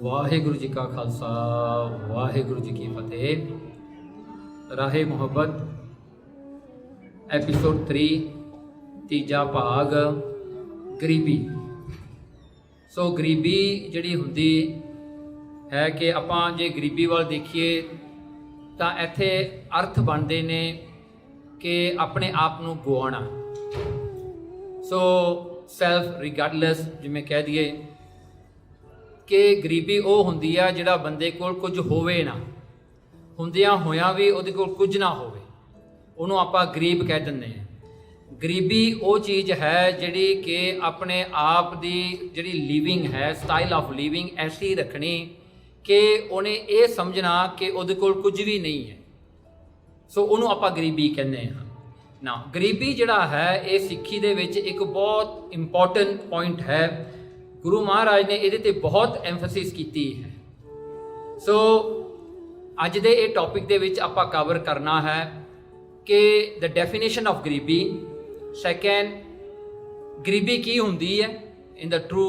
वाहिगुरु जी का खालसा वाहिगुरु जी की फतेह। राहे मुहब्बत एपीसोड 3 तीजा भाग गरीबी। सो गरीबी जिहड़ी हुंदी है कि आपां जे गरीबी वाल देखिए तो इत्थे अर्थ बनते ने कि अपने आप नूं गुआना। सो सैल्फ रिगार्डलैस जिवें कह दईए कि गरीबी वो हुंदी आ जिहड़ा बंदे कोल कुछ होवे ना, हुंदियां होयां भी उहदे कोल कुछ ना होवे, उहनूं आपां गरीब कह दिंदे हैं। गरीबी वो चीज़ है जिहड़ी कि अपने आप दी जिहड़ी लिविंग है, स्टाइल ऑफ लिविंग ऐसी रखनी कि उन्हें ये समझना कि उहदे कोल कुछ भी नहीं है। सो उहनूं आपां गरीबी कहने हैं ना। गरीबी जिहड़ा है ये सिੱਖੀ दे विच एक बहुत इंपॉर्टेंट पॉइंट है। गुरु महाराज ने ये बहुत एम्फसिस की है। सो अज दे ये टॉपिक दे विच आपां कवर करना है कि the definition of garibi, second गरीबी की हुंदी है इन द ट्रू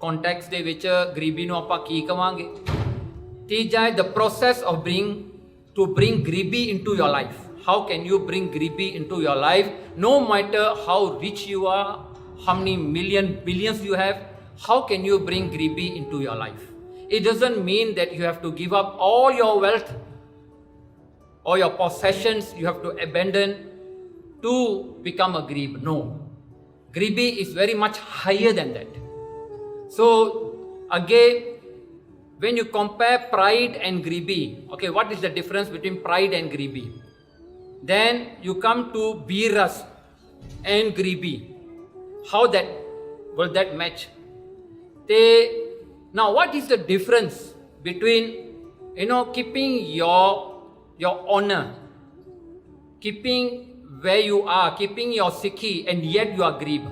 कॉन्टैक्स्ट दे विच गरीबी नूं आपां की कहांगे। तीजा है the process of bring garibi into your life. How can you bring garibi into your life, no matter how rich you are, how many billions you have, how can you bring garibi into your life? It doesn't mean that you have to give up all your wealth or your possessions you have to abandon to become a garib. No, garibi is very much higher than that. So again, when you compare pride and garibi, okay, what is the difference between pride and garibi? Then you come to biras and garibi. How that will that match? Now what is the difference between keeping your honor, keeping where you are, keeping your sikhi, and yet you are garib?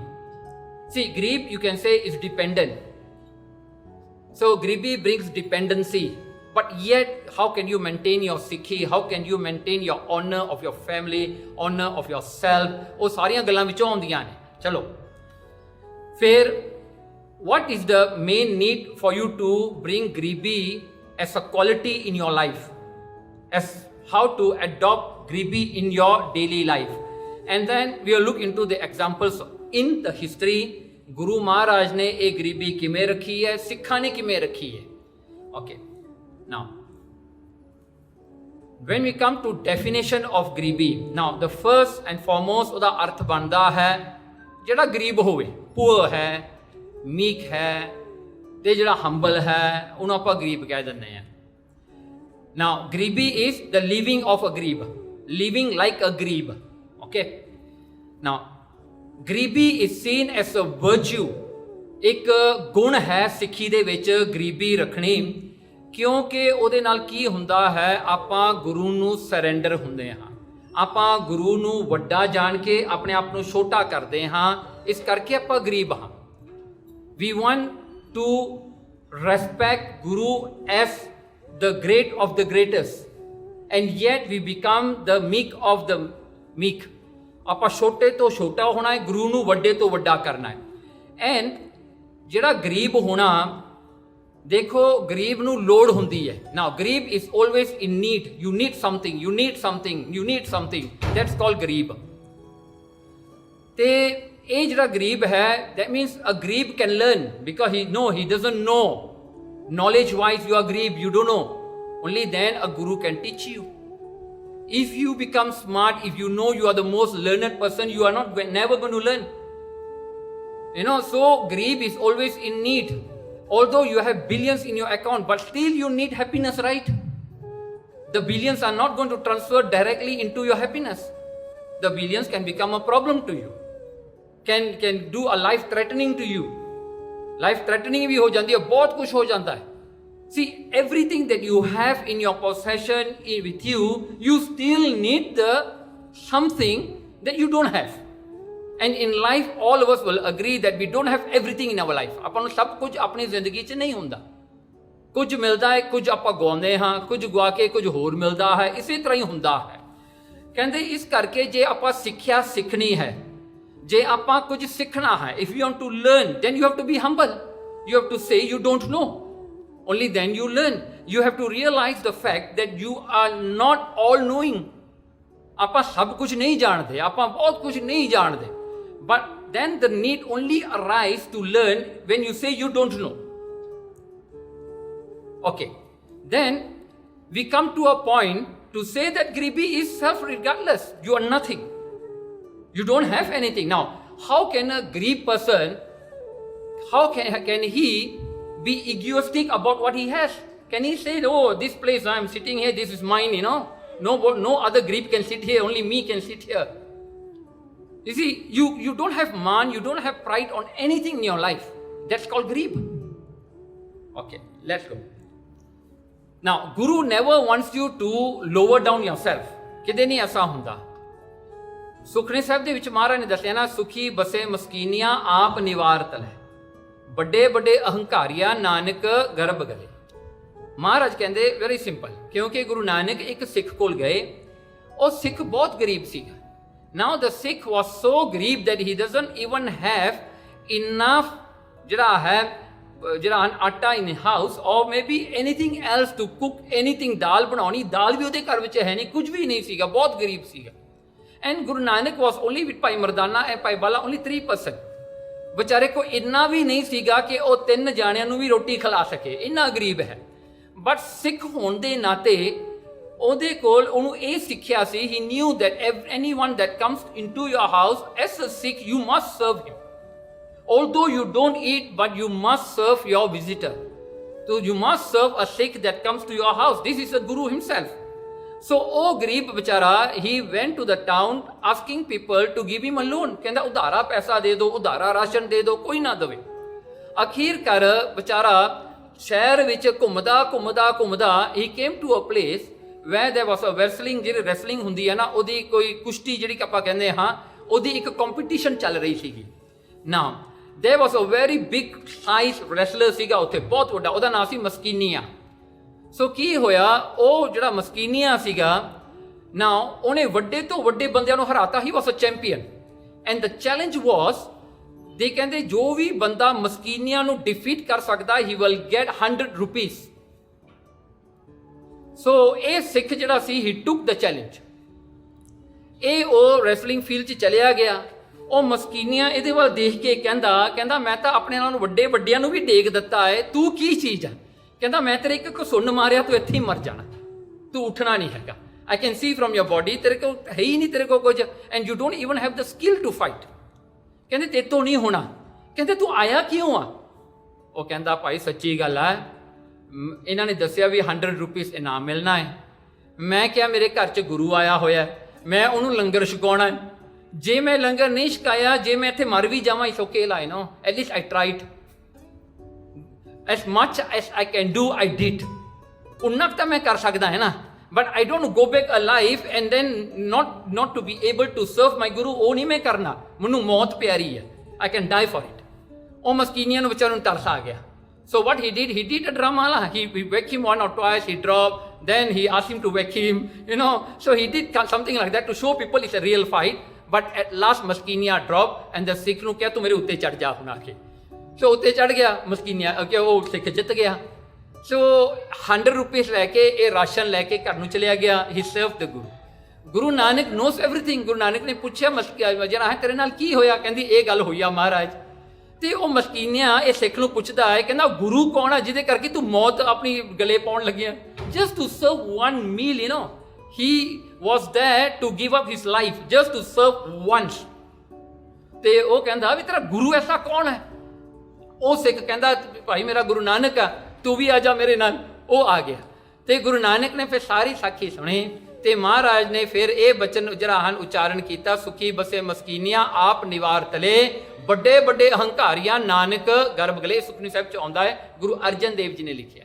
See, garib you can say is dependent. So garibi brings dependency, but yet how can you maintain your sikhi? How can you maintain your honor of your family, honor of yourself? वो सारियां गल्लां विचों आउंदियां ने। चलो फिर what is the main need for you to bring garibi as a quality in your life, as how to adopt garibi in your daily life? And then we will look into the examples in the history. Guru Maharaj ने ये गरीबी किमें रखी है, सिक्खा ने किमें रखी है। Okay, now when we come to definition of garibi, now the first and foremost ਉਹਦਾ अर्थ बनता है ਜਿਹੜਾ गरीब ਹੋਵੇ, पुअर है, मीक है, ਤੇ ਜਿਹੜਾ हंबल है ਉਹਨੂੰ ਆਪਾਂ गरीब ਕਹਿ ਦਿੰਦੇ हैं। Now गरीबी is the living of a गरीब, living like a गरीब। Okay, now गरीबी is seen as a virtue, ਇੱਕ ਗੁਣ ਹੈ ਸਿੱਖੀ ਦੇ ਵਿੱਚ ਗਰੀਬੀ ਰੱਖਣੀ, ਕਿਉਂਕਿ ਉਹਦੇ ਨਾਲ ਕੀ ਹੁੰਦਾ ਹੈ, ਆਪਾਂ ਗੁਰੂ ਨੂੰ ਸਰੈਂਡਰ ਹੁੰਦੇ ਹਾਂ, ਆਪਾਂ ਗੁਰੂ ਨੂੰ ਵੱਡਾ ਜਾਣ ਕੇ ਆਪਣੇ ਆਪ ਨੂੰ ਛੋਟਾ ਕਰਦੇ ਹਾਂ, ਇਸ ਕਰਕੇ ਆਪਾਂ ਗਰੀਬ ਹਾਂ। We want to respect Guru as the great of the greatest, and yet we become the meek of the meek. ਆਪਾਂ ਛੋਟੇ ਤੋਂ ਛੋਟਾ ਹੋਣਾ ਹੈ, ਗੁਰੂ ਨੂੰ ਵੱਡੇ ਤੋਂ ਵੱਡਾ ਕਰਨਾ ਹੈ। ਐਂਡ ਜਿਹੜਾ ਗਰੀਬ ਹੋਣਾ, देखो गरीब नू लोड़ हुंदी है। नाउ गरीब is always in need, you need something, you need something, you need something, that's called गरीब। ते ये जिहड़ा गरीब है, that means a garib can learn, because he doesn't know, knowledge wise you are garib, you don't know, only then a guru can teach you. If you become smart, if you know you are the most learned person, you are not never going to learn. So garib is always in need. Although you have billions in your account, but still you need happiness, right? The billions are not going to transfer directly into your happiness. The billions can become a problem to you, can do a life threatening to you. Life threatening भी हो जाती है, बहुत कुछ हो जाता है। See, everything that you have in your possession with you, you still need the something that you don't have. And in life all of us will agree that we don't have everything in our life. ਆਪਾਂ ਨੂੰ ਸਭ ਕੁਝ ਆਪਣੀ ਜ਼ਿੰਦਗੀ 'ਚ ਨਹੀਂ ਹੁੰਦਾ, ਕੁਝ ਮਿਲਦਾ ਹੈ, ਕੁਝ ਆਪਾਂ ਗਵਾਉਂਦੇ ਹਾਂ, ਕੁਝ ਗਵਾ ਕੇ ਕੁਝ ਹੋਰ ਮਿਲਦਾ ਹੈ, ਇਸੇ ਤਰ੍ਹਾਂ ਹੀ ਹੁੰਦਾ ਹੈ। ਕਹਿੰਦੇ ਇਸ ਕਰਕੇ ਜੇ ਆਪਾਂ ਸਿੱਖਿਆ ਸਿੱਖਣੀ ਹੈ, ਜੇ ਆਪਾਂ ਕੁਝ ਸਿੱਖਣਾ ਹੈ, if you want to learn, then you have to be humble, you have to say you don't know, only then you learn. You have to realize the fact that you are not all knowing. ਆਪਾਂ ਸਭ ਕੁਝ ਨਹੀਂ ਜਾਣਦੇ, ਆਪਾਂ ਬਹੁਤ ਕੁਝ ਨਹੀਂ ਜਾਣਦੇ, but then the need only arise to learn when you say you don't know. Okay, then we come to a point to say that Gribi is self-regardless. You are nothing. You don't have anything. Now, how can a Grib person, how can he be egoistic about what he has? Can he say, oh, this place I'm sitting here, this is mine, you know? No other Grib can sit here, only me can sit here. You see, you don't have man, you don't have pride on anything in your life. That's called Grib. Okay, let's go. Now, Guru never wants you to lower down yourself. ਕਿਤੇ ਨਹੀਂ ਐਸਾ ਹੁੰਦਾ। ਸੁਖਨੇ ਸਾਹਿਬ ਦੇ ਵਿੱਚ ਮਹਾਰਾਜ ਨੇ ਦੱਸਿਆ ਨਾ, ਸੁਖੀ ਬਸੇ ਮਸਕੀਨੀਆਂ ਆਪ ਨਿਵਾਰਤ ਲੈ, ਵੱਡੇ ਵੱਡੇ ਅਹੰਕਾਰੀਆ ਨਾਨਕ ਗਰਭ ਗਲੇ। ਮਹਾਰਾਜ ਕਹਿੰਦੇ ਵੈਰੀ ਸਿੰਪਲ, ਕਿਉਂਕਿ ਗੁਰੂ ਨਾਨਕ ਇੱਕ ਸਿੱਖ ਕੋਲ ਗਏ, ਉਹ ਸਿੱਖ ਬਹੁਤ ਗਰੀਬ ਸੀਗਾ। ਨਾਓ ਦ ਸਿੱਖ was so garib that he doesn't even have enough ਜਿਹੜਾ atta in house or may be anything else to cook anything. ਦਾਲ ਬਣਾਉਣੀ, ਦਾਲ ਵੀ ਉਹਦੇ ਘਰ ਵਿੱਚ ਹੈ ਨਹੀਂ, ਕੁਝ ਵੀ ਨਹੀਂ ਸੀਗਾ, ਬਹੁਤ ਗਰੀਬ ਸੀਗਾ। And Guru Nanak was only with Bhai Mardana and Bhai Bala, only 3 person. ਵਿਚਾਰੇ ਕੋ ਇੰਨਾ ਵੀ ਨਹੀਂ ਸੀਗਾ ਕਿ ਉਹ 3 ਜਾਣਿਆਂ ਨੂੰ ਵੀ ਰੋਟੀ ਖਿਲਾ ਸਕੇ, ਇੰਨਾ ਗਰੀਬ ਹੈ। ਬਟ ਸਿੱਖ ਹੋਣ ਦੇ ਨਾਤੇ ਉਹਦੇ ਕੋਲ ਉਹਨੂੰ ਇਹ ਸਿੱਖਿਆ ਸੀ, he knew that anyone that comes into your house as a Sikh you must serve him. Although you don't eat, but you must serve your visitor. So you must serve a Sikh that comes to your house. This is a Guru himself. So, oh Garib Bichara, he went to the town asking people to give him a loan. Kehanda udhara paisa de do, udhara ration de do, koi na dave. Akhir kar Bichara ਸ਼ਹਿਰ ਵਿੱਚ ਘੁੰਮਦਾ he came to a place where there was a wrestling, ਜਿਹੜੀ wrestling ਹੁੰਦੀ ਹੈ ਨਾ, ਉਹਦੀ ਕੋਈ ਕੁਸ਼ਤੀ ਜਿਹੜੀ ਆਪਾਂ ਕਹਿੰਦੇ ਹਾਂ, ਉਹਦੀ ਇੱਕ ਕੰਪੀਟੀਸ਼ਨ ਚੱਲ ਰਹੀ ਸੀਗੀ। Now, there was a very big size wrestler ਸੀਗਾ ਉੱਥੇ, ਬਹੁਤ ਵੱਡਾ, ਉਹਦਾ ਨਾਮ ਸੀ ਮਸਕੀਨੀਆ। ਸੋ ਕੀ ਹੋਇਆ, ਉਹ ਜਿਹੜਾ ਮਸਕੀਨੀਆ ਸੀਗਾ ਨਾ, ਉਹਨੇ ਵੱਡੇ ਤੋਂ ਵੱਡੇ ਬੰਦਿਆਂ ਨੂੰ ਹਰਾਤਾ। ਹੀ ਵਾਸ ਅ ਚੈਂਪੀਅਨ ਐਂਡ ਦ ਚੈਲੰਜ ਵਾਸ, ਦੇ ਕਹਿੰਦੇ ਜੋ ਵੀ ਬੰਦਾ ਮਸਕੀਨੀਆ ਨੂੰ ਡਿਫੀਟ ਕਰ ਸਕਦਾ, ਹੀ ਵਿਲ ਗੈਟ 100 ਰੁਪੀਸ। ਸੋ ਇਹ ਸਿੱਖ ਜਿਹੜਾ ਸੀ, ਹੀ ਟੁੱਕ ਦ ਚੈਲੰਜ। ਇਹ ਉਹ ਰੈਸਲਿੰਗ ਫੀਲਡ 'ਚ ਚਲਿਆ ਗਿਆ। ਉਹ ਮਸਕੀਨੀਆਂ ਇਹਦੇ ਵੱਲ ਦੇਖ ਕੇ ਕਹਿੰਦਾ ਮੈਂ ਤਾਂ ਆਪਣੇ ਨਾਲੋਂ ਵੱਡਿਆਂ ਨੂੰ ਵੀ ਡੇਗ ਦਿੱਤਾ ਹੈ, ਤੂੰ ਕੀ ਚੀਜ਼ ਆ? ਕਹਿੰਦਾ ਮੈਂ ਤੇਰੇ ਇੱਕ ਘਸੁੰਨ ਮਾਰਿਆ, ਤੂੰ ਇੱਥੇ ਹੀ ਮਰ ਜਾਣਾ, ਤੂੰ ਉੱਠਣਾ ਨਹੀਂ ਹੈਗਾ। I can see from your body, ਤੇਰੇ ਕੋਲ ਹੈ ਹੀ ਨਹੀਂ ਤੇਰੇ ਕੋਲ ਕੁਝ, and you don't even have the skill to fight. ਕਹਿੰਦੇ ਤੇਰੇ ਤੋਂ ਨਹੀਂ ਹੋਣਾ। ਕਹਿੰਦੇ ਤੂੰ ਆਇਆ ਕਿਉਂ ਆ? ਉਹ ਕਹਿੰਦਾ ਭਾਈ ਸੱਚੀ ਗੱਲ ਹੈ, ਇਹਨਾਂ ਨੇ ਦੱਸਿਆ ਵੀ 100 ਰੁਪੀਸ ਇਨਾਮ ਮਿਲਣਾ ਹੈ। ਮੈਂ ਕਿਹਾ ਮੇਰੇ ਘਰ 'ਚ ਗੁਰੂ ਆਇਆ ਹੋਇਆ, ਮੈਂ ਉਹਨੂੰ ਲੰਗਰ ਛਕਾਉਣਾ ਹੈ। ਜੇ ਮੈਂ ਲੰਗਰ ਨਹੀਂ ਛਕਾਇਆ, ਜੇ ਮੈਂ ਇੱਥੇ ਮਰ ਵੀ ਜਾਵਾਂ, ਇਟਸ ਓਕੇ, ਲਾਈ no, at least I tried, as much as I can do I did. ਉਨਾ ਕੁ ਤਾਂ ਮੈਂ ਕਰ ਸਕਦਾ ਹੈ ਨਾ, but I don't go back alive and then not to be able to serve my guru। ਉਹ ਨਹੀਂ ਮੈਂ ਕਰਨਾ, ਮੈਨੂੰ ਮੌਤ ਪਿਆਰੀ ਹੈ, I can die for it. ਉਹ ਮਸਕੀਨੀਆਂ ਨੂੰ ਵਿਚਾਰਿਆਂ ਨੂੰ ਤਰਸ ਆ ਗਿਆ। So what he did a drama. He wake him 1 or twice, he dropped, then he asked him to wake him, you know. So he did something like that to show people it's a real fight. But at last Maskinia dropped and the Sikh ਨੂੰ ਕਿਹਾ ਤੂੰ ਮੇਰੇ ਉੱਤੇ ਚੜ ਜਾ ਹੁਣ ਆ ਕੇ। ਸੋ ਉੱਤੇ ਚੜ ਗਿਆ ਮਸਕੀਨੀਆ, ਅੱਗੇ ਉਹ ਸਿੱਖ ਜਿੱਤ ਗਿਆ। ਸੋ 100 ਰੁਪੀਸ ਲੈ ਕੇ ਇਹ ਰਾਸ਼ਨ ਲੈ ਕੇ ਘਰ ਨੂੰ ਚਲਿਆ ਗਿਆ। ਹੀ ਸਰਵ ਦ ਗੁਰੂ। Guru Nanak knows everything. ਗੁਰੂ ਨਾਨਕ ਨੇ ਪੁੱਛਿਆ ਜਿਹੜਾ ਹੈ ਤੇਰੇ ਨਾਲ ਕੀ ਹੋਇਆ? ਕਹਿੰਦੀ ਇਹ ਗੱਲ ਹੋਈ ਆ ਮਹਾਰਾਜ। ਤੇ ਉਹ ਮਸਕੀਨੀਆ ਇਹ ਸਿੱਖ ਨੂੰ ਪੁੱਛਦਾ ਹੈ, ਕਹਿੰਦਾ ਗੁਰੂ ਕੌਣ ਆ ਜਿਹਦੇ ਕਰਕੇ ਤੂੰ ਮੌਤ ਆਪਣੀ ਗਲੇ ਪਾਉਣ ਲੱਗਿਆ? Just to serve 1 meal, you know. He was there to give up his life just to serve once. ਤੇ ਉਹ ਕਹਿੰਦਾ ਵੀ ਤੇਰਾ ਗੁਰੂ ਐਸਾ ਕੌਣ ਹੈ? ਉਹ ਸਿੱਖ ਕਹਿੰਦਾ ਭਾਈ ਮੇਰਾ ਗੁਰੂ ਨਾਨਕ ਆ, ਤੂੰ ਵੀ ਆ ਜਾ ਮੇਰੇ ਨਾਲ। ਉਹ ਆ ਗਿਆ ਤੇ ਗੁਰੂ ਨਾਨਕ ਨੇ ਫਿਰ ਸਾਰੀ ਸਾਖੀ ਸੁਣੀ ਤੇ ਮਹਾਰਾਜ ਨੇ ਫਿਰ ਇਹ ਬਚਨ ਜਿਹੜਾ ਹਨ ਉਚਾਰਨ ਕੀਤਾ, ਸੁਖੀ ਬਸੇ ਮਸਕੀਨੀਆਂ ਆਪ ਨਿਵਾਰ ਤਲੇ, ਵੱਡੇ ਵੱਡੇ ਅਹੰਕਾਰੀਆਂ ਨਾਨਕ ਗਰਭ ਗਲੇ। ਸੁਖਨੀ ਸਾਹਿਬ ਚ ਆਉਂਦਾ ਹੈ, ਗੁਰੂ ਅਰਜਨ ਦੇਵ ਜੀ ਨੇ ਲਿਖਿਆ।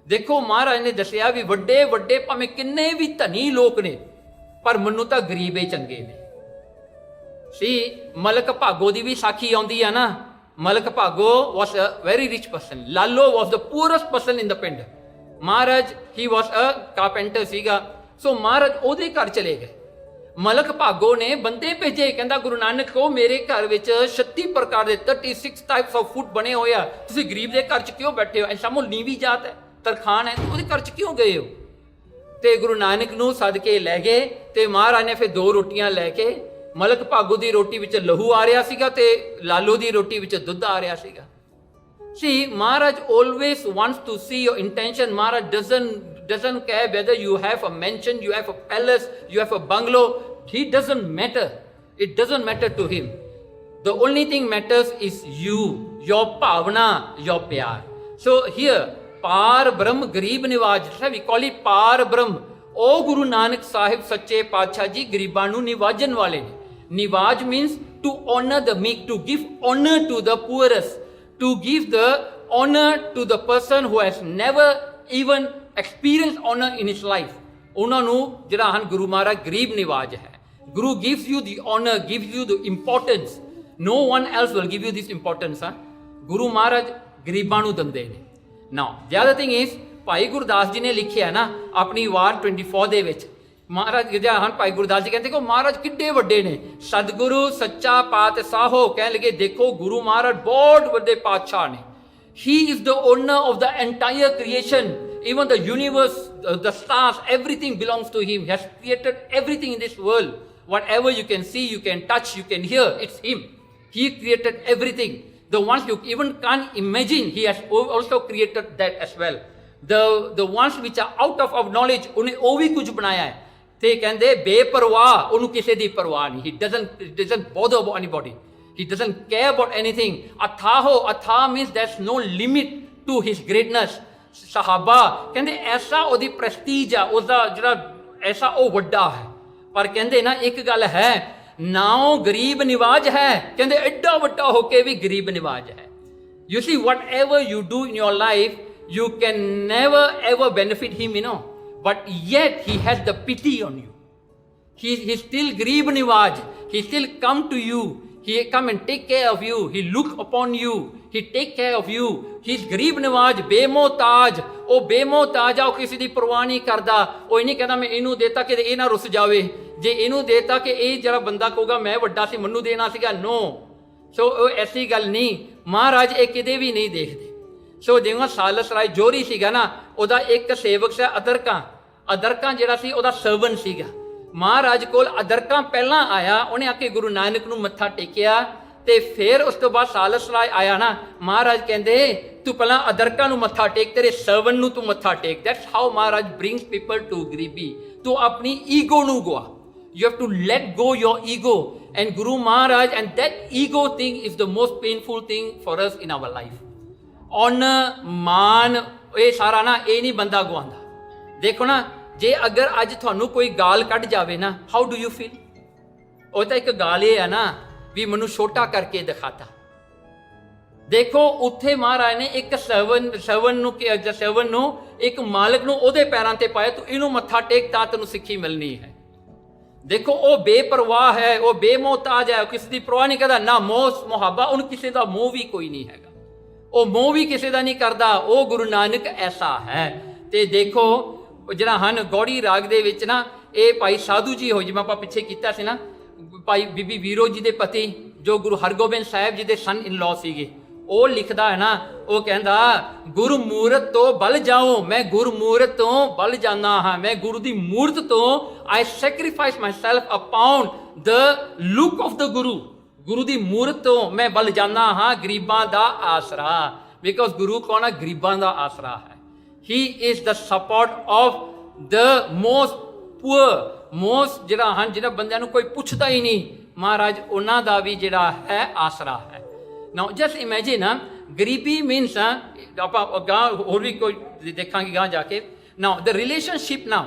ਦੇਖੋ ਮਹਾਰਾਜ ਨੇ ਦੱਸਿਆ ਵੀ ਵੱਡੇ ਭਾਵੇਂ ਕਿੰਨੇ ਵੀ ਧਨੀ ਲੋਕ ਨੇ, ਪਰ ਮੈਨੂੰ ਤਾਂ ਗਰੀਬੇ ਚੰਗੇ ਨੇ। ਸੀ ਮਲਕ ਭਾਗੋ ਦੀ ਵੀ ਸਾਖੀ ਆਉਂਦੀ ਆ ਨਾ। Malik Bhago was a very rich person, Lalo was the poorest person in the pind. Maharaj he was a carpenter ਸੀਗਾ। ਸੋ ਮਹਾਰਾਜ ਉਹਦੇ ਘਰ ਚਲੇ ਗਏ। ਮਲਕ ਭਾਗੋ ਨੇ ਬੰਦੇ ਭੇਜੇ, ਕਹਿੰਦਾ ਗੁਰੂ ਨਾਨਕ ਕੋ ਮੇਰੇ ਘਰ ਵਿੱਚ 36 ਪ੍ਰਕਾਰ ਦੇ 36 ਟਾਈਪਸ ਆਫ ਫੂਡ ਬਣੇ ਹੋਏ ਆ, ਤੁਸੀਂ ਗਰੀਬ ਦੇ ਘਰ 'ਚ ਕਿਉਂ ਬੈਠੇ ਹੋ? ਐਸਾ ਮੋ ਨੀਵੀਂ ਜਾਤ ਹੈ, ਤਰਖਾਨ ਹੈ, ਉਹਦੇ ਘਰ 'ਚ ਕਿਉਂ ਗਏ ਹੋ? ਤੇ ਗੁਰੂ ਨਾਨਕ ਨੂੰ ਸੱਦ ਕੇ ਲੈ ਗਏ ਤੇ ਮਹਾਰਾਜ ਨੇ ਫਿਰ 2 ਰੋਟੀਆਂ ਲੈ ਕੇ, ਮਲਕ ਭਾਗੋ ਦੀ ਰੋਟੀ ਵਿੱਚ ਲਹੂ ਆ ਰਿਹਾ ਸੀਗਾ ਤੇ ਲਾਲੋ ਦੀ ਰੋਟੀ ਵਿੱਚ ਦੁੱਧ ਆ ਰਿਹਾ ਸੀਗਾ। See, Maharaj always wants to see your intention. Maharaj doesn't care whether you have a mansion, you have a palace, you have a bungalow. He doesn't matter. It doesn't matter to him. The only thing matters is you, your bhavana, your pyar. So here, Par Brahm Garib Niwaj, we call it Par Brahm. O Guru Nanak Sahib Sache Paatshah Ji Gariban nu niwajan wale ne. Niwaj means to honor the meek, to give honor to the poorest, to give the honor to the person who has never even experienced honor in his life. ਉਹਨਾਂ ਨੂੰ ਜਿਹੜਾ ਹਨ ਗੁਰੂ ਮਹਾਰਾਜ ਗਰੀਬ ਨਿਵਾਜ ਹੈ। Guru gives you the honor, gives you the importance. No one else will give you this importance. Guru Maharaj ਗਰੀਬਾਂ ਨੂੰ ਦਿੰਦੇ ਨੇ। Now, the other thing is, Bhai Gurdas ji ਨੇ ਲਿਖਿਆ ਨਾ ਆਪਣੀ ਵਾਰ 24 ਦੇ ਵਿੱਚ, ਮਹਾਰਾਜ ਜਿਹੜਾ ਹਨ ਭਾਈ ਗੁਰਦਾਸ ਜੀ ਕਹਿੰਦੇ ਕਿ ਮਹਾਰਾਜ ਕਿੱਡੇ ਵੱਡੇ ਨੇ। ਸਤਿਗੁਰੂ ਸੱਚਾ ਪਾਤਸ਼ਾਹੋ ਕਹਿਣ ਲੱਗੇ, ਦੇਖੋ ਗੁਰੂ ਮਹਾਰਾਜ ਬਹੁਤ ਵੱਡੇ ਪਾਤਸ਼ਾਹ ਨੇ। He is the owner of the entire creation, even the universe, the stars, everything belongs to him. He has created everything in this world. Whatever you can see, you can touch, you can hear, it's him. He created everything. The ones you even can't imagine, he has also created that as well. The ones which are out of our knowledge, ਉਹਨੇ ਉਹ ਵੀ ਕੁਝ ਬਣਾਇਆ ਹੈ। ਤੇ ਕਹਿੰਦੇ ਬੇਪਰਵਾਹ, ਉਹਨੂੰ ਕਿਸੇ ਦੀ ਪਰਵਾਹ ਨਹੀਂ। He doesn't bother about anybody. He doesn't care about anything. Athaho, atha means there's no limit to his greatness. Sahaba ਕਹਿੰਦੇ ਐਸਾ ਉਹਦੀ ਪ੍ਰੈਸਟੀਜ ਆ, ਉਹਦਾ ਜਿਹੜਾ ਐਸਾ ਉਹ ਵੱਡਾ ਹੈ। ਪਰ ਕਹਿੰਦੇ ਨਾ ਇੱਕ ਗੱਲ ਹੈ, ਨਾ ਉਹ ਗਰੀਬ ਨਿਵਾਜ ਹੈ, ਕਹਿੰਦੇ ਐਡਾ ਵੱਡਾ ਹੋ ਕੇ ਵੀ ਗਰੀਬ ਨਿਵਾਜ ਹੈ। You see, whatever you do in your life, you can never ever benefit him, but yet he has the pity on you. He still Garib Niwaj. He still come to you. He come and take care of you. He look upon you. He take care of you. He's Garib Niwaj, ਬੇਮੋਹਤਾਜ। ਉਹ ਬੇਮੋਹਤਾਜ ਆ, ਉਹ ਕਿਸੇ ਦੀ ਪਰਵਾਹ ਨਹੀਂ ਕਰਦਾ। ਉਹ ਇਹ ਨਹੀਂ ਕਹਿੰਦਾ ਮੈਂ ਇਹਨੂੰ ਦੇਤਾ ਕਿ ਇਹ ਨਾ ਰੁੱਸ ਜਾਵੇ, ਜੇ ਇਹਨੂੰ ਦੇਤਾ ਕਿ ਇਹ ਜਿਹੜਾ ਬੰਦਾ ਕਹੂਗਾ ਮੈਂ ਵੱਡਾ ਸੀ ਮੈਨੂੰ ਦੇਣਾ ਸੀਗਾ। ਨੋ, ਸੋ ਉਹ ਐਸੀ ਗੱਲ ਨਹੀਂ। ਮਹਾਰਾਜ ਇਹ ਕਿਤੇ ਵੀ ਨਹੀਂ ਦੇਖਦੇ। ਸੋ ਜਿਵੇਂ ਸਾਲਸ ਰਾਏ ਜੋਰੀ ਸੀਗਾ ਨਾ, ਉਹਦਾ ਇੱਕ ਸੇਵਕ ਸੀ ਅਦਰਕਾਂ ਜਿਹੜਾ ਸੀ ਉਹਦਾ ਸਰਵੈਂਟ ਸੀਗਾ। ਮਹਾਰਾਜ ਕੋਲ ਅਦਰਕਾਂ ਪਹਿਲਾਂ ਆਇਆ, ਉਹਨੇ ਆ ਕੇ ਗੁਰੂ ਨਾਨਕ ਨੂੰ ਮੱਥਾ ਟੇਕਿਆ ਤੇ ਫਿਰ ਉਸ ਤੋਂ ਬਾਅਦ ਸਾਲਸ ਰਾਏ ਆਇਆ ਨਾ। ਮਹਾਰਾਜ ਕਹਿੰਦੇ ਤੂੰ ਪਹਿਲਾਂ ਅਦਰਕਾਂ ਨੂੰ ਮੱਥਾ ਟੇਕ, ਤੇਰੇ ਸਰਵੈਂਟ ਨੂੰ ਤੂੰ ਮੱਥਾ ਟੇਕ। That's how Maharaj brings people to garibi. ਤੂੰ ਆਪਣੀ ਈਗੋ ਨੂੰ ਗਵਾ। You have to let go your ego, and Guru Maharaj, and that ego thing is the most painful thing for us in our life. Honor, ਮਾਨ, ਇਹ ਸਾਰਾ ਨਾ ਇਹ ਨਹੀਂ ਬੰਦਾ ਗਵਾਉਂਦਾ। ਦੇਖੋ ਨਾ, ਜੇ ਅਗਰ ਅੱਜ ਤੁਹਾਨੂੰ ਕੋਈ ਗਾਲ ਕੱਢ ਜਾਵੇ ਨਾ, ਹਾਊ ਡੂ ਯੂ ਫੀਲ? ਉਹ ਤਾਂ ਇੱਕ ਗਾਲ ਇਹ ਹੈ ਨਾ ਵੀ ਮੈਨੂੰ ਛੋਟਾ ਕਰਕੇ ਦਿਖਾਤਾ। ਦੇਖੋ ਉੱਥੇ ਮਹਾਰਾਜ ਨੇ ਇੱਕ ਸਰਵਨ ਨੂੰ ਇੱਕ ਮਾਲਕ ਨੂੰ ਉਹਦੇ ਪੈਰਾਂ ਤੇ ਪਾਇਆ, ਤੂੰ ਇਹਨੂੰ ਮੱਥਾ ਟੇਕ ਤਾਂ ਤੈਨੂੰ ਸਿੱਖੀ ਮਿਲਣੀ ਹੈ। ਦੇਖੋ ਉਹ ਬੇਪਰਵਾਹ ਹੈ, ਉਹ ਬੇਮੋਹਤਾਜ ਹੈ, ਉਹ ਕਿਸੇ ਦੀ ਪਰਵਾਹ ਨਹੀਂ ਕਰਦਾ। ਨਾ ਮੋਹ ਮੁਹੱਬਾ, ਉਹਨੂੰ ਕਿਸੇ ਦਾ ਮੋਹ ਵੀ ਕੋਈ ਨਹੀਂ ਹੈਗਾ। ਉਹ ਮੋਹ ਵੀ ਕਿਸੇ ਦਾ ਨਹੀਂ ਕਰਦਾ। ਉਹ ਗੁਰੂ ਨਾਨਕ ਐਸਾ ਹੈ। ਤੇ ਦੇਖੋ ਜਿਹੜਾ ਹਨ ਗੌੜੀ ਰਾਗ ਦੇ ਵਿੱਚ ਨਾ, ਇਹ ਭਾਈ ਸਾਧੂ ਜੀ ਹੋ, ਜਿਵੇਂ ਆਪਾਂ ਪਿੱਛੇ ਕੀਤਾ ਸੀ ਨਾ, ਭਾਈ ਬੀਬੀ ਵੀਰੋ ਜੀ ਦੇ ਪਤੀ ਜੋ ਗੁਰੂ ਹਰਗੋਬਿੰਦ ਸਾਹਿਬ ਜੀ ਦੇ ਸਨ ਇਨ ਲਾਅ ਸੀਗੇ, ਉਹ ਲਿਖਦਾ ਹੈ ਨਾ, ਉਹ ਕਹਿੰਦਾ ਗੁਰਮੂਰਤ ਤੋਂ ਬਲ ਜਾਓ, ਮੈਂ ਗੁਰਮੂਰਤ ਤੋਂ ਬਲ ਜਾਂਦਾ ਹਾਂ। ਮੈਂ ਗੁਰੂ ਦੀ ਮੂਰਤ ਤੋਂ I sacrifice myself upon the look of the guru. ਗੁਰੂ ਦੀ ਮੂਰਤ ਤੋਂ ਮੈਂ ਬਲ ਜਾਂਦਾ ਹਾਂ, ਗਰੀਬਾਂ ਦਾ ਆਸਰਾ। ਬਿਕੋਜ਼ ਗੁਰੂ ਕੌਣ ਹੈ? ਗਰੀਬਾਂ ਦਾ ਆਸਰਾ ਹੈ। ਹੀ is the support of the most poor, most ਜਿਹੜਾ ਹਨ ਜਿਹਨਾਂ ਬੰਦਿਆਂ ਨੂੰ ਕੋਈ ਪੁੱਛਦਾ ਹੀ ਨਹੀਂ, ਮਹਾਰਾਜ ਉਹਨਾਂ ਦਾ ਵੀ ਜਿਹੜਾ ਹੈ ਆਸਰਾ ਹੈ। Now just imagine, ਗਰੀਬੀ means ਆਪਾਂ ਗਾਂ ਹੋਰ ਵੀ ਕੋਈ ਦੇਖਾਂਗੇ ਗਾਂ ਜਾ ਕੇ। Now the relationship now,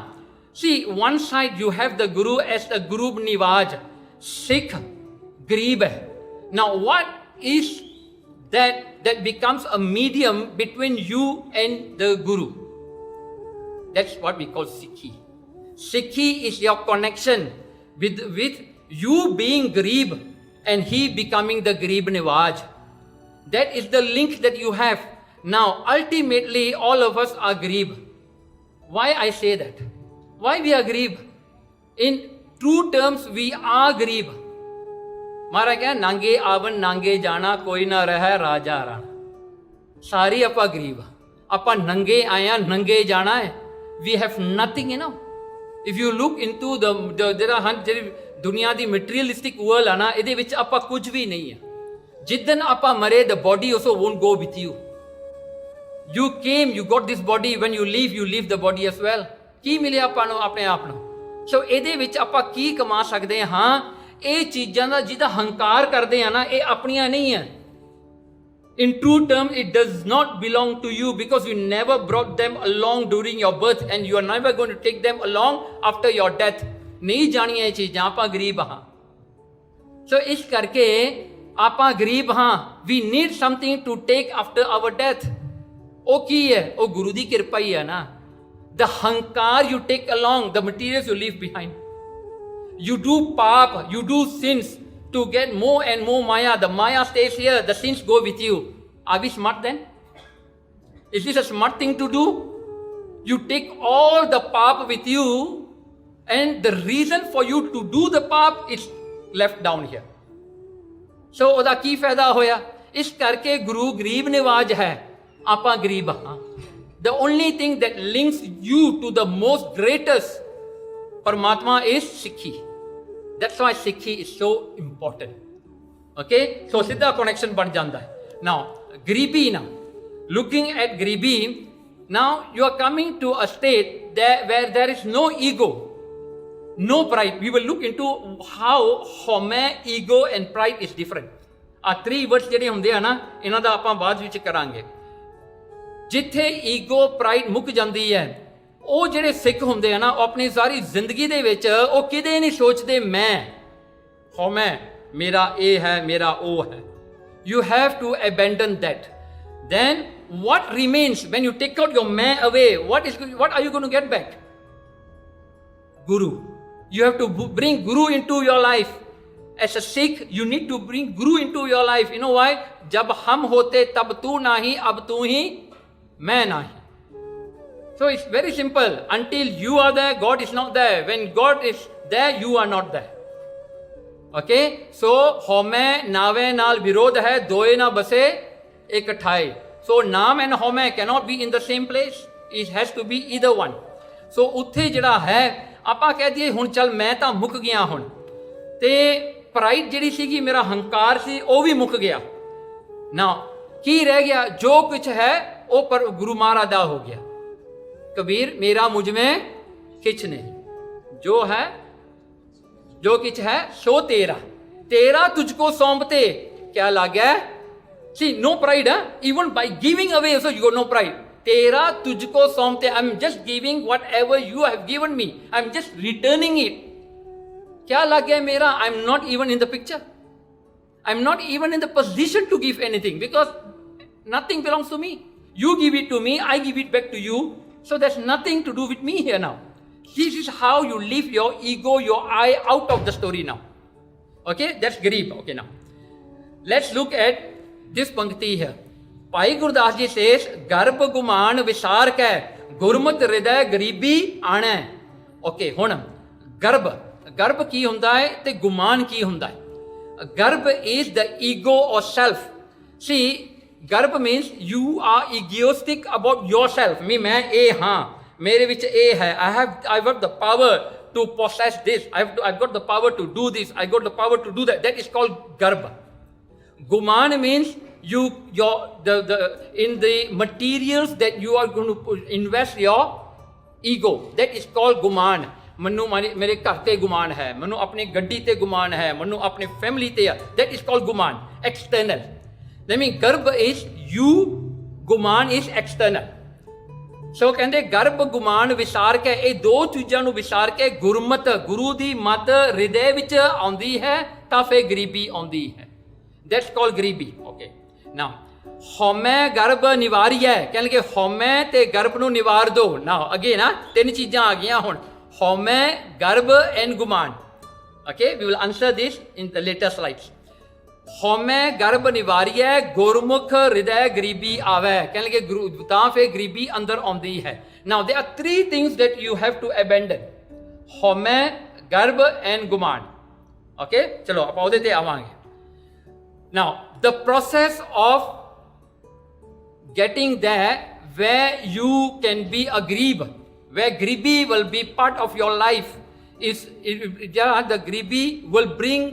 see one side you have the Guru as the Guru Niwaj, Sikh ਗਰੀਬ ਹੈ। Now what is that becomes a medium between you and the Guru? That's what we call Sikhi. Sikhi is your connection with you being Garib and he becoming the Garib Niwaj. That is the link that you have. Now, ultimately, all of us are Garib. Why I say that? Why we are Garib? true terms we are ਗਰੀਬ। ਮਹਾਰਾਜ ਕਹਿੰਦਾ ਨਾਂਗੇ ਆਵਨ ਨਾਂਗੇ ਜਾਣਾ ਕੋਈ ਨਾ ਰਹਿ ਰਾਜਾ ਰਾਣਾ। ਸਾਰੇ ਆਪਾਂ ਗਰੀਬ ਆ, ਆਪਾਂ ਨੰਗੇ ਆਏ ਆ, ਨੰਗੇ ਜਾਣਾ ਹੈ। we have nothing, you know, if you look into ਜਿਹੜਾ ਜਿਹੜੀ ਦੁਨੀਆ ਦੀ ਮਟੀਰੀਅਲਿਸਟਿਕ ਵਰਲਡ ਆ ਨਾ, ਇਹਦੇ ਵਿੱਚ ਆਪਾਂ ਕੁਝ ਵੀ ਨਹੀਂ ਆ। ਜਿੱਦਨ ਆਪਾਂ ਮਰੇ the body also won't go with you. You came, you got this body, when you leave the body as well. ਕੀ ਮਿਲਿਆ ਆਪਾਂ ਨੂੰ ਆਪਣੇ ਆਪ ਨੂੰ? ਸੋ ਇਹਦੇ ਵਿੱਚ ਆਪਾਂ ਕੀ ਕਮਾ ਸਕਦੇ ਹਾਂ? ਇਹ ਚੀਜ਼ਾਂ ਦਾ ਜਿਹਦਾ ਹੰਕਾਰ ਕਰਦੇ ਆ ਨਾ, ਇਹ ਆਪਣੀਆਂ ਨਹੀਂ ਹੈ। In true terms, it does not belong to you because you never brought them along during your birth and you are never going to take them along after your death. ਨਹੀਂ ਜਾਣੀਆਂ ਇਹ ਚੀਜ਼ਾਂ, ਆਪਾਂ ਗਰੀਬ ਹਾਂ। ਸੋ ਇਸ ਕਰਕੇ ਆਪਾਂ ਗਰੀਬ ਹਾਂ। We need something to take after our death. ਉਹ ਕੀ ਹੈ? ਉਹ ਗੁਰੂ ਦੀ ਕਿਰਪਾ ਹੀ ਹੈ ਨਾ। The hankar you take along, the materials you leave behind. You do paap, you do sins to get more and more maya. The maya stays here, the sins go with you. Are we smart then? Is this a smart thing to do? You take all the paap with you and the reason for you to do the paap is left down here. So ਉਹਦਾ ਕੀ ਫਾਇਦਾ ਹੋਇਆ? ਇਸ ਕਰਕੇ ਗੁਰੂ ਗਰੀਬ ਨਿਵਾਜ ਹੈ, ਆਪਾਂ ਗਰੀਬ ਹਾਂ। The only thing that links you to the most greatest Paramatma is Sikhi. That's why Sikhi is so important. Okay? So Siddha connection ban janda hai. Now, Gribi now. Looking at Gribi, now you are coming to a state where there is no ego, no pride. We will look into how home, ego and pride is different. Three words ਜਿਹੜੇ ਹੁੰਦੇ ਆ ਨਾ, ਇਹਨਾਂ ਦਾ ਆਪਾਂ ਬਾਅਦ ਵਿੱਚ ਕਰਾਂਗੇ। ਜਿੱਥੇ ਈਗੋ ਪ੍ਰਾਈਡ ਮੁੱਕ ਜਾਂਦੀ ਹੈ, ਉਹ ਜਿਹੜੇ ਸਿੱਖ ਹੁੰਦੇ ਆ ਨਾ, ਉਹ ਆਪਣੀ ਸਾਰੀ ਜ਼ਿੰਦਗੀ ਦੇ ਵਿੱਚ ਉਹ ਕਿਤੇ ਨਹੀਂ ਸੋਚਦੇ ਮੈਂ ਮੇਰਾ ਇਹ ਹੈ, ਮੇਰਾ ਉਹ ਹੈ। You have to abandon that. Then what remains when you take out your मैं away? What are you going to get back? Guru. You have to bring Guru into your life. As a Sikh, you need to bring Guru into your life. You know why? जब हम होते तब तू नहीं, अब तू ही मैं नहीं. So it's very simple. Until you are there, God is not there. When God is there, you are not there. Okay? So home naave naal virodh hai, doye na base ek thai. So naam and home cannot be in the same place. It has to be either one. So ਉੱਥੇ ਜਿਹੜਾ ਹੈ, ਆਪਾਂ ਕਹਿ ਦਈਏ ਹੁਣ ਚੱਲ ਮੈਂ ਤਾਂ ਮੁੱਕ ਗਿਆ ਹੁਣ, ਤੇ ਪ੍ਰਾਈਡ ਜਿਹੜੀ ਸੀਗੀ, ਮੇਰਾ ਹੰਕਾਰ ਸੀ, ਉਹ ਵੀ ਮੁੱਕ ਗਿਆ ਨਾ। ਕੀ ਰਹਿ ਗਿਆ? ਜੋ ਕੁਛ ਹੈ ਉਹ ਪਰ ਗੁਰੂ ਮਹਾਰਾਜ ਦਾ ਹੋ ਗਿਆ। ਕਬੀਰ ਮੇਰਾ ਮੁਝ में किछ नहीं, जो है जो किछ है सो तेरा, तेरा तुझको सौंपते क्या लागे। See, no pride, even by giving away also you got no pride. तेरा तुझको सौंपते, I'm just giving whatever you have given me, I'm just returning it. क्या लागे मेरा? I'm not even in the picture, I'm not even in the position to give anything because nothing belongs to me. You give it to me, I give it back to you. So there's nothing to do with me here now. This is how you leave your ego, your I out of the story now. Okay, that's Garib. Okay, now let's look at this pankti here. Bhai Gurdas ji says, Garb guman visar kai gurmat hriday garibi aana. Okay, ਹੁਣ ਗਰਭ ਕੀ ਹੁੰਦਾ ਹੈ ਤੇ ਗੁਮਾਨ ਕੀ ਹੁੰਦਾ ਹੈ? ਗਰਭ is the ego or self. See, ਗਰਭ means you are egoistic about yourself. मैं ਇਹ ਹਾਂ, ਮੇਰੇ ਵਿੱਚ ਇਹ ਹੈ, I've got the power to possess this, I've got the power to do this, I got the power to do that. That is called garbh. Guman means in the materials that you are going to invest your ego. That is called guman. ਮੈਨੂੰ ਮੇਰੇ ਘਰ ਤੇ ਗੁਮਾਨ ਹੈ, ਮੈਨੂੰ ਆਪਣੀ ਗੱਡੀ ਤੇ ਗੁਮਾਨ ਹੈ, ਮੈਨੂੰ ਆਪਣੀ ਫੈਮਿਲੀ ਤੇ ਹੈ। That is called guman, external. That means ਗਰਭ is you, ਗੁਮਾਨ is external. ਸੋ ਕਹਿੰਦੇ ਗਰਭ ਗੁਮਾਨ ਵਿਸਾਰ ਕੇ, ਇਹ ਦੋ ਚੀਜ਼ਾਂ ਨੂੰ ਵਿਸਾਰ ਕੇ ਗੁਰਮਤ, ਗੁਰੂ ਦੀ ਮਤ ਹਿਰਦੇ ਵਿੱਚ ਆਉਂਦੀ ਹੈ ਤਾਂ ਫਿਰ ਗਰੀਬੀ ਆਉਂਦੀ ਹੈ। That's called ਗਰੀਬੀ. Okay. Now, ਹਉਮੈ ਗਰਭ ਨਿਵਾਰੀਐ, ਕਹਿੰਦੇ ਹਉਮੈ ਤੇ ਗਰਭ ਨੂੰ ਨਿਵਾਰ ਦੋ। Now again ਨਾ, ਤਿੰਨ ਚੀਜ਼ਾਂ ਆ ਗਈਆਂ ਹੁਣ, ਹਉਮੈ, ਗਰਭ and ਗੁਮਾਨ. Okay, we will answer this in the later slides. ਹਉਮੈ ਗਰਭ ਨਿਵਾਰੀਐ, ਗੁਰਮੁਖ ਹਿਰਦੈ ਗਰੀਬੀ ਆਵੈ, ਕਹਿੰਦੇ ਗੁਰੂ ਤਾਂ ਫਿਰ ਗਰੀਬੀ ਅੰਦਰ ਆਉਂਦੀ ਹੈ। Now there are three things that you have to abandon. ਹਉਮੈ, गर्भ एंड गुमांड। ओके चलो आप ਉਹਦੇ ਤੇ ਆਵਾਂਗੇ। Now the process of getting there where you can be a grib, where gribi will be part of your life is the gribi will bring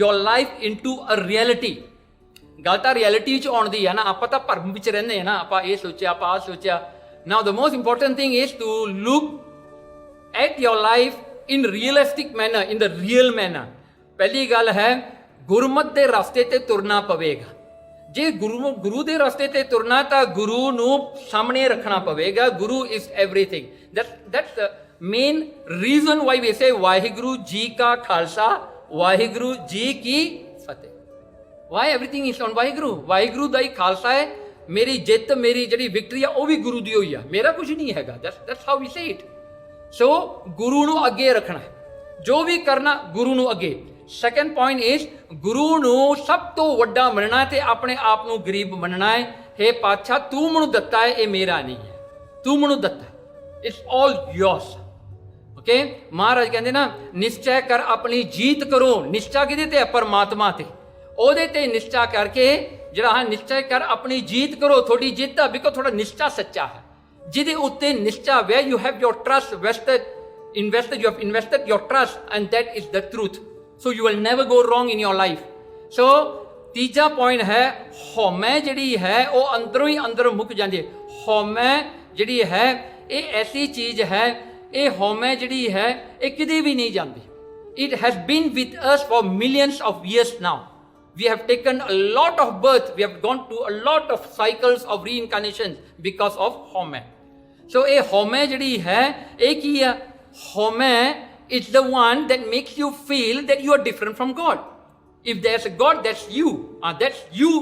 your life into a reality। ਗੱਲ ਤਾਂ reality 'ਚ ਆਉਣ ਦੀ ਹੈ ਨਾ, ਆਪਾਂ ਤਾਂ ਭਰਮ ਵਿੱਚ ਰਹਿੰਦੇ ਹਾਂ ਨਾ, ਆਪਾਂ ਇਹ ਸੋਚਿਆ ਆਪਾਂ ਆਹ ਸੋਚਿਆ। Now the most important thing is to look at your life in realistic manner, in the real manner. ਪਹਿਲੀ ਗੱਲ ਹੈ ਗੁਰਮਤਿ ਦੇ ਰਸਤੇ ਤੇ ਤੁਰਨਾ ਪਵੇਗਾ। ਜੇ ਗੁਰੂ ਦੇ ਰਸਤੇ ਤੇ ਤੁਰਨਾ ਤਾਂ ਗੁਰੂ ਨੂੰ ਸਾਹਮਣੇ ਰੱਖਣਾ ਪਵੇਗਾ। Guru is everything. that's the main reason why we say Waheguru ji ਕਾ ਖਾਲਸਾ ਵਾਹਿਗੁਰੂ ਜੀ ਕੀ ਫਤਿਹ। why everything is on Waheguru. Waheguru ਦਾ ਹੀ ਖਾਲਸਾ ਹੈ, ਮੇਰੀ ਜਿੱਤ ਮੇਰੀ ਜਿਹੜੀ ਵਿਕਟਰੀ ਆ ਉਹ ਵੀ ਗੁਰੂ ਦੀ ਹੋਈ ਆ, ਮੇਰਾ ਕੁਝ ਨਹੀਂ ਹੈਗਾ। that's how we say it। ਸੋ ਗੁਰੂ ਨੂੰ ਅੱਗੇ ਰੱਖਣਾ ਹੈ, ਜੋ ਵੀ ਕਰਨਾ ਗੁਰੂ ਨੂੰ ਅੱਗੇ। ਸੈਕੰਡ ਪੁਆਇੰਟ ਇਜ਼ ਗੁਰੂ ਨੂੰ ਸਭ ਤੋਂ ਵੱਡਾ ਮੰਨਣਾ ਤੇ ਆਪਣੇ ਆਪ ਨੂੰ ਗਰੀਬ ਮੰਨਣਾ ਹੈ। ਹੇ ਪਾਤਸ਼ਾਹ ਤੂੰ ਮੈਨੂੰ ਦਿੱਤਾ ਹੈ, ਇਹ ਮੇਰਾ ਨਹੀਂ ਹੈ, ਤੂੰ ਮੈਨੂੰ ਦਿੱਤਾ, ਇਟਸ ਆਲ ਯੋਰਸ। ਓਕੇ ਮਹਾਰਾਜ ਕਹਿੰਦੇ ਨਾ ਨਿਸ਼ਚੈ ਕਰ ਆਪਣੀ ਜੀਤ ਕਰੋ। ਨਿਸ਼ਚਾ ਕਿਹਦੇ ਤੇ ਹੈ? ਪਰਮਾਤਮਾ ਤੇ। ਉਹਦੇ ਤੇ ਨਿਸ਼ਚਾ ਕਰਕੇ ਜਿਹੜਾ ਹਾਂ ਨਿਸ਼ਚੈ ਕਰ ਆਪਣੀ ਜੀਤ ਕਰੋ, ਤੁਹਾਡੀ ਜਿੱਤ ਆ, ਬਿਕੋ ਤੁਹਾਡਾ ਨਿਸ਼ਚਾ ਸੱਚਾ ਹੈ। ਜਿਹਦੇ ਉੱਤੇ ਨਿਸ਼ਚਾ way you have your trust invested you have invested your trust and that is the truth, so you will never go wrong in your life। so ਤੀਜਾ ਪੁਆਇੰਟ ਹੈ ਹਉਮੈ ਜਿਹੜੀ ਹੈ ਉਹ ਅੰਦਰੋਂ ਹੀ ਅੰਦਰ ਮੁੱਕ ਜਾਂਦੀ ਹੈ। ਹਉਮੈ ਜਿਹੜੀ ਹੈ ਇਹ ਐਸੀ ਚੀਜ਼ ਹੈ, ਇਹ ਹਉਮੈ ਜਿਹੜੀ ਹੈ ਇਹ ਕਿਤੇ ਵੀ ਨਹੀਂ ਜਾਂਦੀ। it has been with us for millions of years now। we have taken a lot of birth, we have gone to a lot of cycles of reincarnations because of ਹਉਮੈ। so ਇਹ ਹਉਮੈ ਜਿਹੜੀ ਹੈ ਇਹ ਕੀ ਆ? ਹਉਮੈ is the one that makes you feel that you are different from God। if there's a God, that's you, that's you।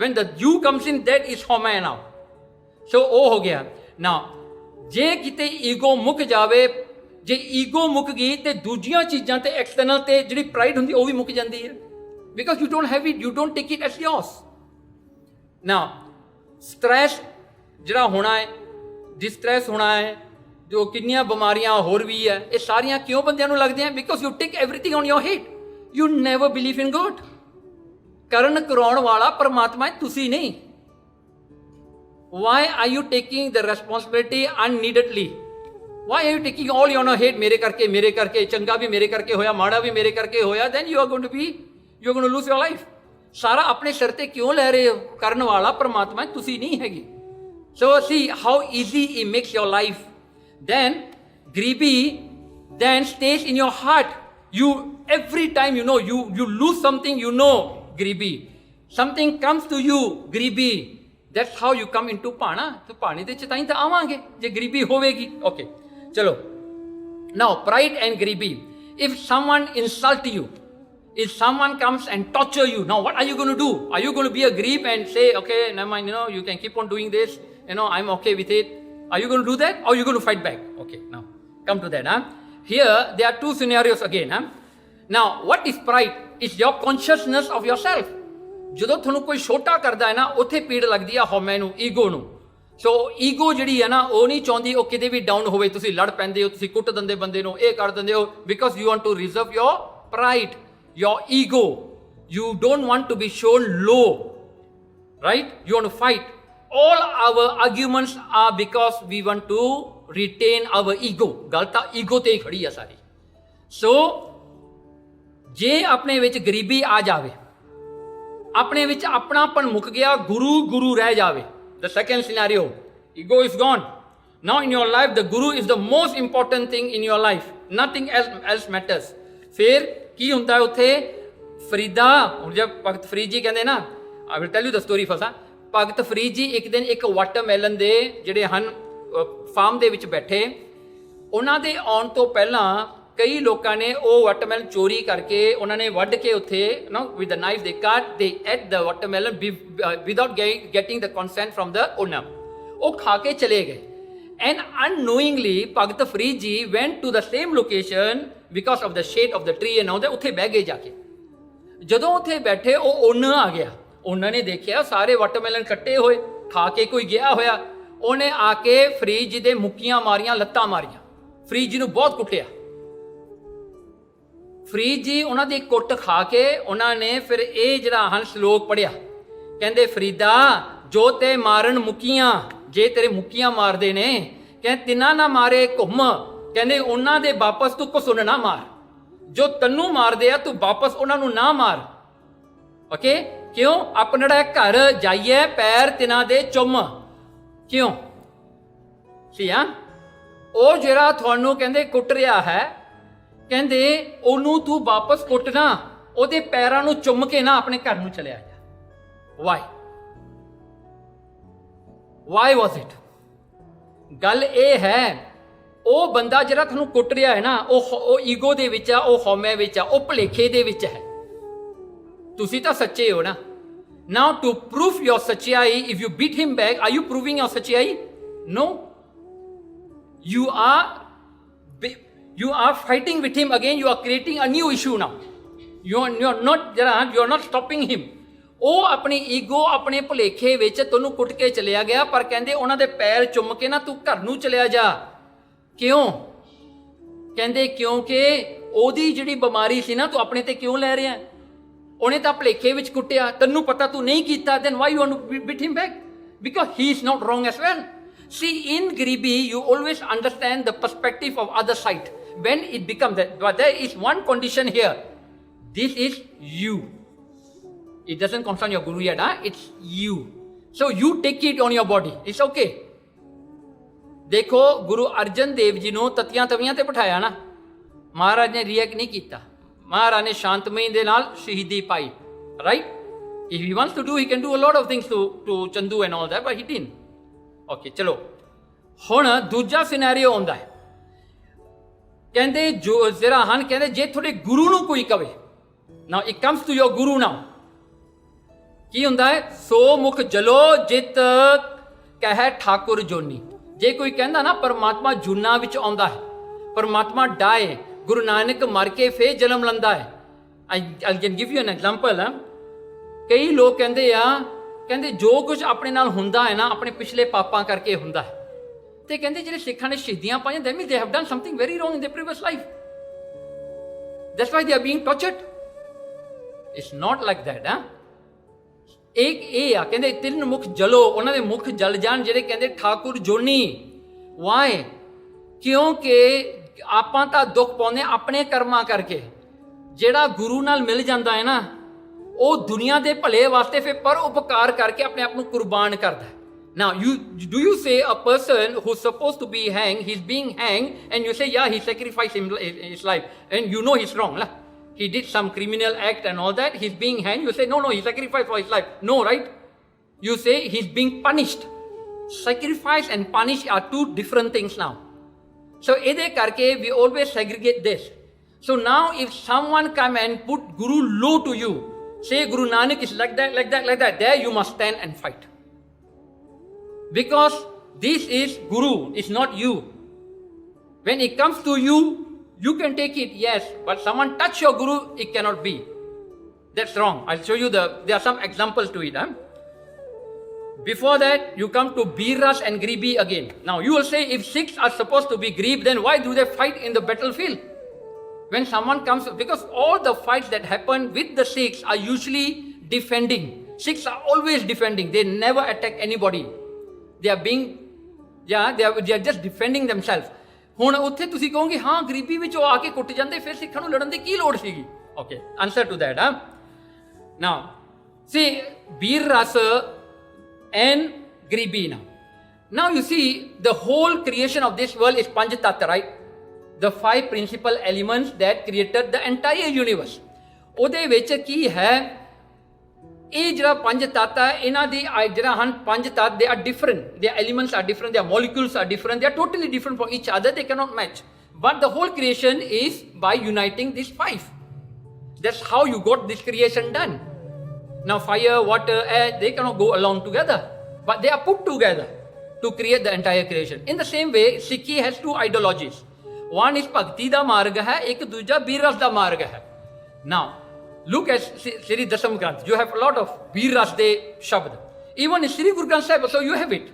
when the you comes in, that is ਹਉਮੈ now। so ਉਹ ਹੋ ਗਿਆ। now ਜੇ ਕਿਤੇ ego ਮੁੱਕ ਜਾਵੇ, ਜੇ ego ਮੁੱਕ ਗਈ ਤੇ ਦੂਜੀਆਂ ਚੀਜ਼ਾਂ ਤੇ ਐਕਸਟਰਨਲ ਤੇ ਜਿਹੜੀ ਪ੍ਰਾਈਡ ਹੁੰਦੀ ਉਹ ਵੀ ਮੁੱਕ ਜਾਂਦੀ ਹੈ। because you don't have it, you don't take it as yours। now stress ਜਿਹੜਾ ਹੋਣਾ ਹੈ, ਡਿਸਟ੍ਰੈਸ ਹੋਣਾ ਹੈ, ਜੋ ਕਿੰਨੀਆਂ ਬਿਮਾਰੀਆਂ ਹੋਰ ਵੀ ਹੈ, ਇਹ ਸਾਰੀਆਂ ਕਿਉਂ ਬੰਦਿਆਂ ਨੂੰ ਲੱਗਦੀਆਂ? Because you take everything on your head, you never believe in god. ਕਰਨ ਕਰਾਉਣ ਵਾਲਾ ਪਰਮਾਤਮਾ ਹੈ, ਤੁਸੀਂ ਨਹੀਂ। Why are you taking the responsibility unneededly? Why are you taking all on your head? ਮੇਰੇ ਕਰਕੇ ਚੰਗਾ ਵੀ ਮੇਰੇ ਕਰਕੇ ਹੋਇਆ, ਮਾੜਾ ਵੀ ਮੇਰੇ ਕਰਕੇ ਹੋਇਆ, then you are going to lose your life. ਸਾਰਾ ਆਪਣੇ ਸਿਰ ਤੇ ਕਿਉਂ ਲੈ ਰਹੇ ਹੋ? ਕਰਨ ਵਾਲਾ ਪਰਮਾਤਮਾ ਹੈ, ਤੁਸੀਂ ਨਹੀਂ ਹੈਗੇ। so see how easy it makes your life। then gribi then stays in your heart। you every time you know you lose something, you know gribi, something comes to you gribi, that's how you come into ਪਾਣਾ। ਤੇ ਪਾਣੀ ਦੇ ਚ ਤਾਂ ਹੀ ਤਾਂ ਆਵਾਂਗੇ ਜੇ ਗਰੀਬੀ ਹੋਵੇਗੀ। ਓਕੇ ਚਲੋ now pride and gribi। if someone insult you, if someone comes and torture you, now what are you going to do? Are you going to be a grib and say okay never mind, you can keep on doing this, I'm okay with it? Are you going to do that, or are you going to fight back? okay now come to that। here there are two scenarios again। now what is pride? is your consciousness of yourself। ਜਦੋਂ ਤੁਹਾਨੂੰ ਕੋਈ ਛੋਟਾ ਕਰਦਾ ਹੈ ਨਾ ਉੱਥੇ ਪੀੜ ਲੱਗਦੀ ਆ ਹਉਮੈ ਨੂੰ, ਈਗੋ ਨੂੰ। ਸੋ ਈਗੋ ਜਿਹੜੀ ਹੈ ਨਾ ਉਹ ਨਹੀਂ ਚਾਹੁੰਦੀ ਉਹ ਕਿਤੇ ਵੀ ਡਾਊਨ ਹੋਵੇ। ਤੁਸੀਂ ਲੜ ਪੈਂਦੇ ਹੋ, ਤੁਸੀਂ ਕੁੱਟ ਦਿੰਦੇ ਬੰਦੇ ਨੂੰ, ਇਹ ਕਰ ਦਿੰਦੇ ਹੋ, because you want to reserve your pride, your ego। you don't want to be shown low, right? you want to fight। all our arguments are because we want to retain our ego। ਗੱਲ ਤਾਂ ego ਤੇ ਹੀ ਖੜੀ ਆ ਸਾਰੀ। ਸੋ ਜੇ ਆਪਣੇ ਵਿੱਚ ਗਰੀਬੀ ਆ ਜਾਵੇ, ਆਪਣੇ ਵਿੱਚ ਆਪਣਾਪਣ ਮੁੱਕ ਗਿਆ, ਗੁਰੂ ਰਹਿ ਜਾਵੇ, the second scenario, ego is gone। now in your life the guru is the most important thing in your life, nothing else matters। ਫਿਰ ਕੀ ਹੁੰਦਾ ਉੱਥੇ? ਫਰੀਦਾ ਹੁਣ ਜਦ ਭਗਤ ਫਰੀਦ ਜੀ ਕਹਿੰਦੇ ਨਾ, I will tell you the story first। ਭਗਤ ਫਰੀਦ ਜੀ ਇੱਕ ਦਿਨ ਇੱਕ ਵਾਟਰਮੈਲਨ ਦੇ ਜਿਹੜੇ ਹਨ ਫਾਰਮ ਦੇ ਵਿੱਚ ਬੈਠੇ, ਉਹਨਾਂ ਦੇ ਆਉਣ ਤੋਂ ਪਹਿਲਾਂ ਕਈ ਲੋਕਾਂ ਨੇ ਉਹ ਵਾਟਰਮੈਲਨ ਚੋਰੀ ਕਰਕੇ ਉਹਨਾਂ ਨੇ ਵੱਢ ਕੇ ਉੱਥੇ ਵਿਦ ਦ ਨਾਈਫ ਦੇ ਕੱਟ, ਦੇ at the watermelon without getting the consent from the owner. ਉਹ ਖਾ ਕੇ ਚਲੇ ਗਏ। And annoyingly Bhagat Farid ji went to the same location because of the shade of the tree and ਉਹਦੇ ਉੱਥੇ ਬਹਿ ਗਏ ਜਾ ਕੇ। ਜਦੋਂ ਉੱਥੇ ਬੈਠੇ ਉਹ ਓਨਰ ਆ ਗਿਆ। ਉਹਨਾਂ ਨੇ ਦੇਖਿਆ ਸਾਰੇ ਵਾਟਰਮੈਲਨ ਕੱਟੇ ਹੋਏ, ਖਾ ਕੇ ਕੋਈ ਗਿਆ ਹੋਇਆ। ਉਹਨੇ ਆ ਕੇ ਫਰੀਦ ਜੀ ਦੇ ਮੁੱਕੀਆਂ ਮਾਰੀਆਂ, ਲੱਤਾਂ ਮਾਰੀਆਂ, ਫਰੀਦ ਜੀ ਨੂੰ ਬਹੁਤ ਕੁੱਟਿਆ। ਫਰੀਦ ਜੀ ਉਹਨਾਂ ਦੀ ਕੁੱਟ ਖਾ ਕੇ ਉਹਨਾਂ ਨੇ ਫਿਰ ਇਹ ਜਿਹੜਾ ਹਨ ਸ਼ਲੋਕ ਪੜਿਆ, ਕਹਿੰਦੇ ਫਰੀਦਾ ਜੋ ਤੇ ਮਾਰਨ ਮੁਕੀਆਂ, ਜੇ ਤੇਰੇ ਮੁਕੀਆਂ ਮਾਰਦੇ ਨੇ, ਕਹਿੰਦੇ ਤਿੰਨਾਂ ਨਾ ਮਾਰੇ ਘੁੰਮ, ਕਹਿੰਦੇ ਉਹਨਾਂ ਦੇ ਵਾਪਸ ਤੂੰ ਘੁਸੁਣ ਨਾ ਮਾਰ, ਜੋ ਤੈਨੂੰ ਮਾਰਦੇ ਆ ਤੂੰ ਵਾਪਸ ਉਹਨਾਂ ਨੂੰ ਨਾ ਮਾਰ। ਓਕੇ, ਕਿਉਂ? ਆਪਣਾ ਘਰ ਜਾਈਏ ਪੈਰ ਤਿਨਾਂ ਦੇ ਚੁੰਮ, ਕਿਉਂ ਸੀ ਆ? ਉਹ ਜਿਹੜਾ ਤੁਹਾਨੂੰ ਕਹਿੰਦੇ ਕੁੱਟ ਰਿਹਾ ਹੈ, ਕਹਿੰਦੇ ਉਹਨੂੰ ਤੂੰ ਵਾਪਸ ਕੁੱਟਣਾ, ਉਹਦੇ ਪੈਰਾਂ ਨੂੰ ਚੁੰਮ ਕੇ ਨਾ ਆਪਣੇ ਘਰ ਨੂੰ ਚਲਿਆ ਜਾ। Why was it? ਗੱਲ ਇਹ ਹੈ, ਉਹ ਬੰਦਾ ਜਿਹੜਾ ਤੁਹਾਨੂੰ ਕੁੱਟ ਰਿਹਾ ਹੈ ਨਾ, ਉਹ ਈਗੋ ਦੇ ਵਿੱਚ ਆ, ਉਹ ਹਉਮੈ ਵਿੱਚ ਆ, ਉਹ ਭੁਲੇਖੇ ਦੇ ਵਿੱਚ ਹੈ। ਤੁਸੀਂ ਤਾਂ ਸੱਚੇ ਹੋ ਨਾ। ਨਾਓ to proof your sachai, if you beat him back, are you proving your sachai? No. You are fighting with him again. You are creating a new issue now. You are not stopping him. ਉਹ ਆਪਣੀ ego, ਆਪਣੇ ਭੁਲੇਖੇ ਵਿੱਚ ਤੁਹਾਨੂੰ ਕੁੱਟ ਕੇ ਚਲਿਆ ਗਿਆ, ਪਰ ਕਹਿੰਦੇ ਉਹਨਾਂ ਦੇ ਪੈਰ ਚੁੰਮ ਕੇ ਨਾ ਤੂੰ ਘਰ ਨੂੰ ਚਲਿਆ ਜਾ। ਕਿਉਂ? ਕਹਿੰਦੇ ਕਿਉਂਕਿ ਉਹਦੀ ਜਿਹੜੀ ਬਿਮਾਰੀ ਸੀ ਨਾ, ਤੂੰ ਆਪਣੇ ਤੇ ਕਿਉਂ ਲੈ ਰਿਹਾ? ਉਹਨੇ ਤਾਂ ਭੁਲੇਖੇ ਵਿੱਚ ਕੁੱਟਿਆ, ਤੈਨੂੰ ਪਤਾ ਤੂੰ ਨਹੀਂ ਕੀਤਾ, then why you want to beat him back? Because he is not wrong as well. See, in Gribi, you always understand the perspective of other side. When it becomes that, but there is one condition here. This is you. It doesn't concern your guru yet, huh? It's you. So you take it on your body. It's okay. देखो, गुरु अर्जन देव जी ਨੂੰ ਤਤੀਆਂ ਤਵੀਆਂ ਤੇ ਬਿਠਾਇਆ ਨਾ, ਮਹਾਰਾਜ ਨੇ react ਨਹੀਂ ਕੀਤਾ। ਮਹਾਰਾਜ ਨੇ ਸ਼ਾਂਤਮਈ ਦੇ ਨਾਲ ਸ਼ਹੀਦੀ ਪਾਈ, right? If he wants to do, he can do a lot of things to Chandu and all that, but he didn't. Okay, ਚਲੋ ਹੁਣ ਦੂਜਾ ਸਿਨੈਰੀਓ ਆਉਂਦਾ ਹੈ। ਕਹਿੰਦੇ ਜੋ ਜਿਹੜਾ ਹਨ, ਕਹਿੰਦੇ ਜੇ ਤੁਹਾਡੇ ਗੁਰੂ ਨੂੰ ਕੋਈ ਕਵੇ, now it comes to your guru, now ਕੀ ਹੁੰਦਾ ਹੈ? ਸੋ ਮੁਖ ਜਲੋ ਜਿਤ ਕਹਿ ਠਾਕੁਰ ਜੋਨੀ। ਜੇ ਕੋਈ ਕਹਿੰਦਾ ਨਾ ਪਰਮਾਤਮਾ ਜੂਨਾ ਵਿੱਚ ਆਉਂਦਾ ਹੈ, ਪਰਮਾਤਮਾ ਡਾਏ, ਗੁਰੂ ਨਾਨਕ ਮਰ ਕੇ ਫੇਰ ਜਨਮ ਲੈਂਦਾ ਹੈ। I can give U N example. ਕਈ ਲੋਕ ਕਹਿੰਦੇ ਆ, ਕਹਿੰਦੇ ਜੋ ਕੁਝ ਆਪਣੇ ਨਾਲ ਹੁੰਦਾ ਹੈ ਨਾ, ਆਪਣੇ ਪਿਛਲੇ ਪਾਪਾਂ ਕਰਕੇ ਹੁੰਦਾ ਹੈ। ਤੇ ਕਹਿੰਦੇ ਜਿਹੜੇ ਸਿੱਖਾਂ ਨੇ ਸ਼ਹੀਦੀਆਂ ਪਾਈਆਂ, that means they have done something very wrong in their previous life. That's why they are being tortured. It's not like that, huh? ਇੱਕ ਇਹ ਆ, ਕਹਿੰਦੇ ਤਿੰਨ ਮੁਖ ਜਲੋ, ਉਹਨਾਂ ਦੇ ਮੁਖ ਜਲ ਜਾਣ, ਜਿਹੜੇ ਕਹਿੰਦੇ ਠਾਕੁਰ ਜੋਨੀ। ਵਾਏ? ਕਿਉਂਕਿ ਆਪਾਂ ਤਾਂ ਦੁੱਖ ਪਾਉਂਦੇ ਆਪਣੇ ਕਰਮਾਂ ਕਰਕੇ। ਜਿਹੜਾ ਗੁਰੂ ਨਾਲ ਮਿਲ ਜਾਂਦਾ ਹੈ ਨਾ, ਉਹ ਦੁਨੀਆ ਦੇ ਭਲੇ ਵਾਸਤੇ ਫਿਰ ਪਰ ਉਪਕਾਰ ਕਰਕੇ ਆਪਣੇ ਆਪ ਨੂੰ ਕੁਰਬਾਨ ਕਰਦਾ ਹੈ। Now, do you say a person who's supposed to be hanged, he's being hanged, and you say, yeah, he sacrificed his life, and you know he's wrong, lah. He did some criminal act and all that, he's being hanged, you say, no, he sacrificed for his life. No, right? You say he's being punished. Sacrifice and punish are two different things now. So, ede karke, we always segregate this. So now, if someone come and put Guru low to you, say Guru Nanak is like that, there you must stand and fight. Because this is Guru, it's not you. When it comes to you, you can take it, yes, but someone touch your Guru, it cannot be. That's wrong. I'll show you there are some examples to it. Huh? Before that, you come to Birras and Gribi again. Now, you will say, if Sikhs are supposed to be grieved, then why do they fight in the battlefield? When someone comes, because all the fights that happen with the Sikhs are usually defending. Sikhs are always defending. They never attack anybody. They are just defending themselves. ਹੁਣ ਉੱਥੇ ਤੁਸੀਂ ਕਹੋਗੇ ਹਾਂ ਗਰੀਬੀ ਵਿੱਚ ਉਹ ਆ ਕੇ ਕੁੱਟ ਜਾਂਦੇ, ਫਿਰ ਸਿੱਖਾਂ ਨੂੰ ਲੜਨ ਦੀ ਕੀ ਲੋੜ ਸੀਗੀ? Okay, answer to that. Now see bir ras and ਗਰੀਬੀ। now you see the whole creation of this world is Panch Tattva, right? The 5 principal elements that created the entire universe. ਉਹਦੇ ਵਿੱਚ ਕੀ ਹੈ? ਇਹ ਜਿਹੜਾ ਪੰਜ ਤੱਤ ਹੈ, ਇਹਨਾਂ ਦੀ ਜਿਹੜਾ ਹਨ ਪੰਜ ਤੱਤ, they are different, their elements are different, their molecules are different, they are totally different from each other, they cannot match, but the whole creation is by uniting these 5. That's how you got this creation done. Now fire, water, air, they cannot go along together, but they are put together to create the entire creation. In the same way, Sikhi has 2 ideologies. One is Bhakti da marg hai, ek dooja Birras da marg hai. Now look at Sri Dasam Granth. You have a lot of Veer Ras De Shabd. Even in Sri Guru Granth Sahib, so you have it.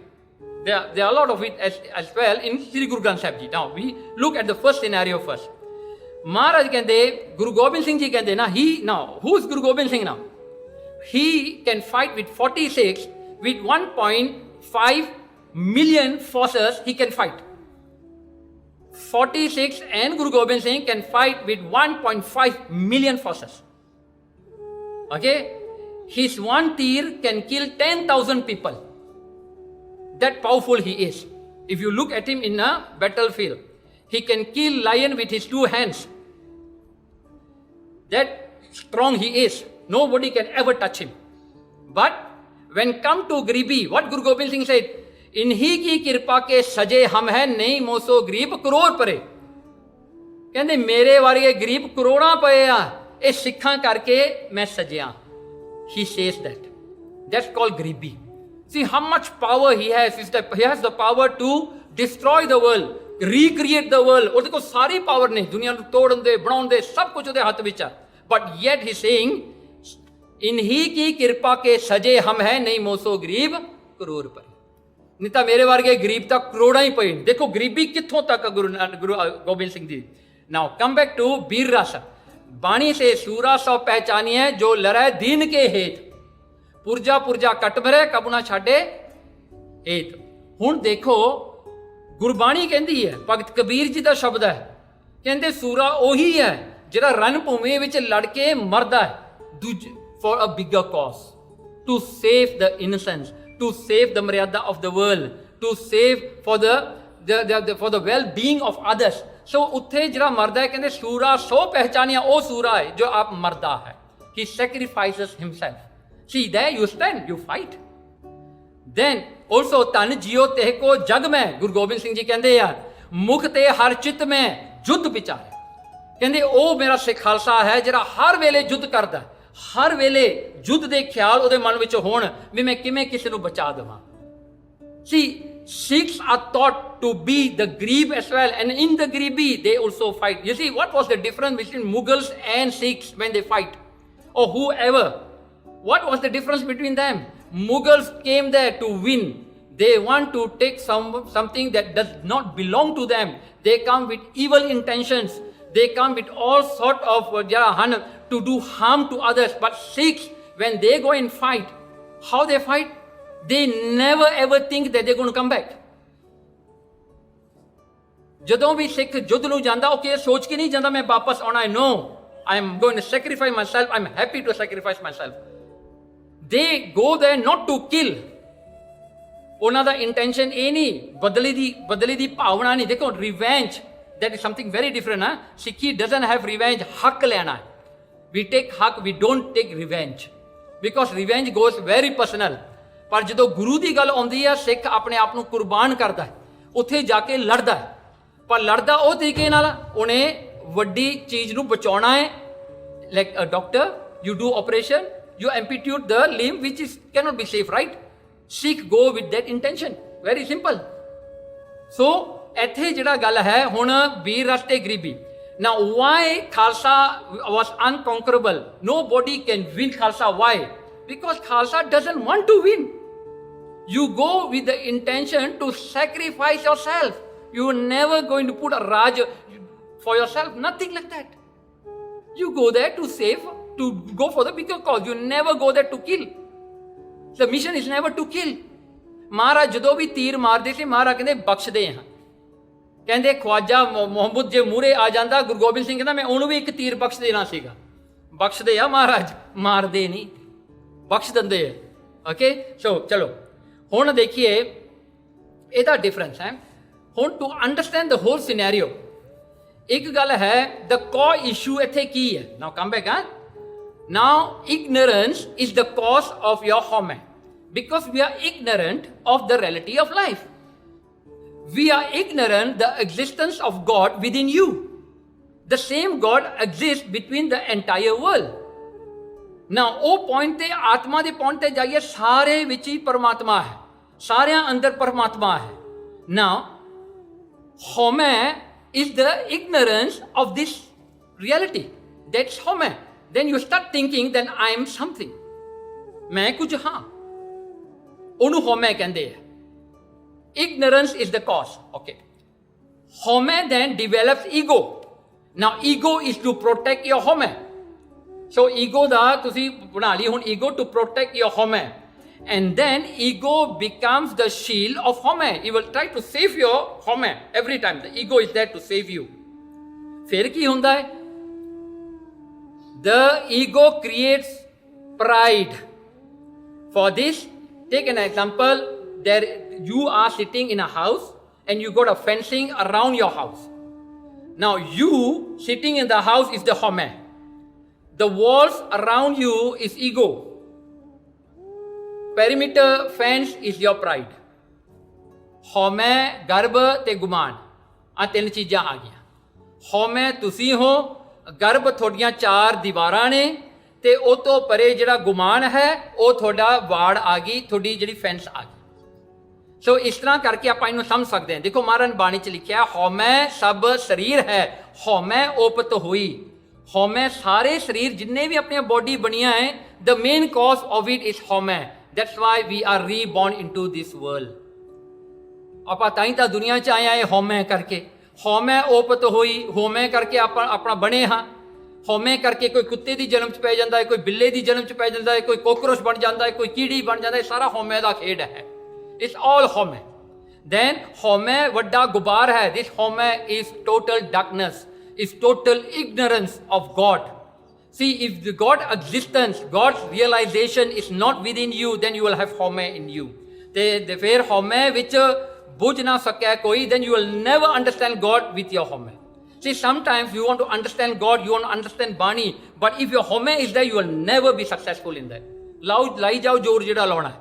There are a lot of it as well in Sri Guru Granth Sahib Ji. Now we look at the first scenario first. महाराज कहते गुरु गोबिंद सिंह जी कहते ना, ही now who is Guru Gobind Singh now, he can fight with 46 with 1.5 million forces. He can fight 46 and Guru Gobind Singh can fight with 1.5 million forces. Okay, his one tir can kill 10,000 people. That powerful he is. If you look at him in a battlefield, he can kill lion with his two hands. That strong he is. Nobody can ever touch him. But when come to Gribi, what Guru Gobind Singh said, इन्हीं की कृपा के सजे हम हैं, नहीं moso गरीब करोड़ परे। कहते मेरे वाले गरीब करोड़ा पए आ, ये सिखा करके मैं सजिया। He says that. That's called Gribi. See how much power he has. He has the power to destroy the world, recreate the world. और देखो सारी पावर ने दुनिया को तोड़न दे, बनाउन दे, सब कुछ उसके हाथ विच है। But yet he's saying, इन्हीं की कृपा के सजे हम हैं, नहीं मोसो गरीब करोड़ परे। नहीं तो मेरे वर्गे गरीब तक करोड़ा ही पे। देखो गरीबी कितों तक Guru Gobind Singh ji. Now come back to बीर रस। बाणी से सूरा सौ पहचानिए, जो लड़े दीन के हेत, पुरजा पुरजा कट मरे कबूना छाडे हेत। हुण देखो गुरबाणी कहती है, भगत कबीर जी का शब्द है, कहते सूरा ओही है जिहड़ा रण भूमि विच लड़ के मरदा है, does for a bigger cause, to save the innocence, to save the maryada of the world, to save for the well-being of others. So उत्थे जरा मरदा है, कहते सूरा सो पहचानिया, ओ सूरा है जो आप मरदा है। He sacrifices himself. See there you stand, you fight. Then also तन जियो तेह को जग में, गुरु गोबिंद सिंह जी कहते यार, मुख ते हर चित में युद्ध विचारे। कहते ओ मेरा सिख खालसा है जरा हर वेले युद्ध करदा है, हर वेले युद्ध दे ख्याल उहदे मन विच होण भी मैं किवें किसे नूं बचा देवां। See, Sikhs are taught to be the Grib as well, and in the Gribi they also fight. You see, what was the difference between Mughals and Sikhs when they fight, or whoever? What was the difference between them? Mughals came there to win. They want to take something that does not belong to them. They come with evil intentions. They come with all sort of to do harm to others. But Sikhs, when they go and fight, how they fight? They never ever think that they're going to come back. ਜਦੋਂ ਵੀ ਸਿੱਖ ਯੁੱਧ ਨੂੰ ਜਾਂਦਾ, ਉਹ ਇਹ ਸੋਚ ਕੇ ਨਹੀਂ ਜਾਂਦਾ ਮੈਂ ਵਾਪਸ ਆਉਣਾ ਹੈ। No, I am going to sacrifice myself. I'm happy to sacrifice myself. They go there not to kill. ਉਹਨਾਂ ਦਾ ਇੰਟੈਂਸ਼ਨ ਇਹ ਨਹੀਂ, ਬਦਲੇ ਦੀ ਭਾਵਨਾ ਨਹੀਂ। ਦੇਖੋ revenge, that is something very different. Sikhi doesn't have revenge. ਹੱਕ ਲੈਣਾ ਹੈ. We take ਹੱਕ, we don't take revenge, because revenge goes very personal. ਪਰ ਜਦੋਂ ਗੁਰੂ ਦੀ ਗੱਲ ਆਉਂਦੀ ਹੈ, ਸਿੱਖ ਆਪਣੇ ਆਪ ਨੂੰ ਕੁਰਬਾਨ ਕਰਦਾ ਹੈ, ਉੱਥੇ ਜਾ ਕੇ ਲੜਦਾ ਹੈ। ਪਰ ਲੜਦਾ ਉਹ ਤਰੀਕੇ ਨਾਲ, ਉਹਨੇ ਵੱਡੀ ਚੀਜ਼ ਨੂੰ ਬਚਾਉਣਾ ਹੈ। Like a doctor, you do operation, you amputate the limb which cannot be safe, right? Sikh go with that intention. Very simple. So ਇੱਥੇ ਜਿਹੜਾ ਗੱਲ ਹੈ ਹੁਣ ਵੀਰ ਰਸ ਤੇ ਗਰੀਬੀ. Now why Khalsa was unconquerable? Nobody can win Khalsa. Why? Because Khalsa doesn't want to win. You go with the intention to sacrifice yourself. You are never going to put a Raj for yourself. Nothing like that. You go there to save, to go for the bigger cause. You never go there to kill. The mission is never to kill. ਮਹਾਰਾਜ ਜਦੋਂ ਵੀ ਤੀਰ ਮਾਰਦੇ ਸੀ, ਮਹਾਰਾਜ ਕਹਿੰਦੇ ਬਖਸ਼ਦੇ ਹਾਂ। ਕਹਿੰਦੇ ਖਵਾਜਾ ਮੁਹੰਮਦ ਜੇ ਮੂਹਰੇ ਆ ਜਾਂਦਾ, ਗੁਰੂ ਗੋਬਿੰਦ ਸਿੰਘ ਕਹਿੰਦਾ ਮੈਂ ਉਹਨੂੰ ਵੀ ਇੱਕ ਤੀਰ ਬਖਸ਼ ਦੇਣਾ ਸੀਗਾ। ਬਖਸ਼ਦੇ ਆ ਮਹਾਰਾਜ, ਮਾਰਦੇ ਨਹੀਂ, ਬਖਸ਼ ਦਿੰਦੇ ਆ। ਓਕੇ, ਸੋ ਚਲੋ ਹੁਣ ਦੇਖੀਏ ਇਹਦਾ ਡਿਫਰੈਂਸ ਹੈ। ਹੁਣ to understand the whole scenario, ਇੱਕ ਗੱਲ ਹੈ ਦ ਕੋ ਇਸ਼ੂ ਇੱਥੇ ਕੀ ਹੈ। Now come back. Now ignorance is the cause of your haumai, because we are ignorant of the reality of life. We are ignorant the existence of God within you. The same God exists between the entire world. Now ਉਹ point ਤੇ, ਆਤਮਾ ਦੇ point ਤੇ ਜਾਈਏ, ਸਾਰੇ ਵਿੱਚ ਹੀ ਪਰਮਾਤਮਾ ਹੈ, ਸਾਰਿਆਂ ਅੰਦਰ ਪਰਮਾਤਮਾ ਹੈ। Now ਹਉਮੈ is the ignorance of this reality. That's ਹਉਮੈ. Then you start thinking that I am something. ਮੈਂ ਕੁਝ ਹਾਂ, ਉਹਨੂੰ ਹਉਮੈ ਕਹਿੰਦੇ ਆ। Ignorance is the cause. Okay. Home then develops ego. Now ego is to protect your home. So ego ਦਾ ਤੁਸੀਂ ਬਣਾ ਲਈ ਹੁਣ ego to protect your home. And then ego becomes the shield of home. It will try to save your home every time. The ego is there to save you. ਫਿਰ ਕੀ ਹੁੰਦਾ ਹੈ? The ego creates pride. For this, take an example. There you are sitting in a house and you got a fencing around your house. Now you sitting in the house is the home. The walls around you is ego. Perimeter fence is your pride. Home, garb te guman. ਆ ਤਿੰਨ ਚੀਜ਼ਾਂ ਆ ਗਈਆਂ. ਹਉਮੈ ਤੁਸੀਂ ਹੋ, ਗਰਭ ਤੁਹਾਡੀਆਂ ਚਾਰ ਦੀਵਾਰਾਂ ਨੇ, ਤੇ ਉਹ ਤੋਂ ਪਰੇ ਜਿਹੜਾ ਗੁਮਾਨ ਹੈ ਉਹ ਤੁਹਾਡਾ ਵਾੜ ਆ ਗਈ, ਤੁਹਾਡੀ ਜਿਹੜੀ ਫੈਂਸ ਆ ਗਈ. ਸੋ ਇਸ ਤਰ੍ਹਾਂ ਕਰਕੇ ਆਪਾਂ ਇਹਨੂੰ ਸਮਝ ਸਕਦੇ ਹਾਂ. ਦੇਖੋ ਮਹਾਰਾਜ ਬਾਣੀ 'ਚ ਲਿਖਿਆ ਹਉਮੈ ਸਭ ਸਰੀਰ ਹੈ, ਹਉਮੈ ਓਪਤ ਹੋਈ. ਹਉਮੈ ਸਾਰੇ ਸਰੀਰ ਜਿੰਨੇ ਵੀ ਆਪਣੀਆਂ ਬੋਡੀ ਬਣੀਆਂ ਹੈ, the main cause of it is haumai. That's why we are reborn into this world. ਆਪਾਂ ਤਾਂ ਹੀ ਤਾਂ ਦੁਨੀਆ 'ਚ ਆਏ ਆਏ ਹਉਮੈ ਕਰਕੇ. ਹਉਮੈ ਓਪਤ ਹੋਈ, ਹਉਮੈ ਕਰਕੇ ਆਪਾਂ ਆਪਣਾ ਬਣੇ ਹਾਂ. ਹਉਮੈ ਕਰਕੇ ਕੋਈ ਕੁੱਤੇ ਦੀ ਜਨਮ 'ਚ ਪੈ ਜਾਂਦਾ ਹੈ, ਕੋਈ ਬਿੱਲੇ ਦੀ ਜਨਮ 'ਚ ਪੈ ਜਾਂਦਾ ਹੈ, ਕੋਈ ਕੋਕਰੋਚ ਬਣ ਜਾਂਦਾ ਹੈ, ਕੋਈ ਕੀੜੀ ਬਣ ਜਾਂਦਾ ਹੈ. ਸਾਰਾ ਹਉਮੈ ਦਾ ਖੇਡ ਹੈ. ਇਟਸ ਆਲ ਹਉਮੈ. ਦੈਨ ਹਉਮੈ ਵੱਡਾ ਗੁਬਾਰ ਹੈ. ਦਿਸ ਹਉਮੈ is total darkness, is total ignorance of God. See, if the God existence, God's realization is not within you, then you will have home in you. ਤੇ ਫਿਰ ਹਉਮੈ ਵਿੱਚ ਬੁੱਝ ਨਾ ਸਕਿਆ ਕੋਈ, then you will never understand God with your home. See, sometimes you want to understand God, you want to understand Bani, but if your home is there, you will never be successful in that. ਲਾਈ ਜਾਓ ਜ਼ੋਰ ਜਿਹੜਾ ਲਾਉਣਾ ਹੈ.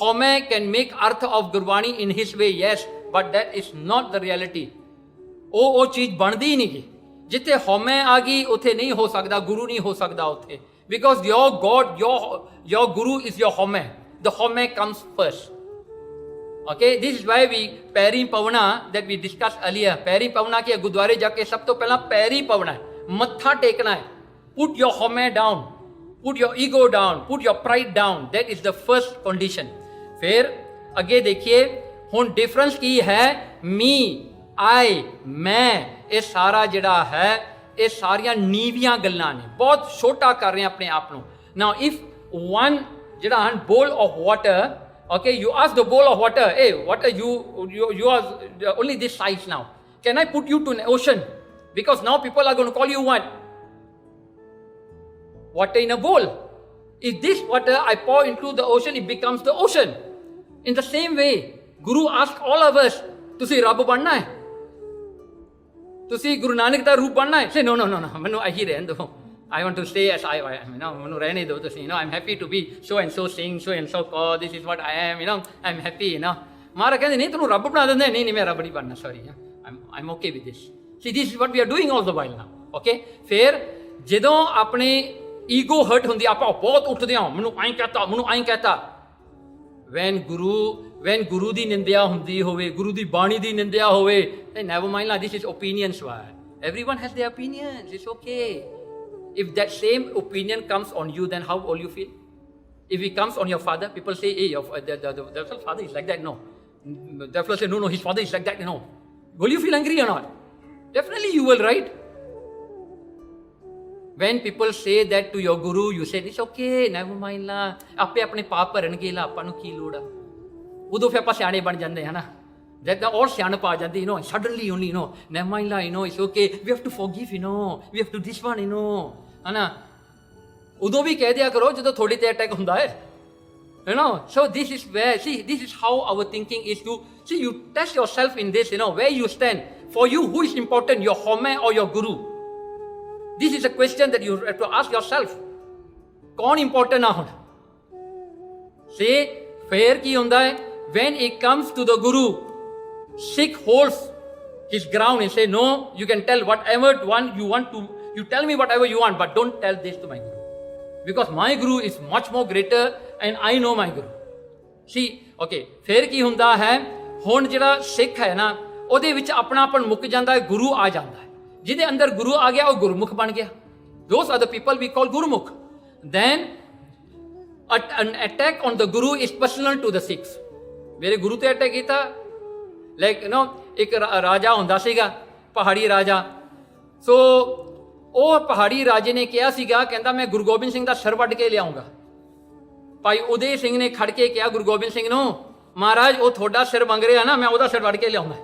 Home can make arth of Gurbani in his way, yes, but that is not the reality. ਉਹ ਚੀਜ਼ ਬਣਦੀ ਨਹੀਂ ਗੀ. ਜਿੱਥੇ ਹਉਮੈ ਆ ਗਈ ਉੱਥੇ ਨਹੀਂ ਹੋ ਸਕਦਾ, ਗੁਰੂ ਨਹੀਂ ਹੋ ਸਕਦਾ ਉੱਥੇ. Because your God, your Guru is your home. The home comes first. Okay, this is why we ਪੈਰੀ ਪਵਣਾ that we discussed earlier. ਪੈਰੀ ਪਵਣਾ ਕਿ ਗੁਰਦੁਆਰੇ ਜਾ ਕੇ ਸਭ ਤੋਂ ਪਹਿਲਾਂ ਪੈਰੀ ਪਵਣਾ ਹੈ, ਮੱਥਾ ਟੇਕਣਾ ਹੈ. Put your home down, put your ego down, put your pride down. That is the first condition. ਫਿਰ ਅੱਗੇ ਦੇਖੀਏ ਹੁਣ ਡਿਫਰੈਂਸ ਕੀ ਹੈ. me, I, ਮੈਂ, ਇਹ ਸਾਰਾ ਜਿਹੜਾ ਹੈ ਇਹ ਸਾਰੀਆਂ ਨੀਵੀਆਂ ਗੱਲਾਂ ਨੇ. ਬਹੁਤ ਛੋਟਾ ਕਰ ਰਹੇ ਆਪਣੇ ਆਪ ਨੂੰ. Now if one ਜਿਹੜਾ ਹਨ bowl of water, okay, you ask the bowl of water, hey, water, you are only this size now. Can I put you to an ocean? Because now people are going to call you what? Water in a bowl. If this water I pour into the ocean, it becomes the ocean. In the same way, Guru asked all of us, ਤੁਸੀਂ ਰੱਬ ਬਣਨਾ ਹੈ, ਤੁਸੀਂ ਗੁਰੂ ਨਾਨਕ ਦਾ ਰੂਪ ਬਣਨਾ ਹੈ. Say no, ਮੈਨੂੰ ਇਹੀ ਰਹਿਣ ਦਿਓ. I want to stay as I am, ਮੈਨੂੰ ਰਹਿਣੇ ਦਿਓ ਤੁਸੀਂ. I'm happy to be so and so sing, so and so call, this is what I am, I'm happy, ਮਹਾਰਾਜ ਕਹਿੰਦੇ ਨਹੀਂ ਤੁਹਾਨੂੰ ਰੱਬ ਬਣਾ ਦਿੰਦੇ. ਨਹੀਂ ਮੈਂ ਰੱਬ ਨਹੀਂ ਬਣਨਾ, sorry, I'm okay with this. See, this is what we are doing all the while now, okay? ਫਿਰ ਜਦੋਂ ਆਪਣੇ ਈਗੋ ਹਰਟ ਹੁੰਦੀ, ਆਪਾਂ ਬਹੁਤ ਉੱਠਦੇ ਹਾਂ, ਮੈਨੂੰ ਐਂ ਕਹਤਾ. when ਗੁਰੂ ਦੀ ਨਿੰਦਿਆ ਹੁੰਦੀ ਹੋਵੇ, ਗੁਰੂ ਦੀ ਬਾਣੀ ਦੀ ਨਿੰਦਿਆ ਹੋਵੇ, never mind, this is opinions. Why? Everyone has their opinions, it's okay. If that same opinion comes on you, then how will you feel? If it comes on your father, people say, hey, the father is like that. No. The fellow say, no, his father is like that. No. Will you feel angry or not? Definitely you will, right? When people say that to your guru, you say, it's okay, never mind la. ਆਪੇ ਆਪਣੇ ਪਾਪ ਭਰਨਗੇ ਲਾ, ਆਪਾਂ ਨੂੰ ਕੀ ਲੋੜ ਆ. ਉਦੋਂ ਫਿਰ ਆਪਾਂ ਸਿਆਣੇ ਬਣ ਜਾਂਦੇ ਹਾਂ ਨਾ. That all ਸਿਆਣਪ ਆ ਜਾਂਦੀ, suddenly only, never mind la, it's okay, we have to forgive, we have to this one, ਹੈ ਨਾ. ਉਦੋਂ ਵੀ ਕਹਿ ਦਿਆ ਕਰੋ ਜਦੋਂ ਤੁਹਾਡੇ ਤੇ ਅਟੈਕ ਹੁੰਦਾ ਹੈ. So this is where, see, this is how our thinking is to, see, you test yourself in this, where you stand. For you, who is important, your home or your guru? This is a question that you have to ask yourself. कौन important ना होना? See, फिर की होता है, when it comes to the guru, Sikh holds his ground and say, no, you can tell whatever one you want to, you tell me whatever you want, but don't tell this to my guru. Because my guru is much more greater and I know my guru. See, okay, ਫਿਰ ਕੀ ਹੁੰਦਾ ਹੈ, ਹੁਣ ਜਿਹੜਾ ਸਿੱਖ ਹੈ ਨਾ, ਉਹਦੇ ਵਿੱਚ ਆਪਣਾਪਣ ਮੁੱਕ ਜਾਂਦਾ ਹੈ, ਗੁਰੂ ਆ ਜਾਂਦਾ ਹੈ. ਜਿਹਦੇ ਅੰਦਰ ਗੁਰੂ ਆ ਗਿਆ ਉਹ ਗੁਰਮੁਖ ਬਣ ਗਿਆ. Those are the people we call Gurumukh. Then an attack on the guru is personal to the Sikhs. ਮੇਰੇ ਗੁਰੂ ਤੇ ਅਟੈਕ ਕੀਤਾ, ਲਾਈਕ ਇੱਕ ਰਾਜਾ ਹੁੰਦਾ ਸੀਗਾ, ਪਹਾੜੀ ਰਾਜਾ. ਸੋ ਉਹ ਪਹਾੜੀ ਰਾਜੇ ਨੇ ਕਿਹਾ ਸੀਗਾ, ਕਹਿੰਦਾ ਮੈਂ ਗੁਰੂ ਗੋਬਿੰਦ ਸਿੰਘ ਦਾ ਸਿਰ ਵੱਢ ਕੇ ਲਿਆਉਂਗਾ। ਭਾਈ ਉਦੈ ਸਿੰਘ ਨੇ ਖੜ ਕੇ ਕਿਹਾ ਗੁਰੂ ਗੋਬਿੰਦ ਸਿੰਘ ਨੂੰ, ਮਹਾਰਾਜ ਉਹ ਤੁਹਾਡਾ ਸਿਰ ਮੰਗ ਰਿਹਾ ਨਾ, ਮੈਂ ਉਹਦਾ ਸਿਰ ਵੱਢ ਕੇ ਲਿਆਉਂਦਾ।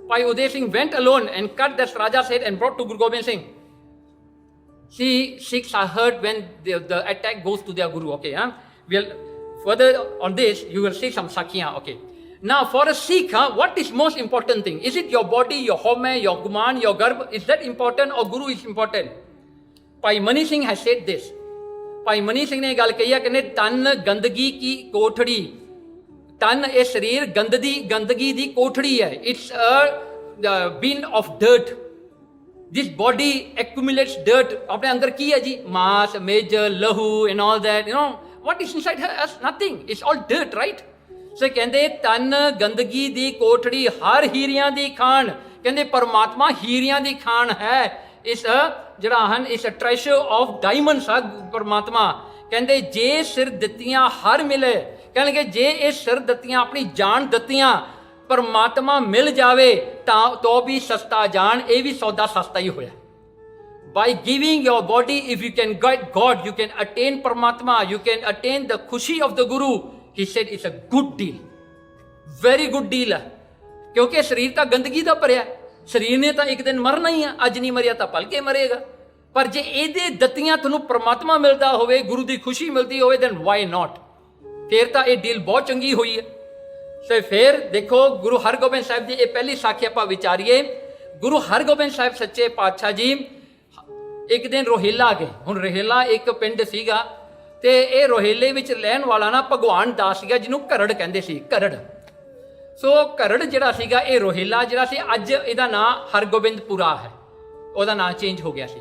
ਭਾਈ ਉਦੈ Singh went alone and cut this Raja's head and brought to Guru Gobind Singh. See, Sikhs are hurt when the attack goes to their Guru. Okay, we'll further on this. You will see some sakhiyan. Okay. Now, for a Sikh, what is most important thing? Is it your body, your home, your guman, your garb? Is that important, or Guru is important? Bhai Mani Singh has said this. Bhai Mani Singh ने गल कही है, कहने तन गंदगी की कोठड़ी, तन ये शरीर गंदगी दी कोठड़ी है। It's a bin of dirt. This body accumulates dirt. अपने अंदर की है जी, मांस, मेजर, लहू and all that. You know what is inside us? Nothing. It's all dirt, right? So कहंदे तन गंदगी दी कोठड़ी हर हीरियां दी खान। कहंदे परमात्मा हीरियां दी खान है। इस ਜਿਹੜਾ ਹਨ ਇਸ ਟ੍ਰੈਸ਼ਰ ਆਫ ਡਾਇਮੰਡਸ ਆ ਪਰਮਾਤਮਾ। ਕਹਿੰਦੇ ਜੇ ਸਿਰ ਦਿੱਤੀਆਂ ਹਰ ਮਿਲੇ, ਕਹਿਣਗੇ ਜੇ ਇਹ ਸਿਰ ਦਿੱਤੀਆਂ ਆਪਣੀ ਜਾਨ ਦਿੱਤੀਆਂ ਪਰਮਾਤਮਾ ਮਿਲ ਜਾਵੇ ਤਾਂ ਵੀ ਸਸਤਾ ਜਾਨ, ਇਹ ਵੀ ਸੌਦਾ ਸਸਤਾ ਹੀ ਹੋਇਆ। By giving your body if you can get God, you can attain ਪਰਮਾਤਮਾ, ਯੂ ਕੈਨ ਅਟੇਨ ਦ ਖੁਸ਼ੀ of the Guru. He said it's a good deal, very good deal ਹੈ, ਕਿਉਂਕਿ ਸਰੀਰ ਤਾਂ ਗੰਦਗੀ ਦਾ ਭਰਿਆ। ਸਰੀਰ ਨੇ ਤਾਂ ਇੱਕ ਦਿਨ ਮਰਨਾ ਹੀ ਆ, ਅੱਜ ਨਹੀਂ ਮਰਿਆ ਤਾਂ ਭਲਕੇ ਮਰੇਗਾ। ਪਰ ਜੇ ਇਹਦੇ ਦਿੱਤੀਆਂ ਤੁਹਾਨੂੰ ਪਰਮਾਤਮਾ ਮਿਲਦਾ ਹੋਵੇ, ਗੁਰੂ ਦੀ ਖੁਸ਼ੀ ਮਿਲਦੀ ਹੋਵੇ, ਦੈਨ ਵਾਈ ਨਾਟ, ਫਿਰ ਤਾਂ ਇਹ ਡੀਲ ਬਹੁਤ ਚੰਗੀ ਹੋਈ ਹੈ। ਸੋ ਫਿਰ ਦੇਖੋ ਗੁਰੂ ਹਰਗੋਬਿੰਦ ਸਾਹਿਬ ਦੀ ਇਹ ਪਹਿਲੀ ਸਾਖੀ ਆਪਾਂ ਵਿਚਾਰੀਏ। ਗੁਰੂ ਹਰਗੋਬਿੰਦ ਸਾਹਿਬ ਸੱਚੇ ਪਾਤਸ਼ਾਹ ਜੀ ਇੱਕ ਦਿਨ ਰੋਹਿਲਾ ਗਏ। ਹੁਣ ਰੋਹਿਲਾ ਇੱਕ ਪਿੰਡ ਸੀਗਾ ਤੇ ਇਹ ਰੋਹਿਲੇ ਵਿੱਚ ਰਹਿਣ ਵਾਲਾ ਨਾ ਭਗਵਾਨ ਦਾਸ ਸੀਗਾ, ਜਿਹਨੂੰ ਘਰੜ ਕਹਿੰਦੇ ਸੀ, ਘਰੜ। ਸੋ ਘਰੜ ਜਿਹੜਾ ਸੀਗਾ ਇਹ ਰੋਹਿਲਾ ਜਿਹੜਾ ਸੀ, ਅੱਜ ਇਹਦਾ ਨਾਂ ਹਰਗੋਬਿੰਦਪੁਰਾ ਹੈ, ਉਹਦਾ ਨਾਂ ਚੇਂਜ ਹੋ ਗਿਆ ਸੀ।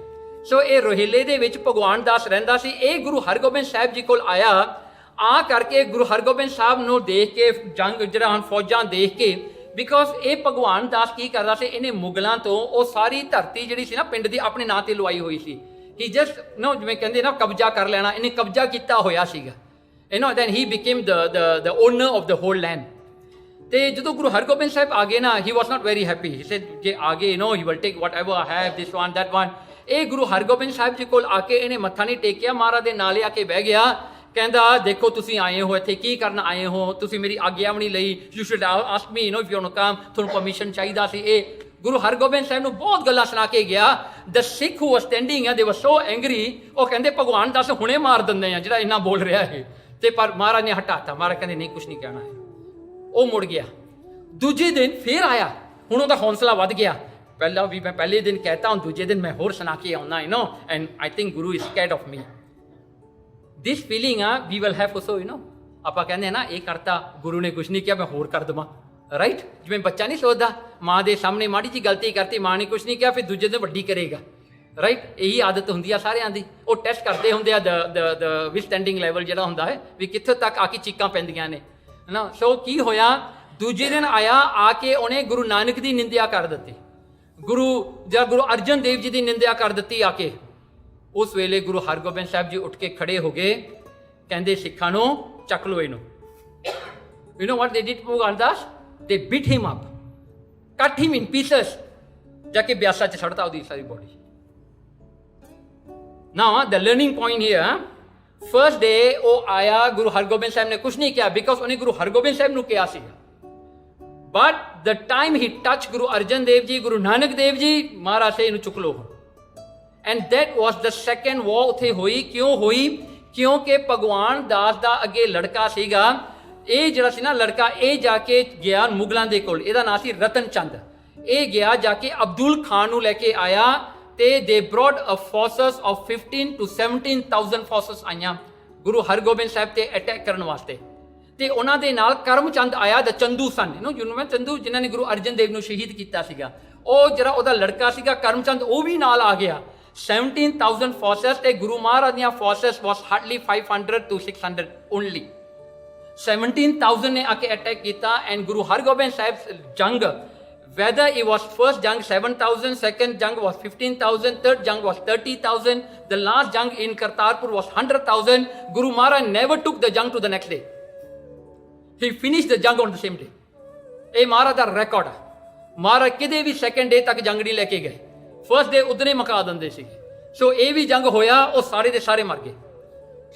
ਸੋ ਇਹ ਰੋਹਿਲੇ ਦੇ ਵਿੱਚ ਭਗਵਾਨ ਦਾਸ ਰਹਿੰਦਾ ਸੀ। ਇਹ ਗੁਰੂ ਹਰਗੋਬਿੰਦ ਸਾਹਿਬ ਜੀ ਕੋਲ ਆਇਆ, ਆ ਕਰਕੇ ਗੁਰੂ ਹਰਗੋਬਿੰਦ ਸਾਹਿਬ ਨੂੰ ਦੇਖ ਕੇ, ਜੰਗ ਜਿਹੜਾ ਹੁਣ ਫੌਜਾਂ ਦੇਖ ਕੇ, ਬਿਕੋਜ਼ ਇਹ ਭਗਵਾਨ ਦਾਸ ਕੀ ਕਰਦਾ ਸੀ, ਇਹਨੇ ਮੁਗਲਾਂ ਤੋਂ ਉਹ ਸਾਰੀ ਧਰਤੀ ਜਿਹੜੀ ਸੀ ਨਾ ਪਿੰਡ ਦੀ ਆਪਣੇ ਨਾਂ ਤੇ ਲਵਾਈ ਹੋਈ ਸੀ। ਹੀ ਜਸਟ ਨੋ, ਜਿਵੇਂ ਕਹਿੰਦੇ ਨਾ ਕਬਜ਼ਾ ਕਰ ਲੈਣਾ, ਇਹਨੇ ਕਬਜ਼ਾ ਕੀਤਾ ਹੋਇਆ ਸੀਗਾ। Then he became the owner of the whole land. ਤੇ ਜਦੋਂ ਗੁਰੂ ਹਰਗੋਬਿੰਦ ਸਾਹਿਬ ਆ ਗਏ ਨਾ, he was not very happy. He said ਜੇ ਆ ਗਏ he will take whatever I have, this one that one. ਇਹ ਗੁਰੂ ਹਰਗੋਬਿੰਦ ਸਾਹਿਬ ਜੀ ਕੋਲ ਆ ਕੇ ਇਹਨੇ ਮੱਥਾ ਨਹੀਂ ਟੇਕਿਆ, ਮਹਾਰਾਜ ਦੇ ਨਾਲੇ ਆ ਕੇ ਬਹਿ ਗਿਆ। ਕਹਿੰਦਾ ਦੇਖੋ ਤੁਸੀਂ ਆਏ ਹੋ ਇੱਥੇ ਕੀ ਕਰਨ ਆਏ ਹੋ, ਤੁਸੀਂ ਮੇਰੀ ਆਗਿਆ ਵੀ ਨਹੀਂ ਲਈ। You should ask me if you want to come, ਤੁਹਾਨੂੰ ਪਰਮਿਸ਼ਨ ਚਾਹੀਦਾ ਸੀ। ਇਹ ਗੁਰੂ ਹਰਗੋਬਿੰਦ ਸਾਹਿਬ ਨੂੰ ਬਹੁਤ ਗੱਲਾਂ ਸੁਣਾ ਕੇ ਗਿਆ। ਦ ਸਿੱਖ ਹੂ ਵਾਸ ਸਟੈਂਡਿੰਗ ਦੇ ਵਰ ਸੋ ਐਂਗਰੀ, ਉਹ ਕਹਿੰਦੇ ਭਗਵਾਨ ਦਾਸ ਹੁਣੇ ਮਾਰ ਦਿੰਦੇ ਆ ਜਿਹੜਾ ਇੰਨਾ ਬੋਲ ਰਿਹਾ ਹੈ। ਤੇ ਪਰ ਮਹਾਰਾਜ ਨੇ ਹਟਾਤਾ। ਮਹਾਰਾਜ ਕਹਿੰਦੇ ਨਹੀਂ, ਕੁਛ ਨਹੀਂ ਕਹਿਣਾ ਹੈ। ਉਹ ਮੁੜ ਗਿਆ। ਦੂਜੇ ਦਿਨ ਫੇਰ ਆਇਆ, ਹੁਣ ਉਹਦਾ ਹੌਸਲਾ ਵੱਧ ਗਿਆ। ਪਹਿਲਾਂ ਵੀ ਮੈਂ ਪਹਿਲੇ ਦਿਨ ਕਹਿਤਾ, ਹੁਣ ਦੂਜੇ ਦਿਨ ਮੈਂ ਹੋਰ ਸੁਣਾ ਕੇ ਆਉਣਾ and I think Guru is scared of me. This feeling we will have also ਆਪਾਂ ਕਹਿੰਦੇ ਨਾ ਇਹ ਕਰਤਾ, ਗੁਰੂ ਨੇ ਕੁਛ ਨਹੀਂ ਕਿਹਾ, ਮੈਂ ਹੋਰ ਕਰ ਦੇਵਾਂ, ਰਾਈਟ। ਜਿਵੇਂ ਬੱਚਾ ਨਹੀਂ ਸੋਚਦਾ, ਮਾਂ ਦੇ ਸਾਹਮਣੇ ਮਾੜੀ ਜਿਹੀ ਗਲਤੀ ਕਰਤੀ, ਮਾਂ ਨੇ ਕੁਛ ਨਹੀਂ ਕਿਹਾ, ਫਿਰ ਦੂਜੇ ਦਿਨ ਵੱਡੀ ਕਰੇਗਾ, ਰਾਈਟ। ਇਹੀ ਆਦਤ ਹੁੰਦੀ ਆ ਸਾਰਿਆਂ ਦੀ। ਉਹ ਟੈਸਟ ਕਰਦੇ ਹੁੰਦੇ ਆ ਦ ਵਿਥਸਟੈਂਡਿੰਗ ਲੈਵਲ ਜਿਹੜਾ ਹੁੰਦਾ ਹੈ ਵੀ ਕਿੱਥੇ ਤੱਕ ਆ ਕੇ ਚੀਕਾਂ ਪੈਂਦੀਆਂ ਨੇ ਨਾ। ਸੋ ਕੀ ਹੋਇਆ, ਦੂਜੇ ਦਿਨ ਆਇਆ, ਆ ਕੇ ਉਹਨੇ ਗੁਰੂ ਨਾਨਕ ਦੀ ਨਿੰਦਿਆ ਕਰ ਦਿੱਤੀ, ਗੁਰੂ ਅਰਜਨ ਦੇਵ ਜੀ ਦੀ ਨਿੰਦਿਆ ਕਰ ਦਿੱਤੀ ਆ ਕੇ। ਉਸ ਵੇਲੇ ਗੁਰੂ ਹਰਗੋਬਿੰਦ ਸਾਹਿਬ ਜੀ ਉੱਠ ਕੇ ਖੜੇ ਹੋ ਗਏ, ਕਹਿੰਦੇ ਸਿੱਖਾਂ ਨੂੰ ਚੱਕ ਲਓ ਇਹਨੂੰ। ਯੂ ਨੋ ਵਾਟ ਦੇ ਡਿਡ ਭਗਵਾਨ ਦਾਸ? ਦੇ ਬਿਟ ਹਿਮ ਅਪ, ਕੱਟ ਹਿਮ ਇਨ ਪੀਸਸ, ਜਾ ਕੇ ਬਿਆਸਾ ਚ ਛੱਡਤਾ ਉਹਦੀ ਸਾਰੀ body. Now the learning point here, first day ਉਹ ਆਇਆ, ਗੁਰੂ ਹਰਗੋਬਿੰਦ ਸਾਹਿਬ ਨੇ ਕੁਛ ਨਹੀਂ ਕਿਹਾ, ਬਿਕੋਜ਼ ਉਹਨੇ ਗੁਰੂ ਹਰਗੋਬਿੰਦ ਸਾਹਿਬ ਨੂੰ ਕਿਹਾ ਸੀਗਾ। But the time he touched Guru Arjan Dev Ji, Guru Nanak Dev Ji, Maharaj se ਇਹਨੂੰ ਚੁੱਕ ਲੋ। And that was the second war ਉੱਥੇ ਹੋਈ। ਕਿਉਂ ਹੋਈ? ਕਿਉਂਕਿ ਭਗਵਾਨ ਦਾਸ ਦਾ ਅੱਗੇ ਲੜਕਾ ਸੀਗਾ, ਇਹ ਜਿਹੜਾ ਸੀ ਨਾ ਲੜਕਾ, ਇਹ ਜਾ ਕੇ ਗਿਆ ਮੁਗਲਾਂ ਦੇ ਕੋਲ, ਇਹਦਾ ਨਾਂ ਸੀ ਰਤਨ ਚੰਦ। ਇਹ ਗਿਆ ਜਾ ਕੇ ਅਬਦੁਲ ਖਾਨ ਨੂੰ ਲੈ ਕੇ ਆਇਆ ਤੇ they brought a forces of 15 to 17,000 forces ਆਈਆਂ ਗੁਰੂ ਹਰਗੋਬਿੰਦ ਸਾਹਿਬ ਤੇ ਅਟੈਕ ਕਰਨ ਵਾਸਤੇ। ਤੇ ਉਹਨਾਂ ਦੇ ਨਾਲ ਕਰਮਚੰਦ ਆਇਆ, ਦ ਚੰਦੂ ਸਨ, ਚੰਦੂ ਜਿਨ੍ਹਾਂ ਨੇ ਗੁਰੂ ਅਰਜਨ ਦੇਵ ਨੂੰ ਸ਼ਹੀਦ ਕੀਤਾ ਸੀਗਾ, ਉਹ ਜਿਹੜਾ ਉਹਦਾ ਲੜਕਾ ਸੀਗਾ ਕਰਮਚੰਦ, ਉਹ ਵੀ ਨਾਲ ਆ ਗਿਆ। 17,000 ਫੋਰਸਸ ਤੇ ਗੁਰੂ ਮਹਾਰਾਜ ਦੀਆਂ forces was hardly 500 to 600 only. 17,000 ਨੇ ਆ ਕੇ ਅਟੈਕ ਕੀਤਾ। ਐਂਡ ਗੁਰੂ ਹਰਗੋਬਿੰਦ ਸਾਹਿਬ ਜੰਗ, whether it was first jang 7,000, second jang was 15,000, third jang was 30,000, the last jang in Kartarpur was 100,000. Guru Maharaj never took the jang to the next day. He finished the jang on the same day. ਇਹ ਮਹਾਰਾਜ ਦਾ record ਹੈ। ਮਹਾਰਾਜ ਕਿਤੇ ਵੀ second ਡੇ ਤੱਕ ਜੰਗ ਨਹੀਂ ਲੈ ਕੇ ਗਏ। First day ਉਦਣੇ ਮੁਕਾ ਦਿੰਦੇ ਸੀਗੇ। ਸੋ ਇਹ ਵੀ ਜੰਗ ਹੋਇਆ, ਉਹ ਸਾਰੇ ਦੇ ਸਾਰੇ ਮਰ ਗਏ,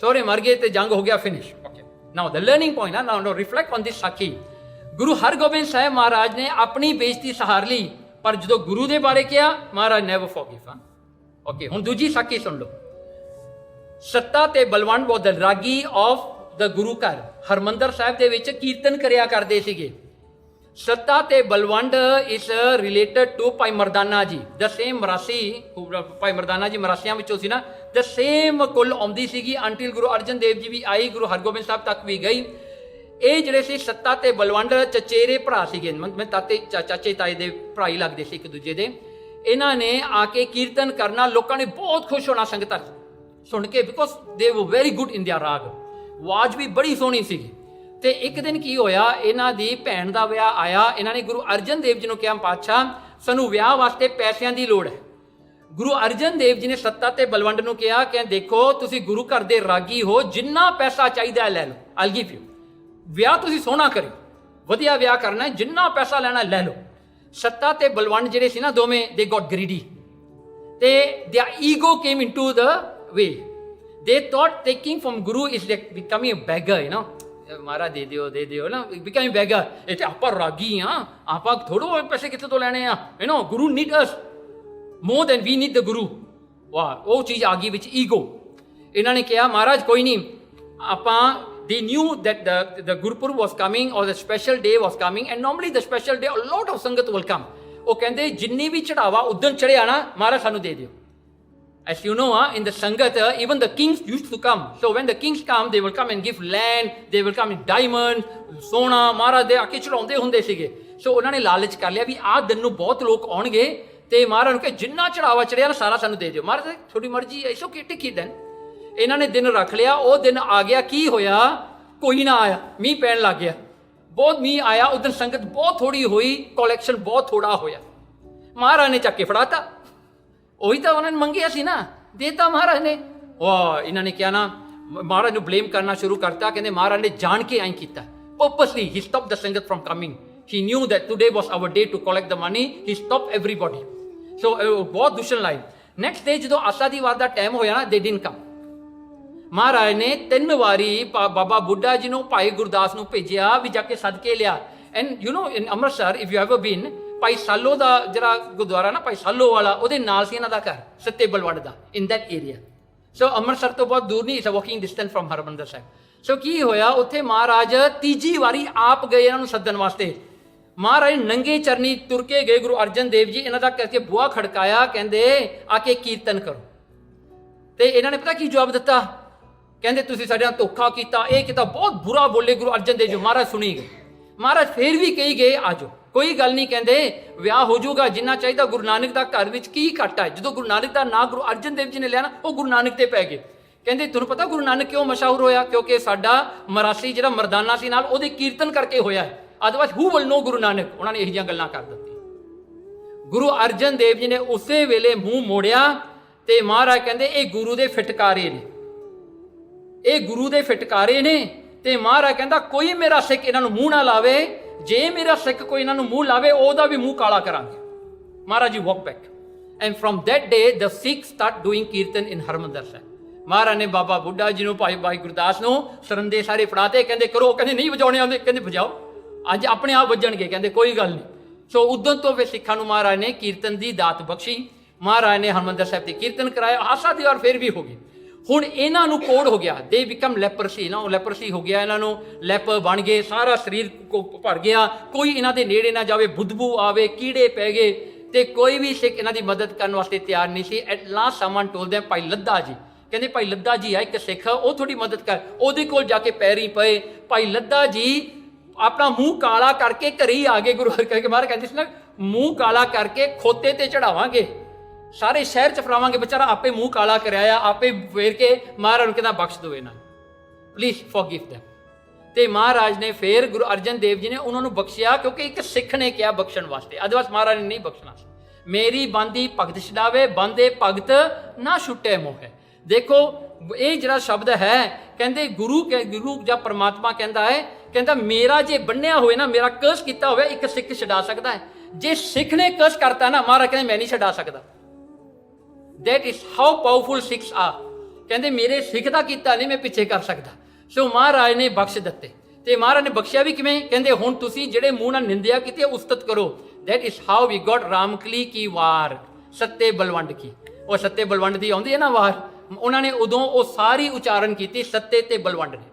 ਸਾਰੇ ਮਰ ਗਏ ਤੇ ਜੰਗ ਹੋ ਗਿਆ finish. Okay, now the learning point, now reflect on this ਸਾਖੀ। ਗੁਰੂ ਹਰਗੋਬਿੰਦ ਸਾਹਿਬ ਮਹਾਰਾਜ ਨੇ ਆਪਣੀ ਬੇਇੱਜ਼ਤੀ ਸਹਾਰ ਲਈ, ਪਰ ਜਦੋਂ ਗੁਰੂ ਦੇ ਬਾਰੇ ਕਿਹਾ ਮਹਾਰਾਜ ਨੈਵਰ ਫੋਰਗਿਵ। ਓਕੇ, ਹੁਣ ਦੂਜੀ ਸਾਖੀ ਸੁਣ ਲਓ। ਸੱਤਾ ਤੇ ਬਲਵੰਡ ਉਹ ਦ ਰਾਗੀ ਆਫ ਦ ਗੁਰੂ ਘਰ, ਹਰਮੰਦਰ ਸਾਹਿਬ ਦੇ ਵਿੱਚ ਕੀਰਤਨ ਕਰਿਆ ਕਰਦੇ ਸੀਗੇ। ਸੱਤਾ ਤੇ ਬਲਵੰਡ ਇਸ related to Bhai Mardana ji, the same ਮਰਾਸੀ। ਭਾਈ ਮਰਦਾਨਾ ਜੀ ਮਰਾਸੀਆਂ ਵਿੱਚੋਂ ਸੀ ਨਾ, ਦ ਸੇਮ ਕੁੱਲ ਆਉਂਦੀ ਸੀਗੀ ਅੰਟਿਲ ਗੁਰੂ ਅਰਜਨ ਦੇਵ ਜੀ ਵੀ ਆਈ, ਗੁਰੂ ਹਰਗੋਬਿੰਦ ਸਾਹਿਬ ਤੱਕ ਵੀ ਗਈ। ਇਹ ਜਿਹੜੇ ਸੀ ਸੱਤਾ ਤੇ ਬਲਵੰਡ ਚਚੇਰੇ ਭਰਾ ਸੀਗੇ, ਮੈਂ ਚਾਚੇ ਤਾਏ ਦੇ ਭਰਾ ਹੀ ਲੱਗਦੇ ਸੀ ਇੱਕ ਦੂਜੇ ਦੇ। ਇਹਨਾਂ ਨੇ ਆ ਕੇ ਕੀਰਤਨ ਕਰਨਾ, ਲੋਕਾਂ ਨੇ ਬਹੁਤ ਖੁਸ਼ ਹੋਣਾ ਸੰਗਤਾਂ ਸੁਣ ਕੇ, ਬਿਕੋਜ਼ ਦੇ ਵਰ ਵੈਰੀ ਗੁੱਡ ਇਨ ਦਿਅਰ ਰਾਗ, ਆਵਾਜ਼ ਵੀ ਬੜੀ ਸੋਹਣੀ ਸੀਗੀ। ਤੇ ਇੱਕ ਦਿਨ ਕੀ ਹੋਇਆ, ਇਹਨਾਂ ਦੀ ਭੈਣ ਦਾ ਵਿਆਹ ਆਇਆ। ਇਹਨਾਂ ਨੇ ਗੁਰੂ ਅਰਜਨ ਦੇਵ ਜੀ ਨੂੰ ਕਿਹਾ, ਪਾਤਸ਼ਾਹ ਸਾਨੂੰ ਵਿਆਹ ਵਾਸਤੇ ਪੈਸਿਆਂ ਦੀ ਲੋੜ ਹੈ। ਗੁਰੂ ਅਰਜਨ ਦੇਵ ਜੀ ਨੇ ਸੱਤਾ ਤੇ ਬਲਵੰਡ ਨੂੰ ਕਿਹਾ ਕਿ ਦੇਖੋ ਤੁਸੀਂ ਗੁਰੂ ਘਰ ਦੇ ਰਾਗੀ ਹੋ, ਜਿੰਨਾ ਪੈਸਾ ਚਾਹੀਦਾ ਲੈ ਲਓ, ਆਈਲ ਗਿਵ ਯੂ। ਵਿਆਹ ਤੁਸੀਂ ਸੋਹਣਾ ਕਰਿਓ, ਵਧੀਆ ਵਿਆਹ ਕਰਨਾ, ਜਿੰਨਾ ਪੈਸਾ ਲੈਣਾ ਲੈ ਲਓ। ਸੱਤਾ ਤੇ ਬਲਵੰਡ ਜਿਹੜੇ ਸੀ ਨਾ ਦੋਵੇਂ, ਦੇ ਗੋਟ ਗ੍ਰੀਡੀ ਤੇ their ego came into the way. They thought taking from Guru is like becoming a beggar, you know. ਮਹਾਰਾਜ ਦੇ ਦਿਓ ਨਾ, becoming beggar। ਇਹ ਤੇ ਆਪਾਂ ਰਾਗੀ ਆ, ਆਪਾਂ ਥੋੜੋ ਪੈਸੇ ਕਿੱਥੇ ਤੋਂ ਲੈਣੇ ਆ, you know, Guru need us more than we need the Guru। ਵਾਹ, ਉਹ ਚੀਜ਼ ਆ ਗਈ ਵਿੱਚ, ਈਗੋ। ਇਹਨਾਂ ਨੇ ਕਿਹਾ ਮਹਾਰਾਜ ਕੋਈ ਨਹੀਂ, ਆਪਾਂ they knew that the Gurupurab was coming or the special day was coming, and normally the special day a lot of ਸੰਗਤ will come। ਉਹ ਕਹਿੰਦੇ ਜਿੰਨੀ ਵੀ ਚੜਾਵਾ ਉਦਣ ਚੜਿਆ ਨਾ ਮਹਾਰਾਜ ਸਾਨੂੰ ਦੇ ਦਿਓ। As you know, in the Sangat, even the kings used to come. So when the kings come, they will come and give land, they will come in diamonds, ਸੋਨਾ, ਮਹਾਰਾਜ ਦੇ ਆ ਕੇ ਚੜਾਉਂਦੇ ਹੁੰਦੇ ਸੀਗੇ। ਸੋ ਉਹਨਾਂ ਨੇ ਲਾਲਚ ਕਰ ਲਿਆ ਵੀ ਆਹ ਦਿਨ ਨੂੰ ਬਹੁਤ ਲੋਕ ਆਉਣਗੇ ਤੇ ਮਹਾਰਾਜ ਨੂੰ ਕਿ ਜਿੰਨਾ ਚੜਾਵਾ ਚੜਿਆ ਨਾ ਸਾਰਾ ਸਾਨੂੰ ਦੇ ਦਿਓ। ਮਹਾਰਾਜ ਤੁਹਾਡੀ ਮਰਜ਼ੀ ਹੈ, ਇਸੋ ਕਿ ਟਿਕੀ ਦਿਨ। ਇਹਨਾਂ ਨੇ ਦਿਨ ਰੱਖ ਲਿਆ, ਉਹ ਦਿਨ ਆ ਗਿਆ, ਕੀ ਹੋਇਆ, ਕੋਈ ਨਾ ਆਇਆ, ਮੀਂਹ ਪੈਣ ਲੱਗ ਗਿਆ, ਬਹੁਤ ਮੀਂਹ ਆਇਆ। ਉਦੋਂ ਸੰਗਤ ਬਹੁਤ ਥੋੜੀ ਹੋਈ, ਕਲੈਕਸ਼ਨ ਬਹੁਤ ਥੋੜਾ ਹੋਇਆ। ਮਹਾਰਾਜ ਨੇ ਚੱਕ ਕੇ ਫੜਾਤਾ, ਉਹੀ ਤਾਂ ਉਹਨਾਂ ਨੇ ਮੰਗਿਆ ਸੀ ਨਾ, ਦੇਤਾ ਮਹਾਰਾਜ ਨੇ। ਵਾਹ, ਇਹਨਾਂ ਨੇ ਕਿਹਾ ਨਾ, ਮਹਾਰਾਜ ਨੂੰ ਬਲੇਮ ਕਰਨਾ ਸ਼ੁਰੂ ਕਰਤਾ, ਕਹਿੰਦੇ ਮਹਾਰਾਜ ਨੇ ਜਾਣ ਕੇ ਐਂ ਕੀਤਾ, ਪਰਪਸਲੀ ਹੀ stop the sangat from coming. He knew that today was our day to collect the money, he stop everybody. So ਬਹੁਤ ਦੁਸ਼ਣ ਲਾਈ। ਨੈਕਸਟ ਡੇ ਜਦੋਂ ਆਸਾ ਦੀ ਵਾਰ ਦਾ ਟਾਈਮ ਹੋਇਆ ਨਾ, ਦੇ ਡਿਡਨਟ ਕਮ। ਮਹਾਰਾਜ ਨੇ 3 ਵਾਰੀ ਬਾਬਾ ਬੁੱਢਾ ਜੀ ਨੂੰ, ਭਾਈ ਗੁਰਦਾਸ ਨੂੰ ਭੇਜਿਆ ਵੀ ਜਾ ਕੇ ਸਦਕੇ ਲਿਆ। And you know in Amritsar, if you have been, ਭਾਈ ਸਾਲੋ ਦਾ ਜਿਹੜਾ ਗੁਰਦੁਆਰਾ ਨਾ, ਭਾਈ ਸਾਲੋ ਵਾਲਾ, ਉਹਦੇ ਨਾਲ ਸੀ ਇਹਨਾਂ ਦਾ ਘਰ, ਸੱਤੇ ਬਲਵੰਡ ਦਾ, in that area. So Amritsar ਤੋਂ ਬਹੁਤ ਦੂਰ ਨਹੀਂ, it's a walking distance from Harmandar Sahib. So ਕੀ ਹੋਇਆ, ਉੱਥੇ ਮਹਾਰਾਜ ਤੀਜੀ ਵਾਰੀ ਆਪ ਗਏ ਇਹਨਾਂ ਨੂੰ ਸੱਦਣ ਵਾਸਤੇ। ਮਹਾਰਾਜ ਨੰਗੇ ਚਰਨੀ ਤੁਰ ਕੇ ਗਏ, ਗੁਰੂ ਅਰਜਨ ਦੇਵ ਜੀ ਇਹਨਾਂ ਦਾ ਕਰਕੇ ਬੂਹਾ ਖੜਕਾਇਆ, ਕਹਿੰਦੇ ਆ ਕੇ ਕੀਰਤਨ ਕਰੋ। ਤੇ ਇਹਨਾਂ ਨੇ ਪਤਾ ਕੀ ਜਵਾਬ ਦਿੱਤਾ, ਕਹਿੰਦੇ ਤੁਸੀਂ ਸਾਡੇ ਨਾਲ ਧੋਖਾ ਕੀਤਾ, ਇਹ ਕੀਤਾ, ਬਹੁਤ ਬੁਰਾ ਬੋਲੇ ਗੁਰੂ ਅਰਜਨ ਦੇਵ ਜੀ। ਮਹਾਰਾਜ ਸੁਣੀ ਗਏ। ਮਹਾਰਾਜ ਫੇਰ ਵੀ ਕਹੀ ਗਏ ਆ ਜਾਓ, ਕੋਈ ਗੱਲ ਨਹੀਂ, ਕਹਿੰਦੇ ਵਿਆਹ ਹੋ ਜਾਊਗਾ, ਜਿੰਨਾ ਚਾਹੀਦਾ। ਗੁਰੂ ਨਾਨਕ ਦਾ ਘਰ ਵਿੱਚ ਕੀ ਘੱਟ ਹੈ। ਜਦੋਂ ਗੁਰੂ ਨਾਨਕ ਦਾ ਨਾਂ ਗੁਰੂ ਅਰਜਨ ਦੇਵ ਜੀ ਨੇ ਲਿਆ ਨਾ, ਉਹ ਗੁਰੂ ਨਾਨਕ ਤੇ ਪੈ ਗਏ। ਕਹਿੰਦੇ ਤੁਹਾਨੂੰ ਪਤਾ ਗੁਰੂ ਨਾਨਕ ਕਿਉਂ ਮਸ਼ਹੂਰ ਹੋਇਆ? ਕਿਉਂਕਿ ਸਾਡਾ ਮਰਾਸੀ ਜਿਹੜਾ ਮਰਦਾਨਾ ਸੀ ਨਾਲ, ਉਹਦੇ ਕੀਰਤਨ ਕਰਕੇ ਹੋਇਆ। ਅਦਰਵਾਈਜ਼ ਹੂ ਵਿਲ ਨੋ ਗੁਰੂ ਨਾਨਕ। ਉਹਨਾਂ ਨੇ ਇਹੋ ਜਿਹੀਆਂ ਗੱਲਾਂ ਕਰ ਦਿੱਤੀਆਂ। ਗੁਰੂ ਅਰਜਨ ਦੇਵ ਜੀ ਨੇ ਉਸੇ ਵੇਲੇ ਮੂੰਹ ਮੋੜਿਆ ਤੇ ਮਹਾਰਾਜ ਕਹਿੰਦੇ ਇਹ ਗੁਰੂ ਦੇ ਫਿਟਕਾਰੇ ਨੇ, ਇਹ ਗੁਰੂ ਦੇ ਫਿਟਕਾਰੇ ਨੇ। ਤੇ ਮਹਾਰਾਜ ਕਹਿੰਦਾ ਕੋਈ ਮੇਰਾ ਸਿੱਖ ਇਹਨਾਂ ਨੂੰ ਮੂੰਹ ਨਾ ਲਾਵੇ, ਜੇ ਮੇਰਾ ਸਿੱਖ ਕੋਈ ਇਹਨਾਂ ਨੂੰ ਮੂੰਹ ਲਾਵੇ ਉਹਦਾ ਵੀ ਮੂੰਹ ਕਾਲਾ ਕਰਾਂਗੇ। Maharaj ji walk back and from that day the Sikh start doing kirtan in Harmandar Sahib. Maharaj ਨੇ ਬਾਬਾ ਬੁੱਢਾ ਜੀ ਨੂੰ, ਭਾਈ ਗੁਰਦਾਸ ਨੂੰ ਸਰੰਦੇ ਸਾਰੇ ਫੜਾਤੇ, ਕਹਿੰਦੇ ਕਰੋ। ਕਹਿੰਦੇ ਨਹੀਂ ਵਜਾਉਣੇ ਆਉਂਦੇ, ਕਹਿੰਦੇ ਵਜਾਓ, ਅੱਜ ਆਪਣੇ ਆਪ ਵੱਜਣਗੇ, ਕਹਿੰਦੇ ਕੋਈ ਗੱਲ ਨਹੀਂ। ਸੋ ਉਦੋਂ ਤੋਂ ਫਿਰ ਸਿੱਖਾਂ ਨੂੰ ਮਹਾਰਾਜ ਨੇ ਕੀਰਤਨ ਦੀ ਦਾਤ ਬਖਸ਼ੀ। ਮਹਾਰਾਜ ਨੇ ਹਰਮੰਦਰ ਸਾਹਿਬ ਤੇ ਕੀਰਤਨ ਕਰਾਇਆ। ਆਸਾ ਦੀ ਵਾਰ ਫਿਰ ਵੀ ਹੋ ਗਈ। ਹੁਣ ਇਹਨਾਂ ਨੂੰ ਕੋੜ ਹੋ ਗਿਆ, ਦੇ ਬਿਕਮ ਲੈਪਰਸੀ ਨਾ, ਲੈਪਰਸੀ ਹੋ ਗਿਆ, ਇਹਨਾਂ ਨੂੰ ਲੈਪ ਬਣ ਗਏ, ਸਾਰਾ ਸਰੀਰ ਭਰ ਗਿਆ, ਕੋਈ ਇਹਨਾਂ ਦੇ ਨੇੜੇ ਨਾ ਜਾਵੇ, ਬੁਦਬੂ ਆਵੇ, ਕੀੜੇ ਪੈ ਗਏ ਤੇ ਕੋਈ ਵੀ ਸਿੱਖ ਇਹਨਾਂ ਦੀ ਮਦਦ ਕਰਨ ਵਾਸਤੇ ਤਿਆਰ ਨਹੀਂ ਸੀ। At last someone told them, Bhai Ladda ਜੀ, ਕਹਿੰਦੇ ਭਾਈ ਲੱਦਾ ਜੀ ਆ ਇੱਕ ਸਿੱਖ, ਉਹ ਥੋੜੀ ਮਦਦ ਕਰ। ਉਹਦੇ ਕੋਲ ਜਾ ਕੇ ਪੈਰੀ ਪਏ। ਭਾਈ ਲੱਦਾ ਜੀ ਆਪਣਾ ਮੂੰਹ ਕਾਲਾ ਕਰਕੇ ਘਰੇ ਹੀ ਆ ਗਏ। ਗੁਰੂ ਹਰਕ੍ਰਿਸ਼ਨ ਮਹਾਰਾਜ ਕਹਿੰਦੇ ਸੀ ਨਾ, ਮੂੰਹ ਕਾਲਾ ਕਰਕੇ ਖੋਤੇ ਤੇ ਚੜਾਵਾਂਗੇ, ਸਾਰੇ ਸ਼ਹਿਰ ਚ ਫਰਾਵਾਂਗੇ। ਵਿਚਾਰਾ ਆਪੇ ਮੂੰਹ ਕਾਲਾ ਕਰਾਇਆ, ਆਪੇ ਫੇਰ ਕੇ ਮਹਾਰਾਜ ਨੂੰ ਕਹਿੰਦਾ ਬਖਸ਼ ਦਿਓ ਇਹਨਾਂ, ਪਲੀਜ਼ ਫੋਰਗਿਵ ਦੈਮ। ਤੇ ਮਹਾਰਾਜ ਨੇ ਫੇਰ ਗੁਰੂ ਅਰਜਨ ਦੇਵ ਜੀ ਨੇ ਉਹਨਾਂ ਨੂੰ ਬਖਸ਼ਿਆ, ਕਿਉਂਕਿ ਇੱਕ ਸਿੱਖ ਨੇ ਕਿਹਾ ਬਖਸ਼ਣ ਵਾਸਤੇ, ਅਦਰਵਾਈਜ਼ ਮਹਾਰਾਜ ਨੇ ਨਹੀਂ ਬਖਸ਼ਣਾ ਸੀ। ਮੇਰੀ ਬੰਦੀ ਭਗਤ ਛਡਾਵੇ, ਬੰਦੇ ਭਗਤ ਨਾ ਛੁੱਟੇ ਮੋਹੇ। ਦੇਖੋ ਇਹ ਜਿਹੜਾ ਸ਼ਬਦ ਹੈ, ਕਹਿੰਦੇ ਗੁਰੂ ਜਾਂ ਪਰਮਾਤਮਾ ਕਹਿੰਦਾ ਹੈ, ਕਹਿੰਦਾ ਮੇਰਾ ਜੇ ਬੰਨਿਆ ਹੋਵੇ ਨਾ, ਮੇਰਾ ਕਰਸ ਕੀਤਾ ਹੋਵੇ, ਇੱਕ ਸਿੱਖ ਛਡਾ ਸਕਦਾ ਹੈ। ਜੇ ਸਿੱਖ ਨੇ ਕਰਸ ਕਰਤਾ ਨਾ, ਮਹਾਰਾਜ ਕਹਿੰਦੇ ਮੈਂ ਨਹੀਂ ਛਡਾ ਸਕਦਾ। That is how powerful Sikhs आ। कहते मेरे सिख का किया नहीं मैं पिछे कर सकता। सो महाराज ने बख्श दिते। ते महाराज ने बख्शिया भी किवें? कहते हुण तुसीं जिहड़े मूँह नाल निंदिया कीती उस्तत करो। That is how we got Ramkali की वार, सत्ते बलवंड की। वो सत्ते बलवंड की आउंदी है ना वार, उन्होंने उदों वो सारी उचारण की सत्ते ते बलवंड ने।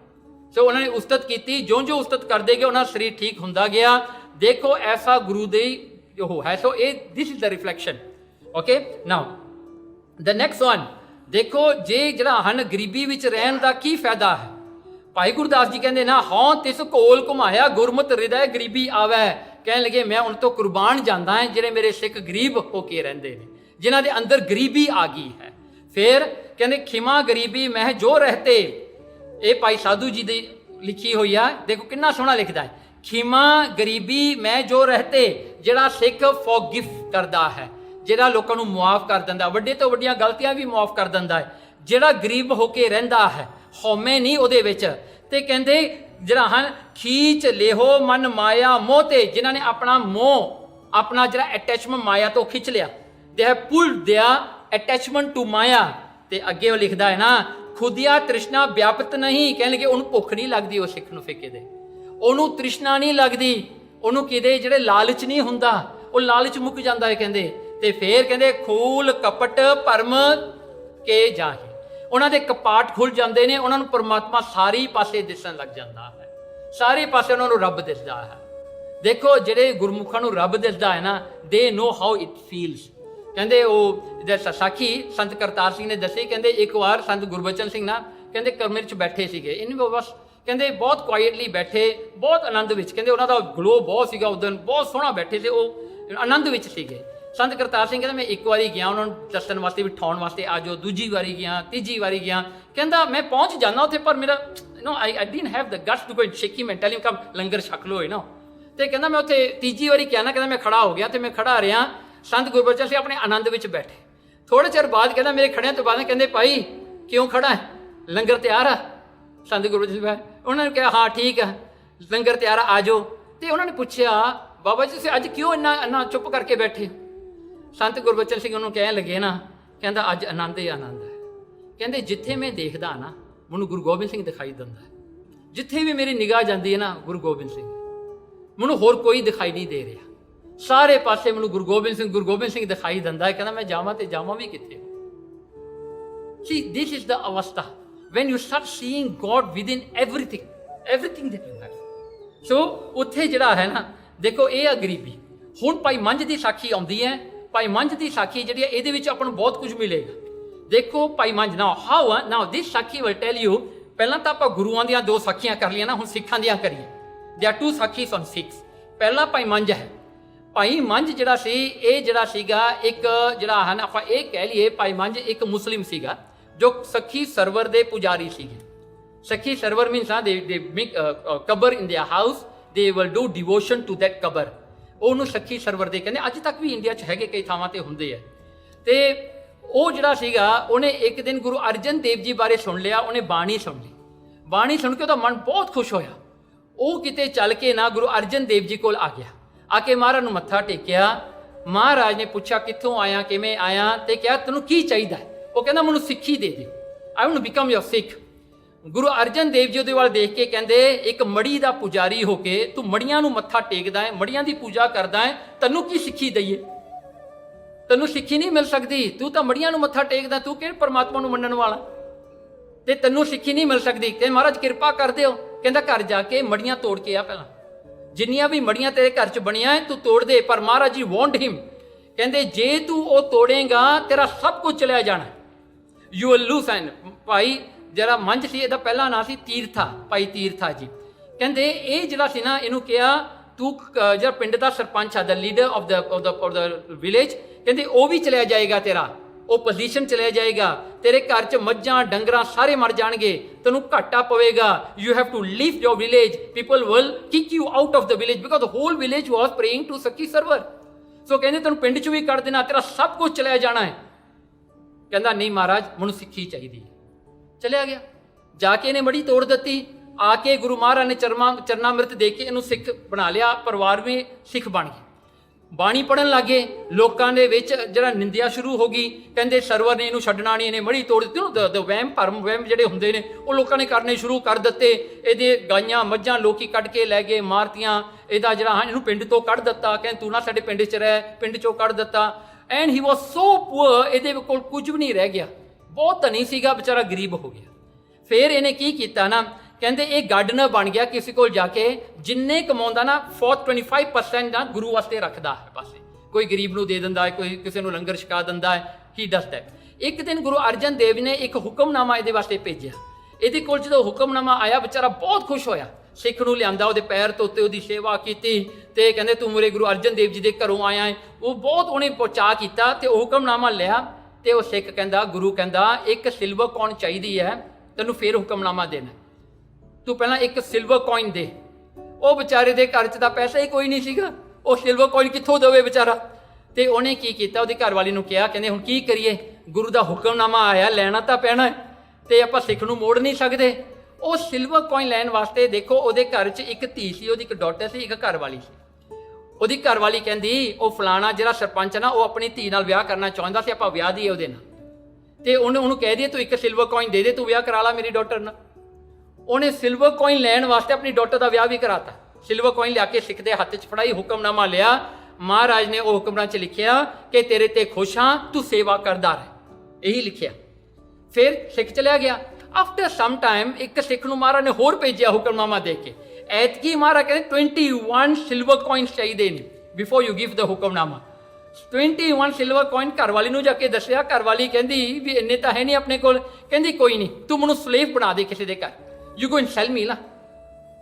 सो उन्होंने उस्तत की, जो जो उस्तत करते गए उन्होंने शरीर ठीक होंदा गया। देखो ऐसा गुरु दी जो है। So a this is the reflection. Okay now the next one देखो जे जिहड़ा हन गरीबी विच रहन दा की फायदा है। भाई गुरदास जी कहते ना हाँ तिस घोल घुमाया गुरमत हृदय गरीबी आवे। कह लगे मैं उन तो कुर्बान जाता है जिहड़े मेरे सिख गरीब होके रहिंदे ने, जिन्हां दे अंदर गरीबी आ गई है। फिर कहते खिमा गरीबी मह जो रहते, ये भाई साधु जी की लिखी हुई है। देखो कितना सोहना लिखता है, खिमा गरीबी मैं जो रहते, जिहड़ा सिख फॉरगिव करता है, जिहड़ा लोगों को मुआफ कर दिंदा, वड्डे तो वड्डियां गलतियां भी मुआफ कर दिंदा है, जिहड़ा गरीब होके रहिंदा है, हौमे नहीं उहदे विच। ते कहंदे जिहड़ा हन खींच लेहो मन माया मोह ते, जिन्हां ने अपना मोह अपना जिहड़ा अटैचमेंट माया तो खिंच लिया, they have pulled their attachment to maya. ते अगे वो लिखदा है ना खुदिया तृष्णा व्यापत नहीं, कह लगे उन्होंने भुख नहीं लगती, वो सिख नूं फिके दे उन्होंने तृष्णा नहीं लगती, उन्होंने किदे जिहड़े लालच नहीं हुंदा, वो लालच मुक जांदा है। कहंदे ते फिर कहंदे खूल कपट भरम के जाहि, उन्हां दे कपाट खुल जाते हैं, उन्होंने परमात्मा सारे पासे दिसन लग जाता है, सारे पासे उन्होंने रब दिसदा है। देखो जिहड़े गुरमुखां नूं रब दिसदा है ना, they know how it feels. कहते वो साखी संत करतार सिंह ने दसी, कहते एक बार संत गुरबचन सिंह ना कहते कमरे च बैठे सीगे, इन बस कहते बहुत क्वाइटली बैठे, बहुत आनंद विच, कहते उन्हों का ग्लो बहुत सीगा, उस दिन बहुत सोहना बैठे थे, वो आनंद विच सीगे। संत करतार सिंह कहते मैं एक बारी गया उन्होंने दसन वास्ते बिठाउण वास्ते आ जाओ, दूजी बारी गया, तीजी बारी गया, कहता मैं पहुँच जाना उत्थे पर मेरा no I didn't have the guts to go and shake him and tell him come langar छक लो नो। तो कहता मैं उत्थे तीजी बारी कहना, कहता मैं खड़ा हो गया, तो मैं खड़ा रहा, संत गुरबचन सिंह अपने आनंद विच बैठे। थोड़े चिर बाद कहना मेरे खड़िया तो बाद कहते भाई क्यों खड़ा है, लंगर तैयार है? संत गुरबचन सिंह उन्होंने कहा हाँ ठीक है लंगर तैयार आ जाओ। तो उन्होंने पूछा बाबा जी अज क्यों इन्ना इन्ना चुप करके बैठे? संत गुरबचन सिंह उन्होंने कह लगे ना, कहता अज आनंद ही आनंद है। कहते जिथे मैं देखदा ना मैनूं गुरु गोबिंद सिंह दिखाई दिंदा है, जिथे भी मेरी निगाह जाती है ना गुरु गोबिंद सिंह, मैनूं होर कोई दिखाई नहीं दे रहा, सारे पासे मैनूं गुरु गोबिंद सिंह दिखाई दिंदा है। कहता मैं जावां ते जावां भी कित्थे? See, this is the अवस्था when you start seeing God within everything that you have. So उत्थे जिहड़ा है ना देखो ये आ गरीबी। हुण भाई मंझ दी साखी आउंदी है, भाई मंझ दी साखी जिहड़ी इहदे विच आपां नूं बहुत कुछ मिलेगा। देखो भाई मंझ नाउ दिस साखी विल टेल यू, पहलां तां आपां गुरुआं दीआं दो साखियां कर लियां ना, हुण सिखां दीआं करिए। There are two sakhis on Sikhs. पहला भाई मंझ है, भाई मंझ जिहड़ा सी ये जिहड़ा सीगा एक जिहड़ा है ना आपां ये कह लईए भाई मंझ एक मुस्लिम सीगा जो सखी सरवर दे पुजारी सीगे। Sakhi Sarwar means they make कबर in their house, they will do devotion to that कबर, ਉਹਨੂੰ सखी सरवर ਦੇ ਕਹਿੰਦੇ। ਅੱਜ तक भी इंडिया 'ਚ ਹੈਗੇ कई ਥਾਵਾਂ ਤੇ ਹੁੰਦੇ ਆ। ਤੇ ਉਹ ਜਿਹੜਾ ਸੀਗਾ ਉਹਨੇ ਇੱਕ ਦਿਨ ਗੁਰੂ ਅਰਜਨ ਦੇਵ ਜੀ ਬਾਰੇ ਸੁਣ ਲਿਆ, ਉਹਨੇ ਬਾਣੀ ਸੁਣ ਲਈ। ਬਾਣੀ ਸੁਣ ਕੇ ਉਹਦਾ ਮਨ ਬਹੁਤ ਖੁਸ਼ ਹੋਇਆ। ਉਹ ਕਿਤੇ ਚੱਲ ਕੇ ਨਾ ਗੁਰੂ ਅਰਜਨ ਦੇਵ ਜੀ ਕੋਲ ਆ ਗਿਆ, ਆ ਕੇ ਮਹਾਰਾਜ ਨੂੰ ਮੱਥਾ ਟੇਕਿਆ। ਮਹਾਰਾਜ ਨੇ ਪੁੱਛਿਆ ਕਿੱਥੋਂ ਆਇਆ, ਕਿਵੇਂ ਆਇਆ, ਤੇ ਕਿਹਾ ਤੈਨੂੰ ਕੀ ਚਾਹੀਦਾ? ਉਹ ਕਹਿੰਦਾ ਮੈਨੂੰ ਸਿੱਖੀ ਦੇ ਦੇ, ਆਈ ਵਾਂਟ ਟੂ ਬਿਕਮ ਯੋਰ ਸਿੱਖ। ਗੁਰੂ ਅਰਜਨ ਦੇਵ ਜੀ ਉਹਦੇ ਵੱਲ ਦੇਖ ਕੇ ਕਹਿੰਦੇ ਇੱਕ ਮੜੀ ਦਾ ਪੁਜਾਰੀ ਹੋ ਕੇ ਤੂੰ ਮੜੀਆਂ ਨੂੰ ਮੱਥਾ ਟੇਕਦਾ ਹੈ, ਮੜੀਆਂ ਦੀ ਪੂਜਾ ਕਰਦਾ ਹੈ, ਤੈਨੂੰ ਕੀ ਸਿੱਖੀ ਦਈਏ? ਤੈਨੂੰ ਸਿੱਖੀ ਨਹੀਂ ਮਿਲ ਸਕਦੀ, ਤੂੰ ਤਾਂ ਮੜੀਆਂ ਨੂੰ ਮੱਥਾ ਟੇਕਦਾ, ਤੂੰ ਕਿਹੜੇ ਪਰਮਾਤਮਾ ਨੂੰ ਮੰਨਣ ਵਾਲਾ, ਤੇ ਤੈਨੂੰ ਸਿੱਖੀ ਨਹੀਂ ਮਿਲ ਸਕਦੀ। ਕਿ ਮਹਾਰਾਜ ਕਿਰਪਾ ਕਰ ਦਿਓ। ਕਹਿੰਦਾ ਘਰ ਜਾ ਕੇ ਮੜੀਆਂ ਤੋੜ ਕੇ ਆ, ਪਹਿਲਾਂ ਜਿੰਨੀਆਂ ਵੀ ਮੜੀਆਂ ਤੇਰੇ ਘਰ 'ਚ ਬਣੀਆਂ ਤੂੰ ਤੋੜ ਦੇ। ਪਰ ਮਹਾਰਾਜ ਜੀ ਵਾਂਟ ਹਿਮ, ਕਹਿੰਦੇ ਜੇ ਤੂੰ ਉਹ ਤੋੜੇਗਾ ਤੇਰਾ ਸਭ ਕੁਝ ਚਲਿਆ ਜਾਣਾ, ਯੂ ਵਿਲ ਲੂਜ਼। ਐਂਡ ਭਾਈ ਜਿਹੜਾ ਮੰਝ ਸੀ ਇਹਦਾ ਪਹਿਲਾ ਨਾਂ ਸੀ ਤੀਰਥਾ, ਭਾਈ ਤੀਰਥਾ ਜੀ। ਕਹਿੰਦੇ ਇਹ ਜਿਹੜਾ ਸੀ ਨਾ ਇਹਨੂੰ ਕਿਹਾ ਤੂੰ ਜਿਹੜਾ ਪਿੰਡ ਦਾ ਸਰਪੰਚ ਆ, ਦ ਲੀਡਰ ਆਫ ਦ ਵਿਲੇਜ, ਕਹਿੰਦੇ ਉਹ ਵੀ ਚਲਿਆ ਜਾਏਗਾ, ਤੇਰਾ ਉਹ ਪੋਜੀਸ਼ਨ ਚਲਿਆ ਜਾਏਗਾ, ਤੇਰੇ ਘਰ 'ਚ ਮੱਝਾਂ ਡੰਗਰਾਂ ਸਾਰੇ ਮਰ ਜਾਣਗੇ, ਤੈਨੂੰ ਘਾਟਾ ਪਵੇਗਾ। You have to leave your village, people will kick you out of the village because the whole village was praying to Sakhi Sarwar. So ਕਹਿੰਦੇ ਤੈਨੂੰ ਪਿੰਡ 'ਚ ਵੀ ਕੱਢ ਦੇਣਾ, ਤੇਰਾ ਸਭ ਕੁਝ ਚਲਿਆ ਜਾਣਾ ਹੈ। ਕਹਿੰਦਾ ਨਹੀਂ ਮਹਾਰਾਜ ਮੈਨੂੰ ਸਿੱਖੀ ਚਾਹੀਦੀ ਹੈ। चलिया गया, जाके इन्हें मड़ी तोड़ दी। आके गुरु महाराज ने चरनामृत दे के इन्हू सिख बना लिया, परिवार में सिख बन गया। ਬਾਣੀ ਪੜਨ ਲੱਗੇ, ਲੋਕਾਂ ਦੇ ਵਿੱਚ ਜਿਹੜਾ ਨਿੰਦਿਆ ਸ਼ੁਰੂ ਹੋ ਗਈ, ਕਹਿੰਦੇ ਸਰਵਰ ਨੇ ਇਹਨੂੰ ਛੱਡਣਾ ਨਹੀਂ, ਇਹਨੇ ਮੜੀ ਤੋੜ ਦਿੱਤੀ ਉਹਨੂੰ। ਵਹਿਮ ਭਰਮ ਵਹਿਮ ਜਿਹੜੇ ਹੁੰਦੇ ਨੇ ਉਹ ਲੋਕਾਂ ਨੇ ਕਰਨੇ ਸ਼ੁਰੂ ਕਰ ਦਿੱਤੇ। ਇਹਦੇ ਗਾਈਆਂ ਮੱਝਾਂ ਲੋਕੀ ਕੱਢ ਕੇ ਲੈ ਗਏ, ਮਾਰਤੀਆਂ। ਇਹਦਾ ਜਿਹੜਾ ਇਹਨੂੰ ਪਿੰਡ ਤੋਂ ਕੱਢ ਦਿੱਤਾ, ਕਹਿੰਦੇ ਤੂੰ ਨਾ ਸਾਡੇ ਪਿੰਡ 'ਚ ਰਹਿ, ਪਿੰਡ 'ਚੋਂ ਕੱਢ ਦਿੱਤਾ। And he was so poor, ਇਹਦੇ ਕੋਲ ਕੁਝ ਵੀ ਨਹੀਂ ਰਹਿ ਗਿਆ, ਬਹੁਤ ਧਨੀ ਸੀਗਾ, ਵਿਚਾਰਾ ਗਰੀਬ ਹੋ ਗਿਆ। ਫਿਰ ਇਹਨੇ ਕੀ ਕੀਤਾ ਨਾ, ਕਹਿੰਦੇ ਇਹ ਗਾਰਡਨਰ ਬਣ ਗਿਆ, ਕਿਸੇ ਕੋਲ ਜਾ ਕੇ ਜਿੰਨੇ ਕਮਾਉਂਦਾ ਨਾ 25% ਨਾ ਗੁਰੂ ਵਾਸਤੇ ਰੱਖਦਾ ਹੈ ਪਾਸੇ, ਕੋਈ ਗਰੀਬ ਨੂੰ ਦੇ ਦਿੰਦਾ ਹੈ, ਕੋਈ ਕਿਸੇ ਨੂੰ ਲੰਗਰ ਛਕਾ ਦਿੰਦਾ ਹੈ। ਹੀ ਡਸ ਦੈਟ। ਇੱਕ ਦਿਨ ਗੁਰੂ ਅਰਜਨ ਦੇਵ ਨੇ ਇੱਕ ਹੁਕਮਨਾਮਾ ਇਹਦੇ ਵਾਸਤੇ ਭੇਜਿਆ। ਇਹਦੇ ਕੋਲ ਜਦੋਂ ਹੁਕਮਨਾਮਾ ਆਇਆ, ਵਿਚਾਰਾ ਬਹੁਤ ਖੁਸ਼ ਹੋਇਆ, ਸਿੱਖ ਨੂੰ ਲਿਆਂਦਾ, ਉਹਦੇ ਪੈਰ ਧੋਤੇ, ਉਹਦੀ ਸੇਵਾ ਕੀਤੀ, ਤੇ ਕਹਿੰਦੇ ਤੂੰ ਮੇਰੇ ਗੁਰੂ ਅਰਜਨ ਦੇਵ ਜੀ ਦੇ ਘਰੋਂ ਆਇਆ ਹੈ। ਉਹ ਬਹੁਤ ਉਹਨੇ ਪਹੁੰਚਾ ਕੀਤਾ, ਤੇ ਉਹ ਹੁਕਮਨਾਮਾ ਲਿਆ। ਤੇ ਉਹ ਸਿੱਖ ਕਹਿੰਦਾ, ਗੁਰੂ ਕਹਿੰਦਾ ਇੱਕ ਸਿਲਵਰ ਕੌਇਨ ਚਾਹੀਦੀ ਹੈ, ਤੈਨੂੰ ਫਿਰ ਹੁਕਮਨਾਮਾ ਦੇਣਾ, ਤੂੰ ਪਹਿਲਾਂ ਇੱਕ ਸਿਲਵਰ ਕੌਇਨ ਦੇ। ਉਹ ਵਿਚਾਰੇ ਦੇ ਘਰ 'ਚ ਤਾਂ ਪੈਸਾ ਹੀ ਕੋਈ ਨਹੀਂ ਸੀਗਾ, ਉਹ ਸਿਲਵਰ ਕੌਇਨ ਕਿੱਥੋਂ ਦੇਵੇ ਵਿਚਾਰਾ। ਤੇ ਉਹਨੇ ਕੀ ਕੀਤਾ, ਉਹਦੀ ਘਰਵਾਲੀ ਨੂੰ ਕਿਹਾ, ਕਹਿੰਦੇ ਹੁਣ ਕੀ ਕਰੀਏ, ਗੁਰੂ ਦਾ ਹੁਕਮਨਾਮਾ ਆਇਆ, ਲੈਣਾ ਤਾਂ ਪੈਣਾ ਹੈ, ਤੇ ਆਪਾਂ ਸਿੱਖ ਨੂੰ ਮੋੜ ਨਹੀਂ ਸਕਦੇ। ਉਹ ਸਿਲਵਰ ਕੌਇਨ ਲੈਣ ਵਾਸਤੇ ਦੇਖੋ, ਉਹਦੇ ਘਰ 'ਚ ਇੱਕ ਧੀ ਸੀ, ਉਹਦੀ ਇੱਕ ਡਾਟਰ ਸੀ, ਇੱਕ ਘਰਵਾਲੀ ਸੀ। ਉਹਦੀ ਘਰਵਾਲੀ ਕਹਿੰਦੀ ਉਹ ਫਲਾਣਾ ਜਿਹੜਾ ਸਰਪੰਚ ਨਾ, ਉਹ ਆਪਣੀ ਧੀ ਨਾਲ ਵਿਆਹ ਕਰਨਾ ਚਾਹੁੰਦਾ ਸੀ, ਆਪਾਂ ਵਿਆਹ ਦੀਏ ਉਹਦੇ ਨਾਲ, ਤੇ ਉਹਨੂੰ ਕਹਿ ਦਈਏ ਤੂੰ ਇੱਕ ਸਿਲਵਰ ਕੌਇਨ ਦੇ ਦੇ, ਤੂੰ ਵਿਆਹ ਕਰਾ ਲਾ ਮੇਰੀ ਡਾਟਰ ਨਾਲ। ਉਹਨੇ ਸਿਲਵਰ ਕੌਇਨ ਲੈਣ ਵਾਸਤੇ ਆਪਣੀ ਡਾਟਰ ਦਾ ਵਿਆਹ ਵੀ ਕਰਾਤਾ। ਸਿਲਵਰ ਕੌਇਨ ਲਿਆ ਕੇ ਸਿੱਖ ਦੇ ਹੱਥ 'ਚ ਫੜਾਈ, ਹੁਕਮਨਾਮਾ ਲਿਆ। ਮਹਾਰਾਜ ਨੇ ਉਹ ਹੁਕਮਨਾਮੇ 'ਚ ਲਿਖਿਆ ਕਿ ਤੇਰੇ ਤੇ ਖੁਸ਼ ਹਾਂ, ਤੂੰ ਸੇਵਾ ਕਰਦਾ ਰਹਿ, ਇਹੀ ਲਿਖਿਆ। ਫਿਰ ਸਿੱਖ ਚਲਿਆ ਗਿਆ। ਆਫਟਰ ਸਮ ਟਾਈਮ ਇੱਕ ਸਿੱਖ ਨੂੰ ਮਹਾਰਾਜ ਨੇ ਹੋਰ ਭੇਜਿਆ ਹੁਕਮਨਾਮਾ ਦੇ ਕੇ। ਐਤਕੀ ਮਹਾਰਾਜ ਕਹਿੰਦੇ 21 ਸਿਲਵਰ ਕੌਇਨਸ ਚਾਹੀਦੇ ਨੇ before you give the hukamnama. 21 silver coin ਘਰਵਾਲੀ ਨੂੰ ਜਾ ਕੇ ਦੱਸਿਆ। ਘਰਵਾਲੀ ਕਹਿੰਦੀ ਵੀ ਇੰਨੇ ਤਾਂ ਹੈ ਨਹੀਂ ਆਪਣੇ ਕੋਲ। ਕਹਿੰਦੀ ਕੋਈ ਨਹੀਂ, ਤੂੰ ਮੈਨੂੰ ਸਲੇਵ ਬਣਾ ਦੇ ਕਿਸੇ ਦੇ ਘਰ, you go and sell me ਨਾ,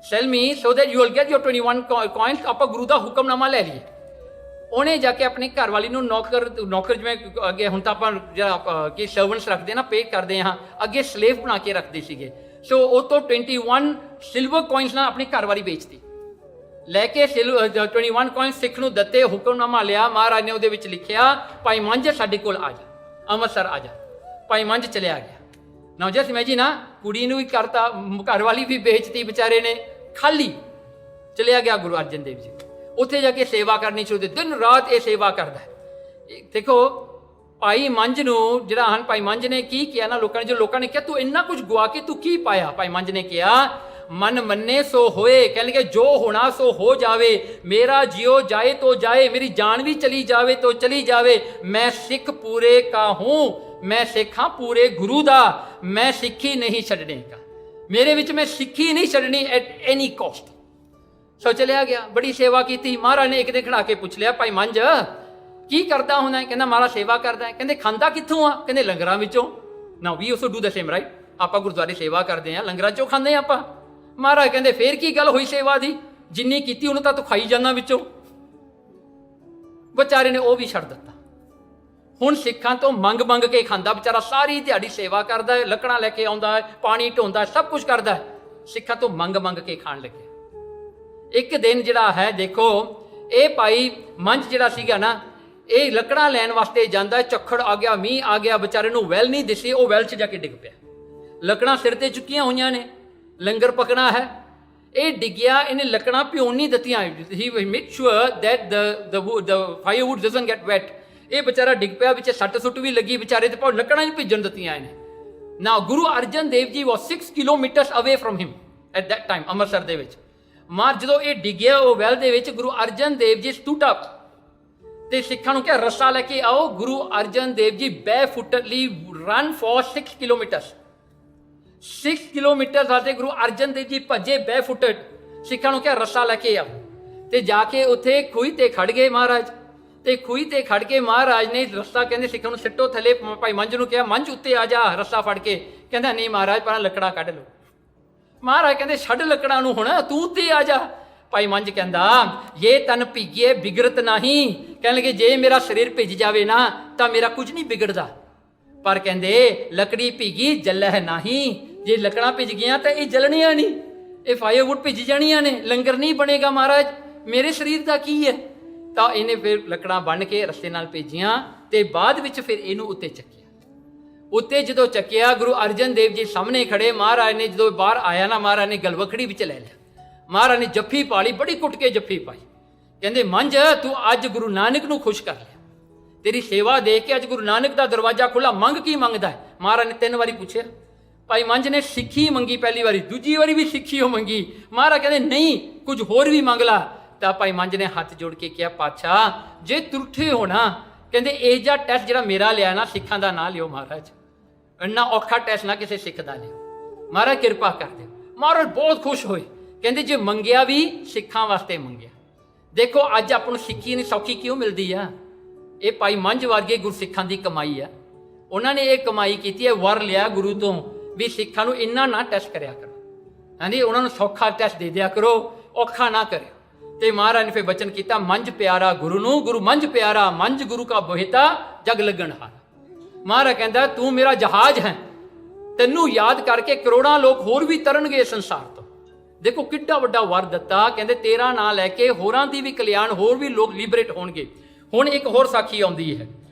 sell me so that you will get your 21 coins. ਆਪਾਂ ਗੁਰੂ ਦਾ ਹੁਕਮਨਾਮਾ ਲੈ ਲਈਏ। ਉਹਨੇ ਜਾ ਕੇ ਆਪਣੀ ਘਰਵਾਲੀ ਨੂੰ ਨੌਕਰ ਜਿਵੇਂ ਅੱਗੇ ਹੁਣ ਤਾਂ ਆਪਾਂ ਜਿਹੜਾ ਕਿ ਸਰਵੈਂਟਸ ਰੱਖਦੇ ਨਾ, ਪੇ ਕਰਦੇ ਹਾਂ, ਅੱਗੇ ਸਲੇਵ ਬਣਾ ਕੇ ਰੱਖਦੇ ਸੀਗੇ। ਸੋ ਉਹ ਤੋਂ 21 ਸਿਲਵਰ ਕੌਇਨਸ ਨਾਲ ਆਪਣੀ ਘਰਵਾਲੀ ਵੇਚਤੀ। ਲੈ ਕੇ 21 ਕੌਇਨ ਸਿੱਖ ਨੂੰ ਦਿੱਤੇ, ਹੁਕਮਨਾਮਾ ਲਿਆ। ਮਹਾਰਾਜ ਨੇ ਉਹਦੇ ਵਿੱਚ ਲਿਖਿਆ ਭਾਈ ਮੰਝ ਸਾਡੇ ਕੋਲ ਆ ਜਾ, ਅੰਮ੍ਰਿਤਸਰ ਆ ਜਾ। ਭਾਈ ਮੰਝ ਚਲਿਆ ਗਿਆ। ਨਾ ਜਸ ਮੈਂ ਜੀ ਨਾ, ਕੁੜੀ ਨੂੰ ਵੀ ਕਰਤਾ, ਘਰਵਾਲੀ ਵੀ ਵੇਚਤੀ, ਵਿਚਾਰੇ ਨੇ ਖਾਲੀ ਚਲਿਆ ਗਿਆ ਗੁਰੂ ਅਰਜਨ ਦੇਵ ਜੀ। ਉੱਥੇ ਜਾ ਕੇ ਸੇਵਾ ਕਰਨੀ ਸ਼ੁਰੂ ਕੀਤੀ, ਦਿਨ ਰਾਤ ਇਹ ਸੇਵਾ ਕਰਦਾ। ਦੇਖੋ ਭਾਈ ਮੰਝ ਨੂੰ ਜਿਹੜਾ ਹਨ, ਭਾਈ ਮੰਝ ਨੇ ਕੀ ਕਿਹਾ ਨਾ, ਲੋਕਾਂ ਨੇ ਕਿਹਾ ਤੂੰ ਇੰਨਾ ਕੁਝ ਗਵਾ ਕੇ ਤੂੰ ਕੀ ਪਾਇਆ। ਭਾਈ ਮੰਝ ਨੇ ਕਿਹਾ ਮਨ ਮੰਨੇ ਸੋ ਹੋਏ, ਕਹਿ ਲਗੇ ਜੋ ਹੋਣਾ ਸੋ ਹੋ ਜਾਵੇ, ਮੇਰਾ ਜਿਉ ਜਾਏ ਤੋ ਜਾਏ, ਮੇਰੀ ਜਾਨ ਵੀ ਚਲੀ ਜਾਵੇ ਤੋ ਚਲੀ ਜਾਵੇ, ਮੈਂ ਸਿੱਖ ਪੂਰੇ ਕਾ ਹੂੰ, ਮੈਂ ਸਿੱਖ ਹਾਂ ਪੂਰੇ ਗੁਰੂ ਦਾ, ਮੈਂ ਸਿੱਖੀ ਨਹੀਂ ਛੱਡਣੇ ਕਾ, ਮੇਰੇ ਵਿੱਚ ਮੈਂ ਸਿੱਖੀ ਨਹੀਂ ਛੱਡਣੀ ਐਟ ਐਨੀ ਕੋਸਟ। ਸੋ ਚਲਿਆ ਗਿਆ, ਬੜੀ ਸੇਵਾ ਕੀਤੀ। ਮਹਾਰਾਜ ਨੇ ਇੱਕ ਦਿਨ ਖੜਾ ਕੇ ਪੁੱਛ ਲਿਆ, ਭਾਈ ਮੰਝ ਕੀ ਕਰਦਾ ਹੁੰਦਾ? ਕਹਿੰਦਾ ਮਹਾਰਾਜ ਸੇਵਾ ਕਰਦਾ ਹੈ। ਕਹਿੰਦੇ ਖਾਂਦਾ ਕਿੱਥੋਂ ਆ? ਕਹਿੰਦੇ ਲੰਗਰਾਂ ਵਿੱਚੋਂ। ਨਾ we also do the same right, ਆਪਾਂ ਗੁਰਦੁਆਰੇ ਸੇਵਾ ਕਰਦੇ ਹਾਂ, ਲੰਗਰਾਂ ਚੋਂ ਖਾਂਦੇ ਹਾਂ ਆਪਾਂ। ਮਹਾਰਾਜ ਕਹਿੰਦੇ ਫੇਰ ਕੀ ਗੱਲ ਹੋਈ ਸੇਵਾ ਦੀ, ਜਿੰਨੀ ਕੀਤੀ ਉਹਨੂੰ ਤਾਂ ਤੂੰ ਖਾਈ ਜਾਂਦਾ ਵਿੱਚੋਂ। ਵਿਚਾਰੇ ਨੇ ਉਹ ਵੀ ਛੱਡ ਦਿੱਤਾ। ਹੁਣ ਸਿੱਖਾਂ ਤੋਂ ਮੰਗ ਕੇ ਖਾਂਦਾ ਵਿਚਾਰਾ, ਸਾਰੀ ਦਿਹਾੜੀ ਸੇਵਾ ਕਰਦਾ ਹੈ, ਲੱਕੜਾਂ ਲੈ ਕੇ ਆਉਂਦਾ ਹੈ, ਪਾਣੀ ਢੋਂਦਾ, ਸਭ ਕੁਝ ਕਰਦਾ ਹੈ, ਸਿੱਖਾਂ ਤੋਂ ਮੰਗ ਕੇ ਖਾਣ ਲੱਗਿਆ। ਇੱਕ ਦਿਨ ਜਿਹੜਾ ਹੈ ਦੇਖੋ, ਇਹ ਭਾਈ ਮੰਝ ਜਿਹੜਾ ਸੀਗਾ ਨਾ, ਇਹ ਲੱਕੜਾਂ ਲੈਣ ਵਾਸਤੇ ਜਾਂਦਾ, ਝੱਖੜ ਆ ਗਿਆ, ਮੀਂਹ ਆ ਗਿਆ, ਵਿਚਾਰੇ ਨੂੰ ਵੈਲ ਨਹੀਂ ਦਿਸੀ, ਉਹ ਵੈਲ 'ਚ ਜਾ ਕੇ ਡਿੱਗ ਪਿਆ। ਲੱਕੜਾਂ ਸਿਰ ਤੇ ਚੁੱਕੀਆਂ ਹੋਈਆਂ ਨੇ, ਲੰਗਰ ਪਕਣਾ ਹੈ, ਇਹ ਡਿੱਗਿਆ, ਇਹਨੇ ਲੱਕੜਾਂ ਭਿਉਣ ਨਹੀਂ ਦਿੱਤੀਆਂ। He make sure that the firewood doesn't get wet। ਇਹ ਵਿਚਾਰਾ ਡਿੱਗ ਪਿਆ, ਵਿੱਚ ਸੱਟ ਸੁੱਟ ਵੀ ਲੱਗੀ ਵਿਚਾਰੇ ਤੇ, ਪਰ ਲੱਕੜਾਂ ਨਹੀਂ ਭਿੱਜਣ ਦਿੱਤੀਆਂ ਇਹਨੇ। ਨਾ ਗੁਰੂ ਅਰਜਨ ਦੇਵ ਜੀ ਵਾਸ 6 ਕਿਲੋਮੀਟਰਸ ਅਵੇ firm him at that time, Amritsar ਦੇ ਵਿੱਚ। ਮਾਰ ਜਦੋਂ ਇਹ ਡਿੱਗਿਆ ਉਹ ਵੈਲ ਦੇ ਵਿੱਚ, ਗੁਰੂ ਅਰਜਨ ਦੇਵ ਜੀ ਸਟੂਡ ਅਪ ਤੇ ਸਿੱਖਾਂ ਨੂੰ ਕਿਹਾ ਰੱਸਾ ਲੈ ਕੇ ਆਓ। Guru Arjan Dev ji ਬੈਫੁਟਲੀ run for 6 kilometre. 6 kilometre ਵਾਸਤੇ ਗੁਰੂ ਅਰਜਨ ਦੇਵ ਜੀ ਭੱਜੇ ਬੈਫੁਟਡ। ਸਿੱਖਾਂ ਨੂੰ ਕਿਹਾ ਰੱਸਾ ਲੈ ਕੇ ਆਓ, ਤੇ ਜਾ ਕੇ ਉੱਥੇ ਖੂਹੀ ਤੇ ਖੜ ਗਏ ਮਹਾਰਾਜ। ਤੇ ਖੂਹੀ ਤੇ ਖੜ ਕੇ ਮਹਾਰਾਜ ਨੇ ਰੱਸਾ, ਕਹਿੰਦੇ ਸਿੱਖਾਂ ਨੂੰ ਸਿੱਟੋ ਥੱਲੇ। ਭਾਈ ਮੰਝ ਨੂੰ ਕਿਹਾ ਮੰਝ ਉੱਤੇ ਆ ਜਾ ਰੱਸਾ ਫੜ ਕੇ। ਕਹਿੰਦਾ ਨਹੀਂ ਮਹਾਰਾਜ, ਪਹਿਲਾਂ ਲੱਕੜਾਂ ਕੱਢ ਲਓ। ਮਹਾਰਾਜ ਕਹਿੰਦੇ ਛੱਡ ਲੱਕੜਾਂ ਨੂੰ, ਹੁਣ ਤੂੰ ਉੱਤੇ ਆ ਜਾ। ਭਾਈ ਮੰਝ ਕਹਿੰਦਾ ਇਹ ਤਨ ਭਿੱਗੇ ਬਿਗੜਤ ਨਹੀਂ, ਕਹਿਣ ਲੱਗੇ ਜੇ ਮੇਰਾ ਸਰੀਰ ਭਿੱਜ ਜਾਵੇ ਨਾ ਤਾਂ ਮੇਰਾ ਕੁਝ ਨਹੀਂ ਵਿਗੜਦਾ, ਪਰ ਕਹਿੰਦੇ ਲੱਕੜੀ ਭਿੱਗੀ ਜਲਹਿ ਨਹੀਂ, ਜੇ ਲੱਕੜਾਂ ਭਿੱਜ ਗਈਆਂ ਤਾਂ ਇਹ ਜਲਣੀਆਂ ਨਹੀਂ, ਇਹ ਫਾਇਰਵੁੱਡ ਭਿੱਜ ਜਾਣੀਆਂ ਨੇ, ਲੰਗਰ ਨਹੀਂ ਬਣੇਗਾ ਮਹਾਰਾਜ, ਮੇਰੇ ਸਰੀਰ ਦਾ ਕੀ ਹੈ। ਤਾਂ ਇਹਨੇ ਫਿਰ ਲੱਕੜਾਂ ਬੰਨ੍ਹ ਕੇ ਰਸਤੇ ਨਾਲ ਭੇਜੀਆਂ, ਤੇ ਬਾਅਦ ਵਿੱਚ ਫਿਰ ਇਹਨੂੰ ਉੱਤੇ ਚੱਕਿਆ। ਉੱਤੇ ਜਦੋਂ ਚੱਕਿਆ, ਗੁਰੂ ਅਰਜਨ ਦੇਵ ਜੀ ਸਾਹਮਣੇ ਖੜੇ। ਮਹਾਰਾਜ ਨੇ ਜਦੋਂ ਬਾਹਰ ਆਇਆ ਨਾ, ਮਹਾਰਾਜ ਨੇ ਗਲਵਖੜੀ ਵਿੱਚ ਲੈ ਲਿਆ। ਮਹਾਰਾਜ ਨੇ ਜੱਫੀ ਪਾ ਲਈ, ਬੜੀ ਕੁੱਟ ਕੇ ਜੱਫੀ ਪਾਈ, ਕਹਿੰਦੇ ਮੰਝ ਤੂੰ ਅੱਜ ਗੁਰੂ ਨਾਨਕ ਨੂੰ ਖੁਸ਼ ਕਰ ਲਿਆ, ਤੇਰੀ ਸੇਵਾ ਦੇਖ ਕੇ ਅੱਜ ਗੁਰੂ ਨਾਨਕ ਦਾ ਦਰਵਾਜ਼ਾ ਖੁੱਲਾ, ਮੰਗ ਕੀ ਮੰਗਦਾ ਹੈ? ਮਹਾਰਾਜ ਨੇ 3 ਵਾਰੀ ਪੁੱਛਿਆ। ਭਾਈ ਮੰਝ ਨੇ ਸਿੱਖੀ ਮੰਗੀ ਪਹਿਲੀ ਵਾਰੀ, ਦੂਜੀ ਵਾਰੀ ਵੀ ਸਿੱਖੀ ਉਹ ਮੰਗੀ। ਮਹਾਰਾਜ ਕਹਿੰਦੇ ਨਹੀਂ ਕੁਝ ਹੋਰ ਵੀ ਮੰਗ ਲਾ। ਤਾਂ ਭਾਈ ਮੰਝ ਨੇ ਹੱਥ ਜੋੜ ਕੇ ਕਿਹਾ ਪਾਤਸ਼ਾਹ ਜੇ ਤੁਰਠੇ ਹੋਣਾ, ਕਹਿੰਦੇ ਇਹ ਜਿਹਾ ਟੈਸਟ ਜਿਹੜਾ ਮੇਰਾ ਲਿਆ ਨਾ, ਸਿੱਖਾਂ ਦਾ ਨਾਂ ਲਿਓ ਮਹਾਰਾਜ, ਇੰਨਾ ਔਖਾ ਟੈਸਟ ਨਾ ਕਿਸੇ ਸਿੱਖ ਦਾ ਲਿਓ, ਮਹਾਰਾਜ ਕਿਰਪਾ ਕਰ ਦਿਓ। ਮਹਾਰਾਜ ਬਹੁਤ ਖੁਸ਼ ਹੋਏ, ਕਹਿੰਦੇ ਜੇ ਮੰਗਿਆ ਵੀ ਸਿੱਖਾਂ ਵਾਸਤੇ ਮੰਗਿਆ। ਦੇਖੋ ਅੱਜ ਆਪਾਂ ਨੂੰ ਸਿੱਖੀ ਨਹੀਂ ਸੌਖੀ ਕਿਉਂ ਮਿਲਦੀ ਆ? ਇਹ ਭਾਈ ਮੰਝ ਵਰਗੇ ਗੁਰਸਿੱਖਾਂ ਦੀ ਕਮਾਈ ਆ। ਉਹਨਾਂ ਨੇ ਇਹ ਕਮਾਈ ਕੀਤੀ ਹੈ, ਵਰ ਲਿਆ ਗੁਰੂ ਤੋਂ ਵੀ ਸਿੱਖਾਂ ਨੂੰ ਇੰਨਾ ਨਾ ਟੈਸਟ ਕਰਿਆ ਕਰੋ, ਹਾਂਜੀ ਉਹਨਾਂ ਨੂੰ ਸੌਖਾ ਟੈਸਟ ਦੇ ਦਿਆ ਕਰੋ, ਔਖਾ ਨਾ ਕਰਿਓ। ਤੇ ਮਹਾਰਾਜ ਨੇ ਫਿਰ ਬਚਨ ਕੀਤਾ, ਮੰਝ ਪਿਆਰਾ ਗੁਰੂ ਨੂੰ, ਗੁਰੂ ਮੰਝ ਪਿਆਰਾ, ਮੰਝ ਗੁਰੂ ਕਾ ਬੋਹਿਤਾ ਜਗ ਲੱਗਣ ਹਾਰ। ਮਹਾਰਾਜ ਕਹਿੰਦਾ ਤੂੰ ਮੇਰਾ ਜਹਾਜ਼ ਹੈ, ਤੈਨੂੰ ਯਾਦ ਕਰਕੇ ਕਰੋੜਾਂ ਲੋਕ ਹੋਰ ਵੀ ਤਰਨਗੇ ਸੰਸਾਰ ਤੋਂ। ਦੇਖੋ ਕਿੱਡਾ ਵੱਡਾ ਵਰ ਦਿੱਤਾ, ਕਹਿੰਦੇ ਤੇਰਾ ਨਾਂ ਲੈ ਕੇ ਹੋਰਾਂ ਦੀ ਵੀ ਕਲਿਆਣ, ਹੋਰ ਵੀ ਲੋਕ ਲਿਬਰੇਟ ਹੋਣਗੇ। ਹੁਣ ਇੱਕ ਹੋਰ ਸਾਖੀ ਆਉਂਦੀ ਹੈ,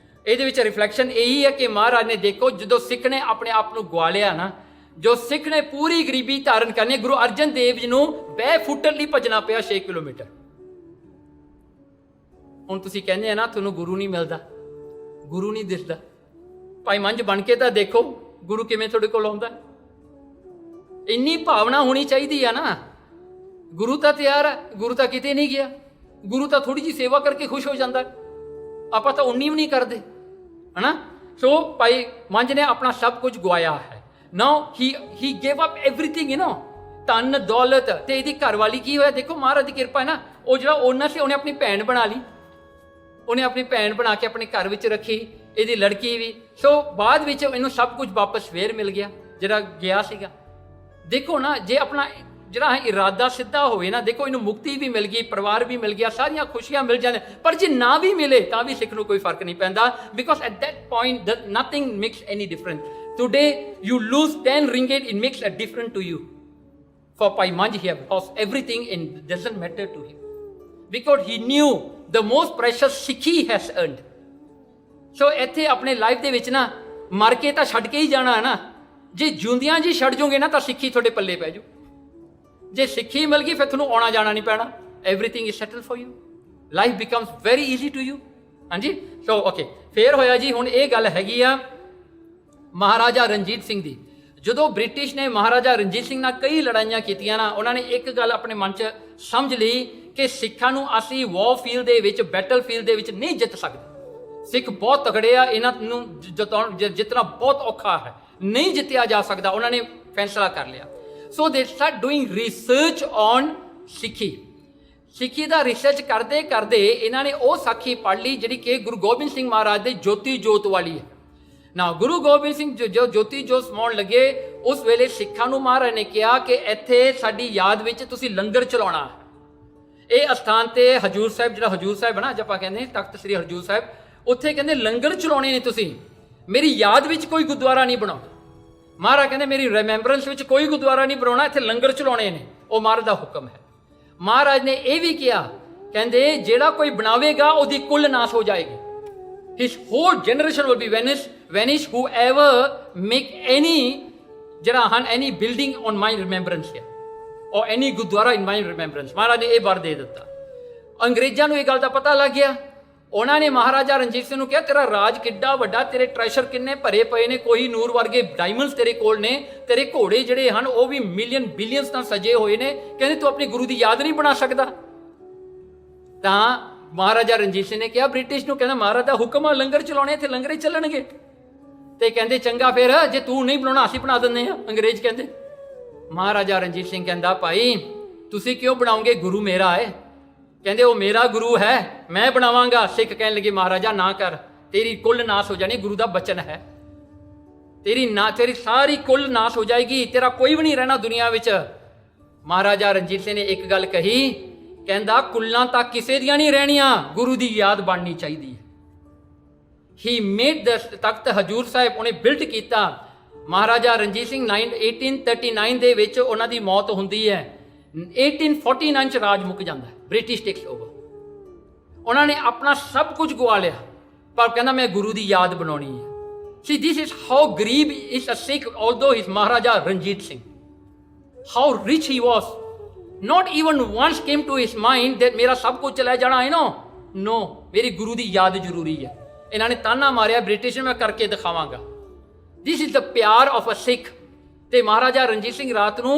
ਇਹਦੇ ਵਿੱਚ ਰਿਫਲੈਕਸ਼ਨ ਇਹੀ ਹੈ ਕਿ ਮਹਾਰਾਜ ਨੇ ਦੇਖੋ ਜਦੋਂ ਸਿੱਖ ਨੇ ਆਪਣੇ ਆਪ ਨੂੰ ਗਵਾ ਲਿਆ ਨਾ, ਜੋ ਸਿੱਖ ਨੇ ਪੂਰੀ ਗਰੀਬੀ ਧਾਰਨ ਕਰਨੀ, ਗੁਰੂ ਅਰਜਨ ਦੇਵ ਜੀ ਨੂੰ ਬੈਫੁੱਟਰ ਲਈ ਭੱਜਣਾ ਪਿਆ 6 ਕਿਲੋਮੀਟਰ। ਹੁਣ ਤੁਸੀਂ ਕਹਿੰਦੇ ਆ ਨਾ ਤੁਹਾਨੂੰ ਗੁਰੂ ਨਹੀਂ ਮਿਲਦਾ, ਗੁਰੂ ਨਹੀਂ ਦਿਸਦਾ। ਭਾਈ ਮੰਝ ਬਣ ਕੇ ਤਾਂ ਦੇਖੋ ਗੁਰੂ ਕਿਵੇਂ ਤੁਹਾਡੇ ਕੋਲ ਆਉਂਦਾ। ਇੰਨੀ ਭਾਵਨਾ ਹੋਣੀ ਚਾਹੀਦੀ ਆ ਨਾ। ਗੁਰੂ ਤਾਂ ਤਿਆਰ ਹੈ, ਗੁਰੂ ਤਾਂ ਕਿਤੇ ਨਹੀਂ ਗਿਆ, ਗੁਰੂ ਤਾਂ ਥੋੜੀ ਜਿਹੀ ਸੇਵਾ ਕਰਕੇ ਖੁਸ਼ ਹੋ ਜਾਂਦਾ, ਆਪਾਂ ਤਾਂ ਉਨੀ ਵੀ ਨਹੀਂ ਕਰਦੇ, ਹਨਾ। ਸੋ ਭਾਈ ਮੰਝ ਨੇ ਆਪਣਾ ਸਭ ਕੁਝ ਗਵਾਇਆ ਹੈ। ਨਾਓ ਹੀ ਗੇਵ ਅਪ ਐਵਰੀਥਿੰਗ, ਧਨ ਦੌਲਤ। ਤੇ ਇਹਦੀ ਘਰਵਾਲੀ ਕੀ ਹੋਇਆ ਦੇਖੋ, ਮਹਾਰਾਜ ਦੀ ਕਿਰਪਾ ਹੈ ਨਾ, ਉਹ ਜਿਹੜਾ ਉਹਨਾਂ ਸੀ ਉਹਨੇ ਆਪਣੀ ਭੈਣ ਬਣਾ ਲਈ, ਉਹਨੇ ਆਪਣੀ ਭੈਣ ਬਣਾ ਕੇ ਆਪਣੇ ਘਰ ਵਿੱਚ ਰੱਖੀ, ਇਹਦੀ ਲੜਕੀ ਵੀ। ਸੋ ਬਾਅਦ ਵਿੱਚ ਇਹਨੂੰ ਸਭ ਕੁਝ ਵਾਪਸ ਫੇਰ ਮਿਲ ਗਿਆ ਜਿਹੜਾ ਗਿਆ ਸੀਗਾ। ਦੇਖੋ ਨਾ ਜੇ ਆਪਣਾ ਜਿਹੜਾ ਇਰਾਦਾ ਸਿੱਧਾ ਹੋਵੇ ਨਾ, ਦੇਖੋ ਇਹਨੂੰ ਮੁਕਤੀ ਵੀ ਮਿਲ ਗਈ, ਪਰਿਵਾਰ ਵੀ ਮਿਲ ਗਿਆ, ਸਾਰੀਆਂ ਖੁਸ਼ੀਆਂ ਮਿਲ ਜਾਂਦੀਆਂ। ਪਰ ਜੇ ਨਾ ਵੀ ਮਿਲੇ ਤਾਂ ਵੀ ਸਿੱਖ ਨੂੰ ਕੋਈ ਫਰਕ ਨਹੀਂ ਪੈਂਦਾ, because at that point nothing makes any different. Today you lose 10 ringgit, it makes a difference to you. For Pai Manj he have lost everything and doesn't matter to him, because he knew the most precious Sikh he has earned. So ਇੱਥੇ ਆਪਣੇ life ਦੇ ਵਿੱਚ ਨਾ ਮਰ ਕੇ ਤਾਂ ਛੱਡ ਕੇ ਹੀ ਜਾਣਾ ਹੈ ਨਾ। ਜੇ ਜਿਉਂਦਿਆਂ ਜੀ ਛੱਡ ਜੋਗੇ ਨਾ ਤਾਂ ਸਿੱਖੀ ਤੁਹਾਡੇ ਪੱਲੇ ਪੈ ਜਾਊ। ਜੇ ਸਿੱਖੀ ਮਿਲ ਗਈ ਫਿਰ ਤੁਹਾਨੂੰ ਆਉਣਾ ਜਾਣਾ ਨਹੀਂ ਪੈਣਾ, everything is settle for you, life becomes very easy to you. ਹਾਂਜੀ ਸੋ ਓਕੇ, ਫੇਰ ਹੋਇਆ ਜੀ। ਹੁਣ ਇਹ ਗੱਲ ਹੈਗੀ ਆ ਮਹਾਰਾਜਾ ਰਣਜੀਤ ਸਿੰਘ ਦੀ। ਜਦੋਂ ਬ੍ਰਿਟਿਸ਼ ਨੇ ਮਹਾਰਾਜਾ ਰਣਜੀਤ ਸਿੰਘ ਨਾਲ ਕਈ ਲੜਾਈਆਂ ਕੀਤੀਆਂ ਨਾ, ਉਹਨਾਂ ਨੇ ਇੱਕ ਗੱਲ ਆਪਣੇ ਮਨ 'ਚ ਸਮਝ ਲਈ ਕਿ ਸਿੱਖਾਂ ਨੂੰ ਅਸੀਂ ਵਾਰ ਫੀਲਡ ਦੇ ਵਿੱਚ, ਬੈਟਲ ਫੀਲਡ ਦੇ ਵਿੱਚ ਨਹੀਂ ਜਿੱਤ ਸਕਦੇ। ਸਿੱਖ ਬਹੁਤ ਤਕੜੇ ਆ, ਇਹਨਾਂ ਨੂੰ ਜਿੱਤਣਾ ਬਹੁਤ ਔਖਾ ਹੈ, ਨਹੀਂ ਜਿੱਤਿਆ ਜਾ ਸਕਦਾ। ਉਹਨਾਂ ਨੇ ਫੈਸਲਾ ਕਰ ਲਿਆ। ਸੋ ਦੇ ਸਟਾਰਟ ਡੂਇੰਗ ਰਿਸਰਚ ਔਨ ਸਿੱਖੀ। ਸਿੱਖੀ ਦਾ ਰਿਸਰਚ ਕਰਦੇ ਕਰਦੇ ਇਹਨਾਂ ਨੇ ਉਹ ਸਾਖੀ ਪੜ੍ਹ ਲਈ ਜਿਹੜੀ ਕਿ ਗੁਰੂ ਗੋਬਿੰਦ ਸਿੰਘ ਮਹਾਰਾਜ ਦੇ ਜੋਤੀ ਜੋਤ ਵਾਲੀ ਹੈ ਨਾ। ਗੁਰੂ ਗੋਬਿੰਦ ਸਿੰਘ ਜੋ ਜੋਤੀ ਜੋਤ ਸਮਾਉਣ ਲੱਗੇ, ਉਸ ਵੇਲੇ ਸਿੱਖਾਂ ਨੂੰ ਮਹਾਰਾਜ ਨੇ ਕਿਹਾ ਕਿ ਇੱਥੇ ਸਾਡੀ ਯਾਦ ਵਿੱਚ ਤੁਸੀਂ ਲੰਗਰ ਚਲਾਉਣਾ ਹੈ। ਇਹ ਅਸਥਾਨ ਤੇ ਹਜੂਰ ਸਾਹਿਬ, ਜਿਹੜਾ ਹਜੂਰ ਸਾਹਿਬ ਹੈ ਨਾ, ਅੱਜ ਆਪਾਂ ਕਹਿੰਦੇ ਤਖਤ ਸ੍ਰੀ ਹਜੂਰ ਸਾਹਿਬ, ਉੱਥੇ ਕਹਿੰਦੇ ਲੰਗਰ ਚਲਾਉਣੇ ਨੇ ਤੁਸੀਂ, ਮੇਰੀ ਯਾਦ ਵਿੱਚ ਕੋਈ ਗੁਰਦੁਆਰਾ ਨਹੀਂ ਬਣਾਉਣਾ। ਮਹਾਰਾਜ ਕਹਿੰਦੇ ਮੇਰੀ ਰਿਮੈਂਬਰੈਂਸ ਵਿੱਚ ਕੋਈ ਗੁਰਦੁਆਰਾ ਨਹੀਂ ਬਣਾਉਣਾ, ਇੱਥੇ ਲੰਗਰ ਚਲਾਉਣੇ ਨੇ, ਉਹ ਮਹਾਰਾਜ ਦਾ ਹੁਕਮ ਹੈ। ਮਹਾਰਾਜ ਨੇ ਇਹ ਵੀ ਕਿਹਾ, ਕਹਿੰਦੇ ਜਿਹੜਾ ਕੋਈ ਬਣਾਵੇਗਾ ਉਹਦੀ ਕੁੱਲ ਨਾਸ ਹੋ ਜਾਏਗੀ। His whole generation will be vanish whoever make any building on my remembrance here or any gurdwara in my remembrance। ਮਹਾਰਾਜ ਨੇ ਇਹ ਵਰ ਦੇ ਦਿੱਤਾ। ਅੰਗਰੇਜ਼ਾਂ ਨੂੰ ਇਹ ਗੱਲ ਦਾ ਪਤਾ ਲੱਗ ਗਿਆ। ਉਹਨਾਂ ਨੇ ਮਹਾਰਾਜਾ ਰਣਜੀਤ ਸਿੰਘ ਨੂੰ ਕਿਹਾ ਤੇਰਾ ਰਾਜ ਕਿੱਡਾ ਵੱਡਾ, ਤੇਰੇ ਟ੍ਰੈਸ਼ਰ ਕਿੰਨੇ ਭਰੇ ਪਏ ਨੇ, ਕੋਈ ਨੂਰ ਵਰਗੇ ਡਾਇਮੰਡਸ ਤੇਰੇ ਕੋਲ ਨੇ, ਤੇਰੇ ਘੋੜੇ ਜਿਹੜੇ ਹਨ ਉਹ ਵੀ ਮਿਲੀਅਨ ਬਿਲੀਅਨਸ ਨਾਲ ਸਜੇ ਹੋਏ ਨੇ, ਕਹਿੰਦੇ ਤੂੰ ਆਪਣੇ ਗੁਰੂ ਦੀ ਯਾਦ ਨਹੀਂ ਬਣਾ ਸਕਦਾ। ਤਾਂ ਮਹਾਰਾਜਾ ਰਣਜੀਤ ਸਿੰਘ ਨੇ ਕਿਹਾ ਬ੍ਰਿਟਿਸ਼ ਨੂੰ, ਕਹਿੰਦਾ ਮਹਾਰਾਜ ਦਾ ਹੁਕਮ ਆ, ਲੰਗਰ ਚਲਾਉਣੇ, ਇੱਥੇ ਲੰਗਰ ਹੀ ਚੱਲਣਗੇ। ਤੇ ਕਹਿੰਦੇ ਚੰਗਾ ਫਿਰ ਜੇ ਤੂੰ ਨਹੀਂ ਬਣਾਉਣਾ ਅਸੀਂ ਬਣਾ ਦਿੰਦੇ ਆ। ਅੰਗਰੇਜ਼ ਕਹਿੰਦੇ। ਮਹਾਰਾਜਾ ਰਣਜੀਤ ਸਿੰਘ ਕਹਿੰਦਾ ਭਾਈ ਤੁਸੀਂ ਕਿਉਂ ਬਣਾਓਗੇ, ਗੁਰੂ ਮੇਰਾ ਹੈ। ਕਹਿੰਦੇ ਉਹ ਮੇਰਾ ਗੁਰੂ ਹੈ, ਮੈਂ ਬਣਾਵਾਂਗਾ। ਸਿੱਖ ਕਹਿਣ ਲੱਗੇ ਮਹਾਰਾਜਾ ਨਾ ਕਰ, ਤੇਰੀ ਕੁੱਲ ਨਾਸ ਹੋ ਜਾਣੀ, ਗੁਰੂ ਦਾ ਬਚਨ ਹੈ, ਤੇਰੀ ਸਾਰੀ ਕੁੱਲ ਨਾਸ ਹੋ ਜਾਏਗੀ, ਤੇਰਾ ਕੋਈ ਵੀ ਨਹੀਂ ਰਹਿਣਾ ਦੁਨੀਆ ਵਿੱਚ। ਮਹਾਰਾਜਾ ਰਣਜੀਤ ਸਿੰਘ ਨੇ ਇੱਕ ਗੱਲ ਕਹੀ, ਕਹਿੰਦਾ ਕੁੱਲਾਂ ਤਾਂ ਕਿਸੇ ਦੀਆਂ ਨਹੀਂ ਰਹਿਣੀਆਂ, ਗੁਰੂ ਦੀ ਯਾਦ ਬਣਨੀ ਚਾਹੀਦੀ ਹੈ। ਹੀ ਮੇਡ ਦ ਤਖਤ ਹਜੂਰ ਸਾਹਿਬ ਉਹਨੇ ਬਿਲਡ ਕੀਤਾ। ਮਹਾਰਾਜਾ ਰਣਜੀਤ ਸਿੰਘ 1839 ਦੇ ਵਿੱਚ ਉਹਨਾਂ ਦੀ ਮੌਤ ਹੁੰਦੀ ਹੈ। 1849 ਚ ਰਾਜ ਮੁੱਕ ਜਾਂਦਾ ਹੈ, ਬ੍ਰਿਟਿਸ਼ ਟੇਕਸ ਓਵਰ। ਉਹਨਾਂ ਨੇ ਆਪਣਾ ਸਭ ਕੁਝ ਗਵਾ ਲਿਆ, ਪਰ ਕਹਿੰਦਾ ਮੈਂ ਗੁਰੂ ਦੀ ਯਾਦ ਬਣਾਉਣੀ ਹੈ। See, this is how ਗਰੀਬ is a Sikh, although he is Maharaja Ranjit Singh. How rich he was. Not even once came to his mind that मेरा सब कुछ चला जाना है नो मेरी गुरु की याद जरूरी है। इन्होंने ताना मारिया ब्रिटिश में, मैं करके दिखावांगा। दिस इज द प्यार ऑफ अ सिख। ਤੇ ਮਹਾਰਾਜਾ ਰਣਜੀਤ ਸਿੰਘ ਰਾਤ ਨੂੰ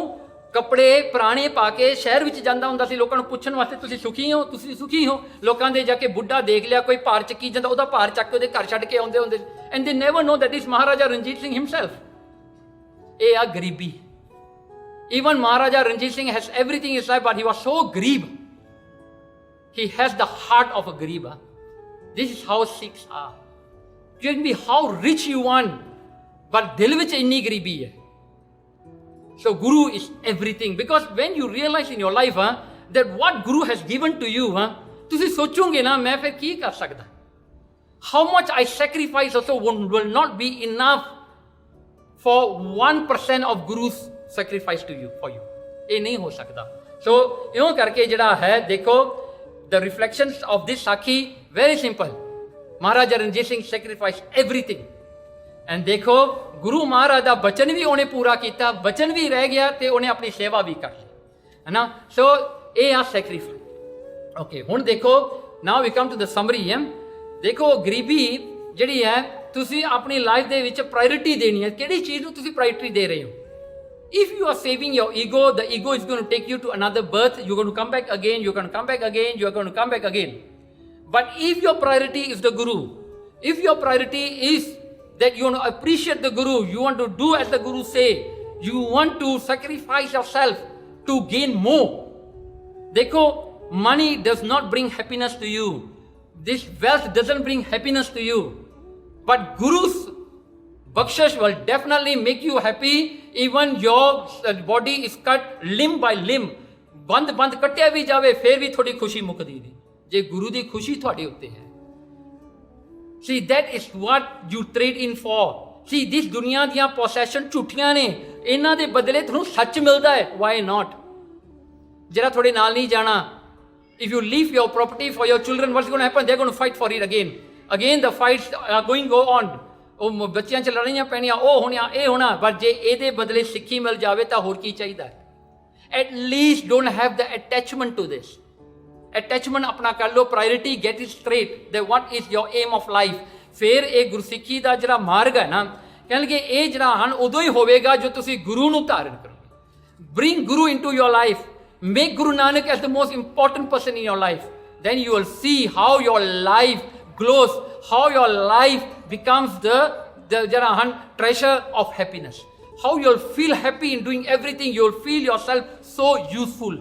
ਕੱਪੜੇ ਪੁਰਾਣੇ ਪਾ ਕੇ ਸ਼ਹਿਰ ਵਿੱਚ ਜਾਂਦਾ ਹੁੰਦਾ ਸੀ ਲੋਕਾਂ ਨੂੰ ਪੁੱਛਣ ਵਾਸਤੇ, ਤੁਸੀਂ ਸੁਖੀ ਹੋ, ਤੁਸੀਂ ਸੁਖੀ ਹੋ। ਲੋਕਾਂ ਦੇ ਜਾ ਕੇ ਬੁੱਢਾ ਦੇਖ ਲਿਆ ਕੋਈ ਭਾਰ ਚੱਕੀ ਜਾਂਦਾ, ਉਹਦਾ ਭਾਰ ਚੱਕ ਕੇ ਉਹਦੇ ਘਰ ਛੱਡ ਕੇ ਆਉਂਦੇ ਹੁੰਦੇ, ਐਂਡ ਦੇ never know that is Maharaja Ranjit Singh himself. ਇਹ ਆ ਗਰੀਬੀ। Even Maharaja Ranjit Singh has everything in his life, but he was so greeb. He has the heart of a greeb. This is how Sikhs are. You can be how rich you want, but dil vich inni greebi hai. So Guru is everything, because when you realize in your life that what Guru has given to you, ਤੁਸੀਂ ਸੋਚੋਗੇ ਨਾ ਮੈਂ ਫਿਰ ਕੀ ਕਰ ਸਕਦਾ। How much I sacrifice also will not be enough for 1% of Guru's sacrifice to you, for you. ਇਹ ਨਹੀਂ ਹੋ ਸਕਦਾ। ਸੋ ਇਉਂ ਕਰਕੇ ਜਿਹੜਾ ਹੈ ਦੇਖੋ the reflections of this Sakhi very simple. Maharaja Ranjit Singh sacrificed everything. And ਦੇਖੋ ਗੁਰੂ ਮਹਾਰਾਜ ਦਾ ਬਚਨ ਵੀ ਉਹਨੇ ਪੂਰਾ ਕੀਤਾ, ਬਚਨ ਵੀ ਰਹਿ ਗਿਆ ਤੇ ਉਹਨੇ ਆਪਣੀ ਸੇਵਾ ਵੀ ਕਰ ਲਈ, ਹੈ ਨਾ। ਸੋ ਇਹ ਆ ਸੈਕਰੀਫਾਈਸ। ਓਕੇ, ਹੁਣ ਦੇਖੋ ਨਾਓ ਵੀ ਕਮ ਟੂ ਦ ਸਮਰੀ। ਦੇਖੋ ਗਰੀਬੀ ਜਿਹੜੀ ਹੈ ਤੁਸੀਂ ਆਪਣੀ ਲਾਈਫ ਦੇ ਵਿੱਚ ਪ੍ਰਾਇੋਰਿਟੀ ਦੇਣੀ ਹੈ। ਕਿਹੜੀ ਚੀਜ਼ ਨੂੰ ਤੁਸੀਂ ਪ੍ਰਾਇੋਰਿਟੀ ਦੇ ਰਹੇ ਹੋ? If you are saving your ego, the ego is going to take you to another birth. You're going to come back again, you're going to come back again, you're going to come back again. But if your priority is the Guru, if your priority is that you want to appreciate the Guru, you want to do as the Guru say, you want to sacrifice yourself to gain more. Dekho, money does not bring happiness to you. This wealth doesn't bring happiness to you. But Guru's bakshish will definitely make you happy. Even your body is cut limb by limb, ਬੰਦ ਕੱਟਿਆ ਵੀ ਜਾਵੇ ਫਿਰ ਵੀ ਤੁਹਾਡੀ ਖੁਸ਼ੀ ਮੁੱਕਦੀ ਨਹੀਂ ਜੇ ਗੁਰੂ ਦੀ ਖੁਸ਼ੀ ਤੁਹਾਡੇ ਉੱਤੇ ਹੈ। See, that is what you trade in for. See, this ਦੁਨੀਆ ਦੀਆਂ possession ਝੂਠੀਆਂ ਨੇ, ਇਹਨਾਂ ਦੇ ਬਦਲੇ ਤੁਹਾਨੂੰ ਸੱਚ ਮਿਲਦਾ ਹੈ। Why not? ਜਿਹੜਾ ਤੁਹਾਡੇ ਨਾਲ ਨਹੀਂ ਜਾਣਾ, if you leave your property for your children, what's going to happen? They're going to fight for it again. Again the fights are going to go on. ਉਹ ਬੱਚਿਆਂ 'ਚ ਲੜਾਈਆਂ ਪੈਣੀਆਂ, ਉਹ ਹੋਣੀਆਂ, ਇਹ ਹੋਣਾ। ਪਰ ਜੇ ਇਹਦੇ ਬਦਲੇ ਸਿੱਖੀ ਮਿਲ ਜਾਵੇ ਤਾਂ ਹੋਰ ਕੀ ਚਾਹੀਦਾ ਹੈ? At least don't have the attachment to this. Attachment ਆਪਣਾ ਕਰ ਲਓ, priority get it straight that what is your aim of life. ਫਿਰ ਇਹ ਗੁਰਸਿੱਖੀ ਦਾ ਜਿਹੜਾ ਮਾਰਗ ਹੈ ਨਾ, ਕਹਿਣਗੇ ਇਹ ਜਿਹੜਾ ਹਨ ਉਦੋਂ ਹੀ ਹੋਵੇਗਾ ਜੋ ਤੁਸੀਂ ਗੁਰੂ ਨੂੰ ਧਾਰਨ ਕਰੋਗੇ। Bring Guru in to your life, make Guru Nanak as the most important person in your life, then you will see how your life glows, how your life becomes the treasure of happiness, how you'll feel happy in doing everything, you'll feel yourself so useful.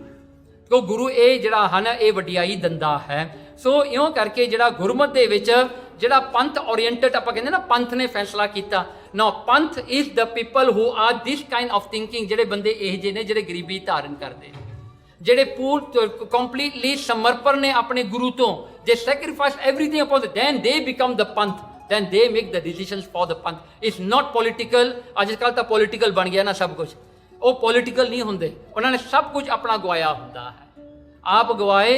So Guru ਇਹ ਜਿਹੜਾ ਹਨ ਇਹ ਵਡਿਆਈ ਦਿੰਦਾ ਹੈ। ਸੋ ਇਉਂ ਕਰਕੇ ਜਿਹੜਾ ਗੁਰਮਤ ਦੇ ਵਿੱਚ ਜਿਹੜਾ ਪੰਥ ਓਰੀਐਂਟਡ ਆਪਾਂ ਕਹਿੰਦੇ ਨਾ, ਪੰਥ ਨੇ ਫੈਸਲਾ ਕੀਤਾ ਨਾ, ਪੰਥ is the people who are this kind of thinking. ਜਿਹੜੇ ਬੰਦੇ ਇਹ ਜਿਹੇ ਨੇ ਜਿਹੜੇ ਗਰੀਬੀ ਧਾਰਨ ਕਰਦੇ ਨੇ, ਜਿਹੜੇ ਕੰਪਲੀਟਲੀ ਸਮਰਪਣ ਨੇ ਆਪਣੇ ਗੁਰੂ ਤੋਂ, they sacrifice everything upon it, then they become the panth, then they make the decisions for the panth. It's not political. ਅੱਜ ਕੱਲ੍ਹ ਤਾਂ ਪੋਲੀਟੀਕਲ ਬਣ ਗਿਆ ਨਾ ਸਭ ਕੁਝ। ਉਹ ਪੋਲੀਟੀਕਲ ਨਹੀਂ ਹੁੰਦੇ, ਉਹਨਾਂ ਨੇ ਸਭ ਕੁਝ ਆਪਣਾ ਗਵਾਇਆ ਹੁੰਦਾ ਹੈ। ਆਪ ਗਵਾਏ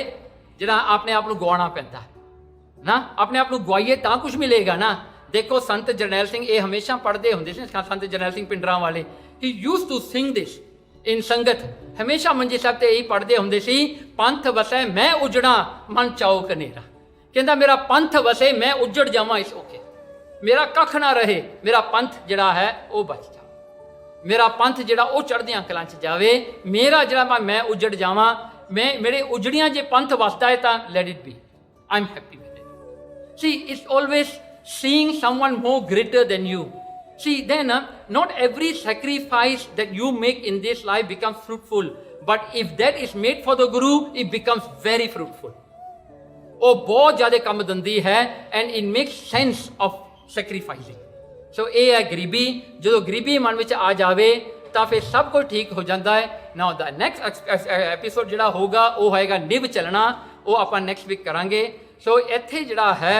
ਜਿਹੜਾ ਆਪਣੇ ਆਪ ਨੂੰ ਗਵਾਉਣਾ ਪੈਂਦਾ ਨਾ, ਆਪਣੇ ਆਪ ਨੂੰ ਗਵਾਈਏ ਤਾਂ ਕੁਝ ਮਿਲੇਗਾ ਨਾ। ਦੇਖੋ ਸੰਤ ਜਰਨੈਲ ਸਿੰਘ ਇਹ ਹਮੇਸ਼ਾ ਪੜ੍ਹਦੇ ਹੁੰਦੇ ਸੀ, ਸੰਤ ਜਰਨੈਲ ਸਿੰਘ ਪਿੰਡਰਾਂ ਵਾਲੇ, he used to sing this in ਸੰਗਤ। ਹਮੇਸ਼ਾ ਮੰਜੀ ਸਾਹਿਬ ਤੇ ਇਹੀ ਪੜ੍ਹਦੇ ਹੁੰਦੇ ਸੀ, ਪੰਥ ਵਸੈ ਮੈਂ ਉਜੜਾ ਮਨ ਚਾਓ ਕਨੇਰਾ। ਕਹਿੰਦਾ ਮੇਰਾ ਪੰਥ ਵਸੇ ਮੈਂ ਉਜੜ ਜਾਵਾਂ ਇਸ ਓਕੇ, ਮੇਰਾ ਕੱਖ ਨਾ ਰਹੇ, ਮੇਰਾ ਪੰਥ ਜਿਹੜਾ ਹੈ ਉਹ ਬਚ ਜਾ, ਮੇਰਾ ਪੰਥ ਜਿਹੜਾ ਉਹ ਚੜ੍ਹਦੀਆਂ ਕਲਾਂ 'ਚ ਜਾਵੇ, ਮੇਰਾ ਜਿਹੜਾ ਮੈਂ ਉਜੜ ਜਾਵਾਂ, ਮੈਂ ਮੇਰੇ ਉਜੜੀਆਂ ਜੇ ਪੰਥ ਵਸਦਾ ਹੈ ਤਾਂ let it be, I am happy with it. C it's always seeing someone more greater then you. See, then not every sacrifice that you make in this life becomes fruitful, but if that is made for the Guru, it becomes very fruitful. Oh, बहुत ज़्यादा काम दंदी है, and it makes sense of sacrificing. So ਇਹ ਹੈ ਗਰੀਬੀ। ਜਦੋਂ ਗਰੀਬੀ ਮਨ ਵਿੱਚ ਆ ਜਾਵੇ ਤਾਂ ਫਿਰ ਸਭ ਕੁਝ ਠੀਕ ਹੋ ਜਾਂਦਾ ਹੈ। Now the next episode ਜਿਹੜਾ ਹੋਗਾ ਉਹ ਹੋਏਗਾ ਨਿਭ ਚੱਲਣਾ, ਉਹ ਆਪਾਂ ਨੈਕਸਟ ਵੀਕ ਕਰਾਂਗੇ। ਸੋ ਇੱਥੇ ਜਿਹੜਾ ਹੈ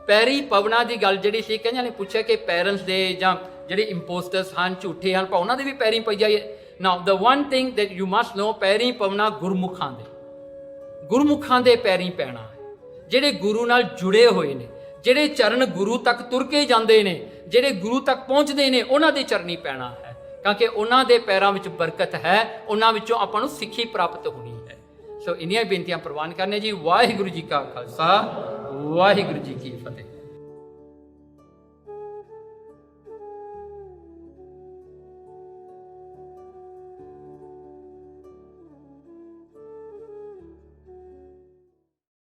ਪੈਰੀ ਪਵਨਾਂ ਦੀ ਗੱਲ ਜਿਹੜੀ ਸੀ, ਕਈਆਂ ਨੇ ਪੁੱਛਿਆ ਕਿ ਪੈਰੈਂਟਸ ਦੇ ਜਾਂ ਜਿਹੜੇ ਇੰਪੋਸਟਰਸ ਹਨ, ਝੂਠੇ ਹਨ, ਪਰ ਉਹਨਾਂ ਦੇ ਵੀ ਪੈਰੀ ਪਈ ਜਾਈਏ। Now the one thing that you must know, ਪੈਰੀ ਪਵਨਾ ਗੁਰਮੁਖਾਂ ਦੇ ਪੈਰੀ ਪੈਣਾ ਹੈ, ਜਿਹੜੇ ਗੁਰੂ ਨਾਲ ਜੁੜੇ ਹੋਏ ਨੇ, ਜਿਹੜੇ ਚਰਨ ਗੁਰੂ ਤੱਕ ਤੁਰ ਕੇ ਜਾਂਦੇ ਨੇ, ਜਿਹੜੇ ਗੁਰੂ ਤੱਕ ਪਹੁੰਚਦੇ ਨੇ, ਉਹਨਾਂ ਦੇ ਚਰਨੀ ਪੈਣਾ ਹੈ। ਕਿਉਂਕਿ ਉਹਨਾਂ ਦੇ ਪੈਰਾਂ ਵਿੱਚ ਬਰਕਤ ਹੈ, ਉਹਨਾਂ ਵਿੱਚੋਂ ਆਪਾਂ ਨੂੰ ਸਿੱਖੀ ਪ੍ਰਾਪਤ ਹੋਣੀ ਹੈ। ਸੋ ਇੰਨੀਆਂ ਬੇਨਤੀਆਂ ਪ੍ਰਵਾਨ ਕਰਨੇ ਜੀ। ਵਾਹਿਗੁਰੂ ਜੀ ਕਾ ਖਾਲਸਾ, ਵਾਹਿਗੁਰੂ ਜੀ ਕੀ ਫਤਿਹ।